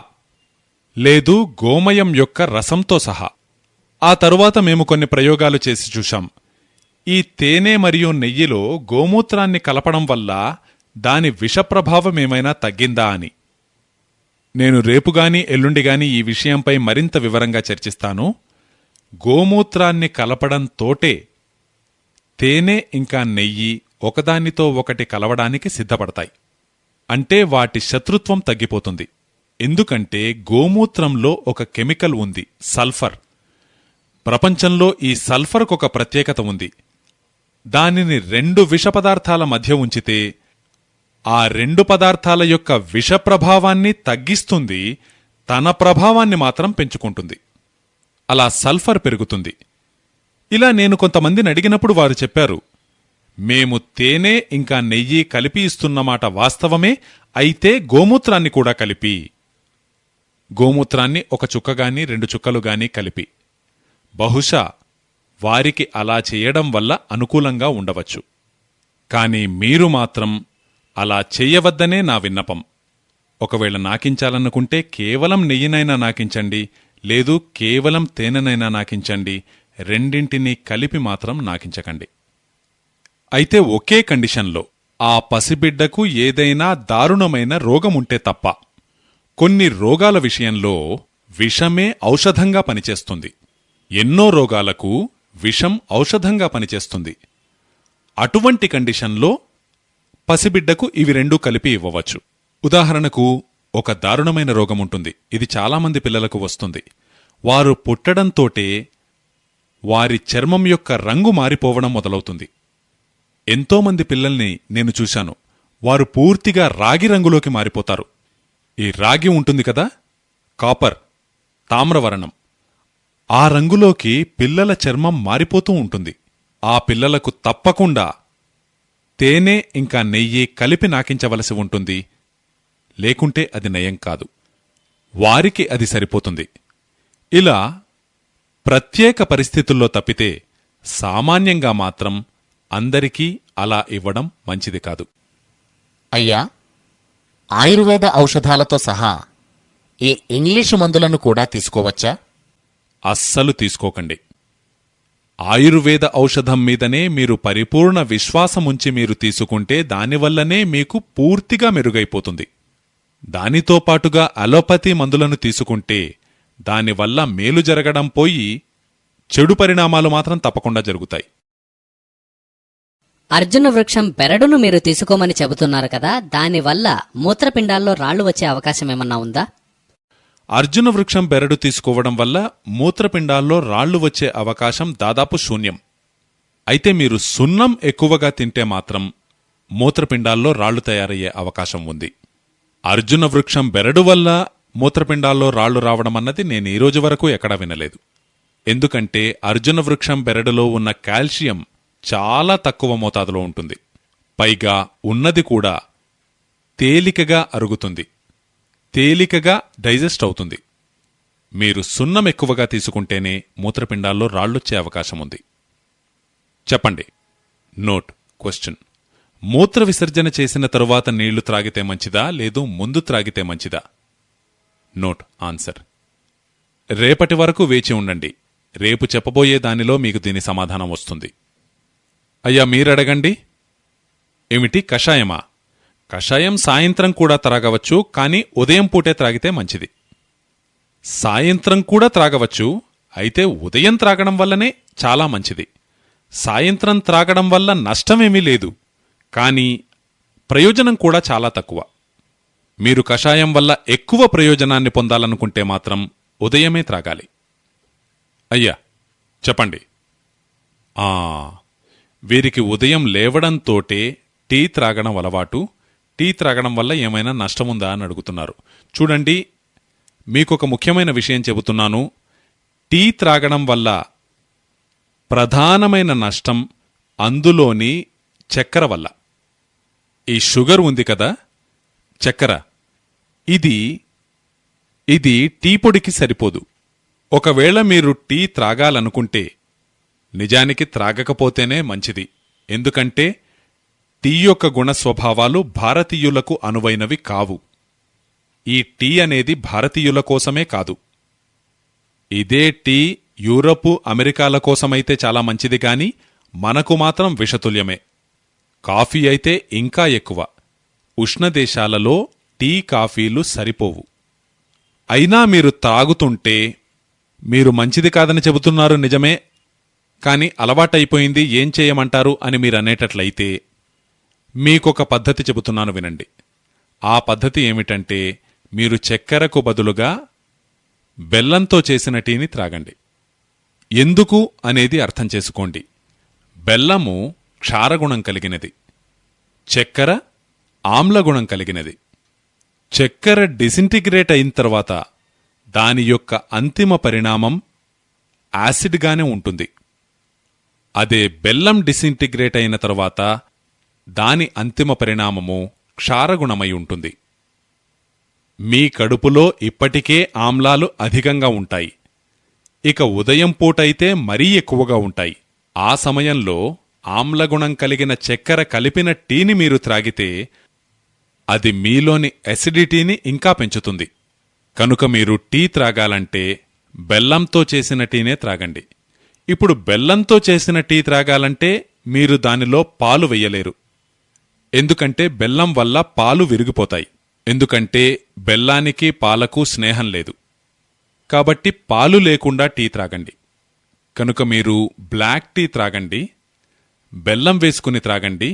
Speaker 1: లేదు గోమయం యొక్క రసంతో సహా. ఆ తరువాత మేము కొన్ని ప్రయోగాలు చేసి చూశాం. ఈ తేనె మరియు నెయ్యిలో గోమూత్రాన్ని కలపడం వల్ల దాని విషప్రభావమేమైనా తగ్గిందా అని. నేను రేపుగాని ఎల్లుండిగాని ఈ విషయంపై మరింత వివరంగా చర్చిస్తాను. గోమూత్రాన్ని కలపడంతోటే తేనె ఇంకా నెయ్యి ఒకదానితో ఒకటి కలవడానికి సిద్ధపడతాయి. అంటే వాటి శత్రుత్వం తగ్గిపోతుంది. ఎందుకంటే గోమూత్రంలో ఒక కెమికల్ ఉంది, సల్ఫర్. ప్రపంచంలో ఈ సల్ఫర్కొక ప్రత్యేకత ఉంది. దానిని రెండు విషపదార్థాల మధ్య ఉంచితే ఆ రెండు పదార్థాల యొక్క విషప్రభావాన్ని తగ్గిస్తుంది, తన ప్రభావాన్ని మాత్రం పెంచుకుంటుంది. అలా సల్ఫర్ పెరుగుతుంది. ఇలా నేను కొంతమందిని అడిగినప్పుడు వారు చెప్పారు, మేము తేనె ఇంకా నెయ్యి కలిపి ఇస్తున్నమాట వాస్తవమే, అయితే గోమూత్రాన్ని కూడా కలిపి, గోమూత్రాన్ని ఒక చుక్కగాని 2 చుక్కలుగాని కలిపి. బహుశా వారికి అలా చేయడం వల్ల అనుకూలంగా ఉండవచ్చు. కాని మీరు మాత్రం అలా చెయ్యవద్దనే నా విన్నపం. ఒకవేళ నాకించాలనుకుంటే కేవలం నెయ్యినైనా నాకించండి, లేదు కేవలం తేనెనైనా నాకించండి, రెండింటినీ కలిపి మాత్రం నాకించకండి. అయితే ఒకే కండిషన్లో, ఆ పసిబిడ్డకు ఏదైనా దారుణమైన రోగముంటే తప్ప. కొన్ని రోగాల విషయంలో విషమే ఔషధంగా పనిచేస్తుంది. ఎన్నో రోగాలకు విషం ఔషధంగా పనిచేస్తుంది. అటువంటి కండిషన్లో పసిబిడ్డకు ఇవి రెండూ కలిపి ఇవ్వవచ్చు. ఉదాహరణకు, ఒక దారుణమైన రోగముంటుంది. ఇది చాలామంది పిల్లలకు వస్తుంది. వారు పుట్టడంతోటే వారి చర్మం యొక్క రంగు మారిపోవడం మొదలవుతుంది. ఎంతోమంది పిల్లల్ని నేను చూశాను. వారు పూర్తిగా రాగి రంగులోకి మారిపోతారు. ఈ రాగి ఉంటుంది కదా, కాపర్, తామ్రవర్ణం, ఆ రంగులోకి పిల్లల చర్మం మారిపోతూ ఉంటుంది. ఆ పిల్లలకు తప్పకుండా తేనె ఇంకా నెయ్యి కలిపి నాకించవలసి ఉంటుంది, లేకుంటే అది నయం కాదు. వారికి అది సరిపోతుంది. ఇలా ప్రత్యేక పరిస్థితుల్లో తప్పితే సామాన్యంగా మాత్రం అందరికీ అలా ఇవ్వడం మంచిది కాదు.
Speaker 2: అయ్యా, ఆయుర్వేద ఔషధాలతో సహా ఈ ఇంగ్లీషు మందులను కూడా తీసుకోవచ్చా?
Speaker 1: అస్సలు తీసుకోకండి. ఆయుర్వేద ఔషధం మీదనే మీరు పరిపూర్ణ విశ్వాసముంచి మీరు తీసుకుంటే దానివల్లనే మీకు పూర్తిగా మెరుగైపోతుంది. దానితో పాటుగా అలోపతి మందులను తీసుకుంటే దానివల్ల మేలు జరగడం పోయి చెడు పరిణామాలు మాత్రం తప్పకుండా జరుగుతాయి.
Speaker 3: అర్జున వృక్షం బెరడును మీరు తీసుకోమని చెబుతున్నారు కదా, దానివల్ల మూత్రపిండాల్లో రాళ్లు వచ్చే అవకాశం ఏమన్నా ఉందా?
Speaker 1: అర్జున వృక్షం బెరడు తీసుకోవడం వల్ల మూత్రపిండాల్లో రాళ్లు వచ్చే అవకాశం దాదాపు శూన్యం. అయితే మీరు సున్నం ఎక్కువగా తింటే మాత్రం మూత్రపిండాల్లో రాళ్లు తయారయ్యే అవకాశం ఉంది. అర్జున వృక్షం బెరడు వల్ల మూత్రపిండాల్లో రాళ్లు రావడం అన్నది నేను ఈ రోజు వరకు ఎక్కడా వినలేదు. ఎందుకంటే అర్జున వృక్షం బెరడులో ఉన్న కాల్షియం చాలా తక్కువ మోతాదులో ఉంటుంది. పైగా ఉన్నది కూడా తేలికగా అరుగుతుంది, తేలికగా డైజెస్ట్ అవుతుంది. మీరు సున్నం ఎక్కువగా తీసుకుంటేనే మూత్రపిండాల్లో రాళ్లొచ్చే అవకాశముంది. చెప్పండి. Note question. మూత్ర విసర్జన చేసిన తరువాత నీళ్లు త్రాగితే మంచిదా, లేదు ముందు త్రాగితే మంచిదా? Note answer. రేపటి వరకు వేచి ఉండండి. రేపు చెప్పబోయే దానిలో మీకు దీని సమాధానం వస్తుంది. అయ్యా మీరడగండి. ఏమిటి కషాయమా? కషాయం సాయంత్రం కూడా త్రాగవచ్చు, కానీ ఉదయం పూటే త్రాగితే మంచిది. సాయంత్రం కూడా త్రాగవచ్చు, అయితే ఉదయం త్రాగడం వల్లనే చాలా మంచిది. సాయంత్రం త్రాగడం వల్ల నష్టమేమీ లేదు, కానీ ప్రయోజనం కూడా చాలా తక్కువ. మీరు కషాయం వల్ల ఎక్కువ ప్రయోజనాన్ని పొందాలనుకుంటే మాత్రం ఉదయమే త్రాగాలి. అయ్యా చెప్పండి. వీరికి ఉదయం లేవడంతోటే టీ త్రాగడం అలవాటు. టీ త్రాగడం వల్ల ఏమైనా నష్టముందా అని అడుగుతున్నారు. చూడండి, మీకొక ముఖ్యమైన విషయం చెబుతున్నాను. టీ త్రాగడం వల్ల ప్రధానమైన నష్టం అందులోని చక్కెర వల్ల. ఈ షుగర్ ఉంది కదా, చక్కెర, ఇది టీ పొడికి సరిపోదు. ఒకవేళ మీరు టీ త్రాగాలనుకుంటే నిజానికి త్రాగకపోతేనే మంచిది. ఎందుకంటే టీ యొక్క గుణస్వభావాలు భారతీయులకు అనువైనవి కావు. ఈ టీ అనేది భారతీయుల కోసమే కాదు. ఇదే టీ యూరపు, అమెరికాల కోసమైతే చాలా మంచిది, గాని మనకు మాత్రం విషతుల్యమే. కాఫీ అయితే ఇంకా ఎక్కువ. ఉష్ణదేశాలలో టీ, కాఫీలు సరిపోవు. అయినా మీరు తాగుతుంటే, మీరు మంచిది కాదని చెబుతున్నారు నిజమే, కాని అలవాటైపోయింది, ఏం చేయమంటారు అని మీరనేటట్లయితే మీకొక పద్ధతి చెబుతున్నాను వినండి. ఆ పద్ధతి ఏమిటంటే, మీరు చక్కెరకు బదులుగా బెల్లంతో చేసిన టీని త్రాగండి. ఎందుకు అనేది అర్థం చేసుకోండి. బెల్లము క్షారగుణం కలిగినది, చక్కెర ఆమ్లగుణం కలిగినది. చక్కెర డిసింటిగ్రేట్ అయిన తర్వాత దాని యొక్క అంతిమ పరిణామం యాసిడ్గానే ఉంటుంది. అదే బెల్లం డిసింటిగ్రేట్ అయిన తరువాత దాని అంతిమ పరిణామము క్షారగుణమై ఉంటుంది. మీ కడుపులో ఇప్పటికే ఆమ్లాలు అధికంగా ఉంటాయి, ఇక ఉదయం పూటైతే మరీ ఎక్కువగా ఉంటాయి. ఆ సమయంలో ఆమ్లగుణం కలిగిన చక్కెర కలిపిన టీని మీరు త్రాగితే అది మీలోని ఎసిడిటీని ఇంకా పెంచుతుంది. కనుక మీరు టీ త్రాగాలంటే బెల్లంతో చేసిన టీనే త్రాగండి. ఇప్పుడు బెల్లంతో చేసిన టీ త్రాగాలంటే మీరు దానిలో పాలు వెయ్యలేరు. ఎందుకంటే బెల్లం వల్ల పాలు విరిగిపోతాయి. ఎందుకంటే బెల్లానికి పాలకు స్నేహం లేదు. కాబట్టి పాలు లేకుండా టీ త్రాగండి. కనుక మీరు బ్లాక్ టీ త్రాగండి, బెల్లం వేసుకుని త్రాగండి.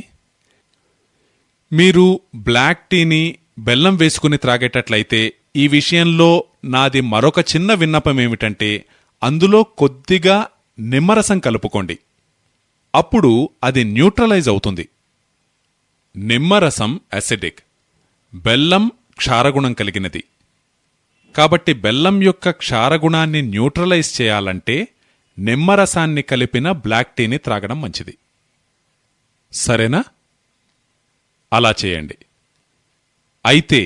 Speaker 1: మీరు బ్లాక్ టీని బెల్లం వేసుకుని త్రాగేటట్లయితే ఈ విషయంలో నాది మరొక చిన్న విన్నపమేమిటంటే, అందులో కొద్దిగా నిమ్మరసం కలుపుకోండి. అప్పుడు అది న్యూట్రలైజ్ అవుతుంది. నిమ్మరసం అసిడిక్, బెల్లం క్షారగుణం కలిగినది. కాబట్టి బెల్లం యొక్క క్షారగుణాన్ని న్యూట్రలైజ్ చేయాలంటే నిమ్మరసాన్ని కలిపిన బ్లాక్ టీని త్రాగడం మంచిది. సరేనా? అలా చేయండి. అయితే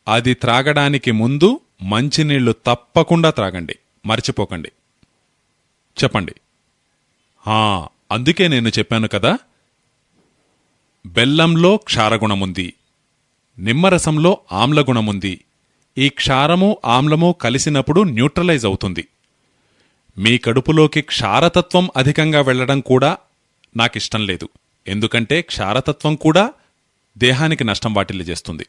Speaker 1: అది త్రాగడానికి ముందు మంచినీళ్లు తప్పకుండా త్రాగండి, మర్చిపోకండి. చెప్పండి. అందుకే నేను చెప్పాను కదా, బెల్లంలో క్షారగుణముంది, నిమ్మరసంలో ఆమ్లగుణముంది. ఈ క్షారము ఆమ్లము కలిసినప్పుడు న్యూట్రలైజ్ అవుతుంది. మీ కడుపులోకి క్షారతత్వం అధికంగా వెళ్లడం కూడా నాకిష్టం లేదు. ఎందుకంటే క్షారతత్వం కూడా దేహానికి నష్టం వాటిల్లిజేస్తుంది.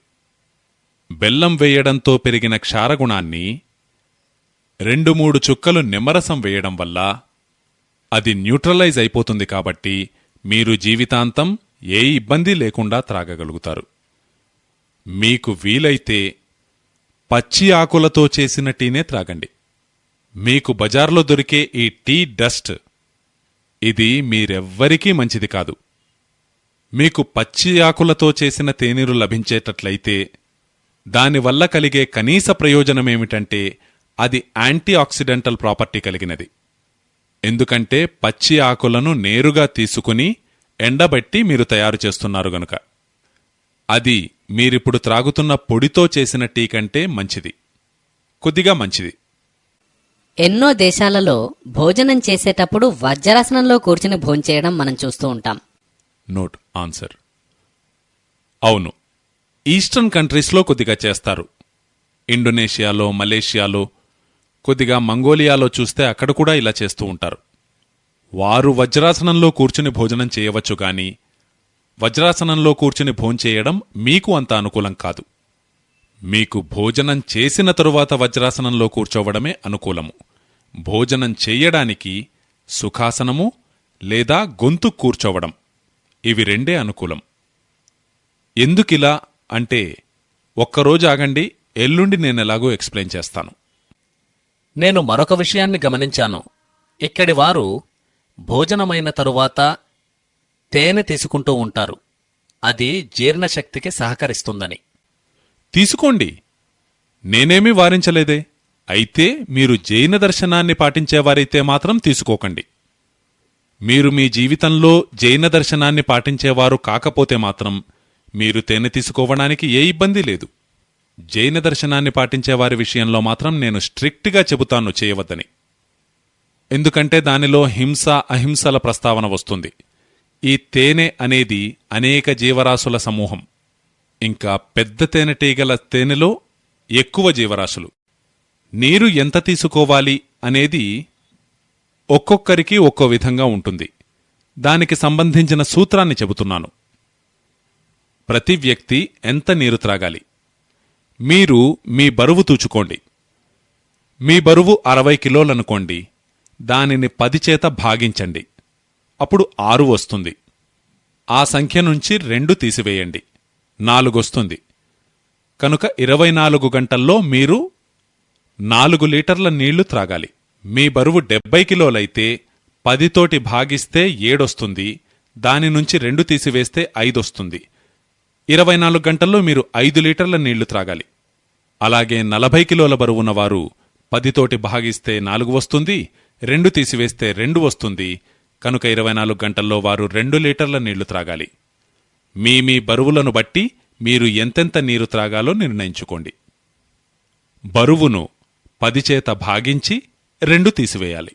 Speaker 1: బెల్లం వేయడంతో పెరిగిన క్షారగుణాన్ని 2-3 చుక్కలు నిమ్మరసం వేయడం వల్ల అది న్యూట్రలైజ్ అయిపోతుంది. కాబట్టి మీరు జీవితాంతం ఏ ఇబ్బంది లేకుండా త్రాగగలుగుతారు. మీకు వీలైతే పచ్చి ఆకులతో చేసిన టీనే త్రాగండి. మీకు బజార్లో దొరికే ఈ టీ డస్ట్, ఇది మీరెవ్వరికీ మంచిది కాదు. మీకు పచ్చి ఆకులతో చేసిన తేనీరు లభించేటట్లయితే దానివల్ల కలిగే కనీస ప్రయోజనమేమిటంటే అది యాంటీ ఆక్సిడెంటల్ ప్రాపర్టీ కలిగినది. ఎందుకంటే పచ్చి ఆకులను నేరుగా తీసుకుని ఎండబెట్టి మీరు తయారు చేస్తున్నారు గనుక. అది మీరిప్పుడు త్రాగుతున్న పొడితో చేసిన టీ కంటే మంచిది, కొద్దిగా మంచిది.
Speaker 3: ఎన్నో దేశాలలో భోజనం చేసేటప్పుడు వజ్రాసనంలో కూర్చుని భోంచేయడం మనం చూస్తూ ఉంటాం.
Speaker 1: Note answer. అవును, ఈస్టర్న్ కంట్రీస్లో కొద్దిగా చేస్తారు. ఇండోనేషియాలో, మలేషియాలో, కొద్దిగా మంగోలియాలో చూస్తే అక్కడ కూడా ఇలా చేస్తూ ఉంటారు. వారు వజ్రాసనంలో కూర్చుని భోజనం చేయవచ్చు గాని వజ్రాసనంలో కూర్చుని భోంచేయడం మీకు అంత అనుకూలం కాదు. మీకు భోజనం చేసిన తరువాత వజ్రాసనంలో కూర్చోవడమే అనుకూలము. భోజనం చెయ్యడానికి సుఖాసనము లేదా గొంతు కూర్చోవడం, ఇవి రెండే అనుకూలం. ఎందుకిలా అంటే ఒక్కరోజు ఆగండి, ఎల్లుండి నేనెలాగో ఎక్స్ప్లెయిన్ చేస్తాను.
Speaker 4: నేను మరొక విషయాన్ని గమనించాను. ఇక్కడి వారు భోజనమైన తరువాత తేనె తీసుకుంటూ ఉంటారు. అది జీర్ణశక్తికి సహకరిస్తుందని.
Speaker 1: తీసుకోండి, నేనేమీ వారించలేదే. అయితే మీరు జైన దర్శనాన్ని పాటించేవారైతే మాత్రం తీసుకోకండి. మీరు మీ జీవితంలో జైన దర్శనాన్ని పాటించేవారు కాకపోతే మాత్రం మీరు తేనె తీసుకోవడానికి ఏ ఇబ్బంది లేదు. జైన దర్శనాన్ని పాటించేవారి విషయంలో మాత్రం నేను స్ట్రిక్ట్గా చెబుతాను చేయవద్దని. ఎందుకంటే దానిలో హింస అహింసల ప్రస్తావన వస్తుంది. ఈ తేనె అనేది అనేక జీవరాశుల సమూహం. ఇంకా పెద్ద తేనెటీగల తేనెలో ఎక్కువ జీవరాశులు. నీరు ఎంత తీసుకోవాలి అనేది ఒక్కొక్కరికి ఒక్కో విధంగా ఉంటుంది. దానికి సంబంధించిన సూత్రాన్ని చెబుతున్నాను. ప్రతి వ్యక్తి ఎంత నీరు త్రాగాలి? మీరు మీ బరువు తూచుకోండి. మీ బరువు 60 కిలోలనుకోండి. దానిని 10 చేత భాగించండి. అప్పుడు 6 వస్తుంది. ఆ సంఖ్య నుంచి 2 తీసివేయండి, 4 వస్తుంది. కనుక 24 గంటల్లో మీరు 4 లీటర్ల నీళ్లు త్రాగాలి. మీ బరువు 70 కిలోలైతే 10 తోటి భాగిస్తే 7 వస్తుంది. దాని నుంచి 2 తీసివేస్తే 5 వస్తుంది. 24 గంటల్లో మీరు 5 లీటర్ల నీళ్లు త్రాగాలి. అలాగే 40 కిలోల బరువున్నవారు 10 తోటి భాగిస్తే 4 వస్తుంది, 2 తీసివేస్తే 2 వస్తుంది. కనుక 24 గంటల్లో వారు 2 లీటర్ల నీళ్లు త్రాగాలి. మీ బరువులను బట్టి మీరు ఎంతెంత నీరు త్రాగాలో నిర్ణయించుకోండి. బరువును 10 చేత భాగించి 2 తీసివేయాలి.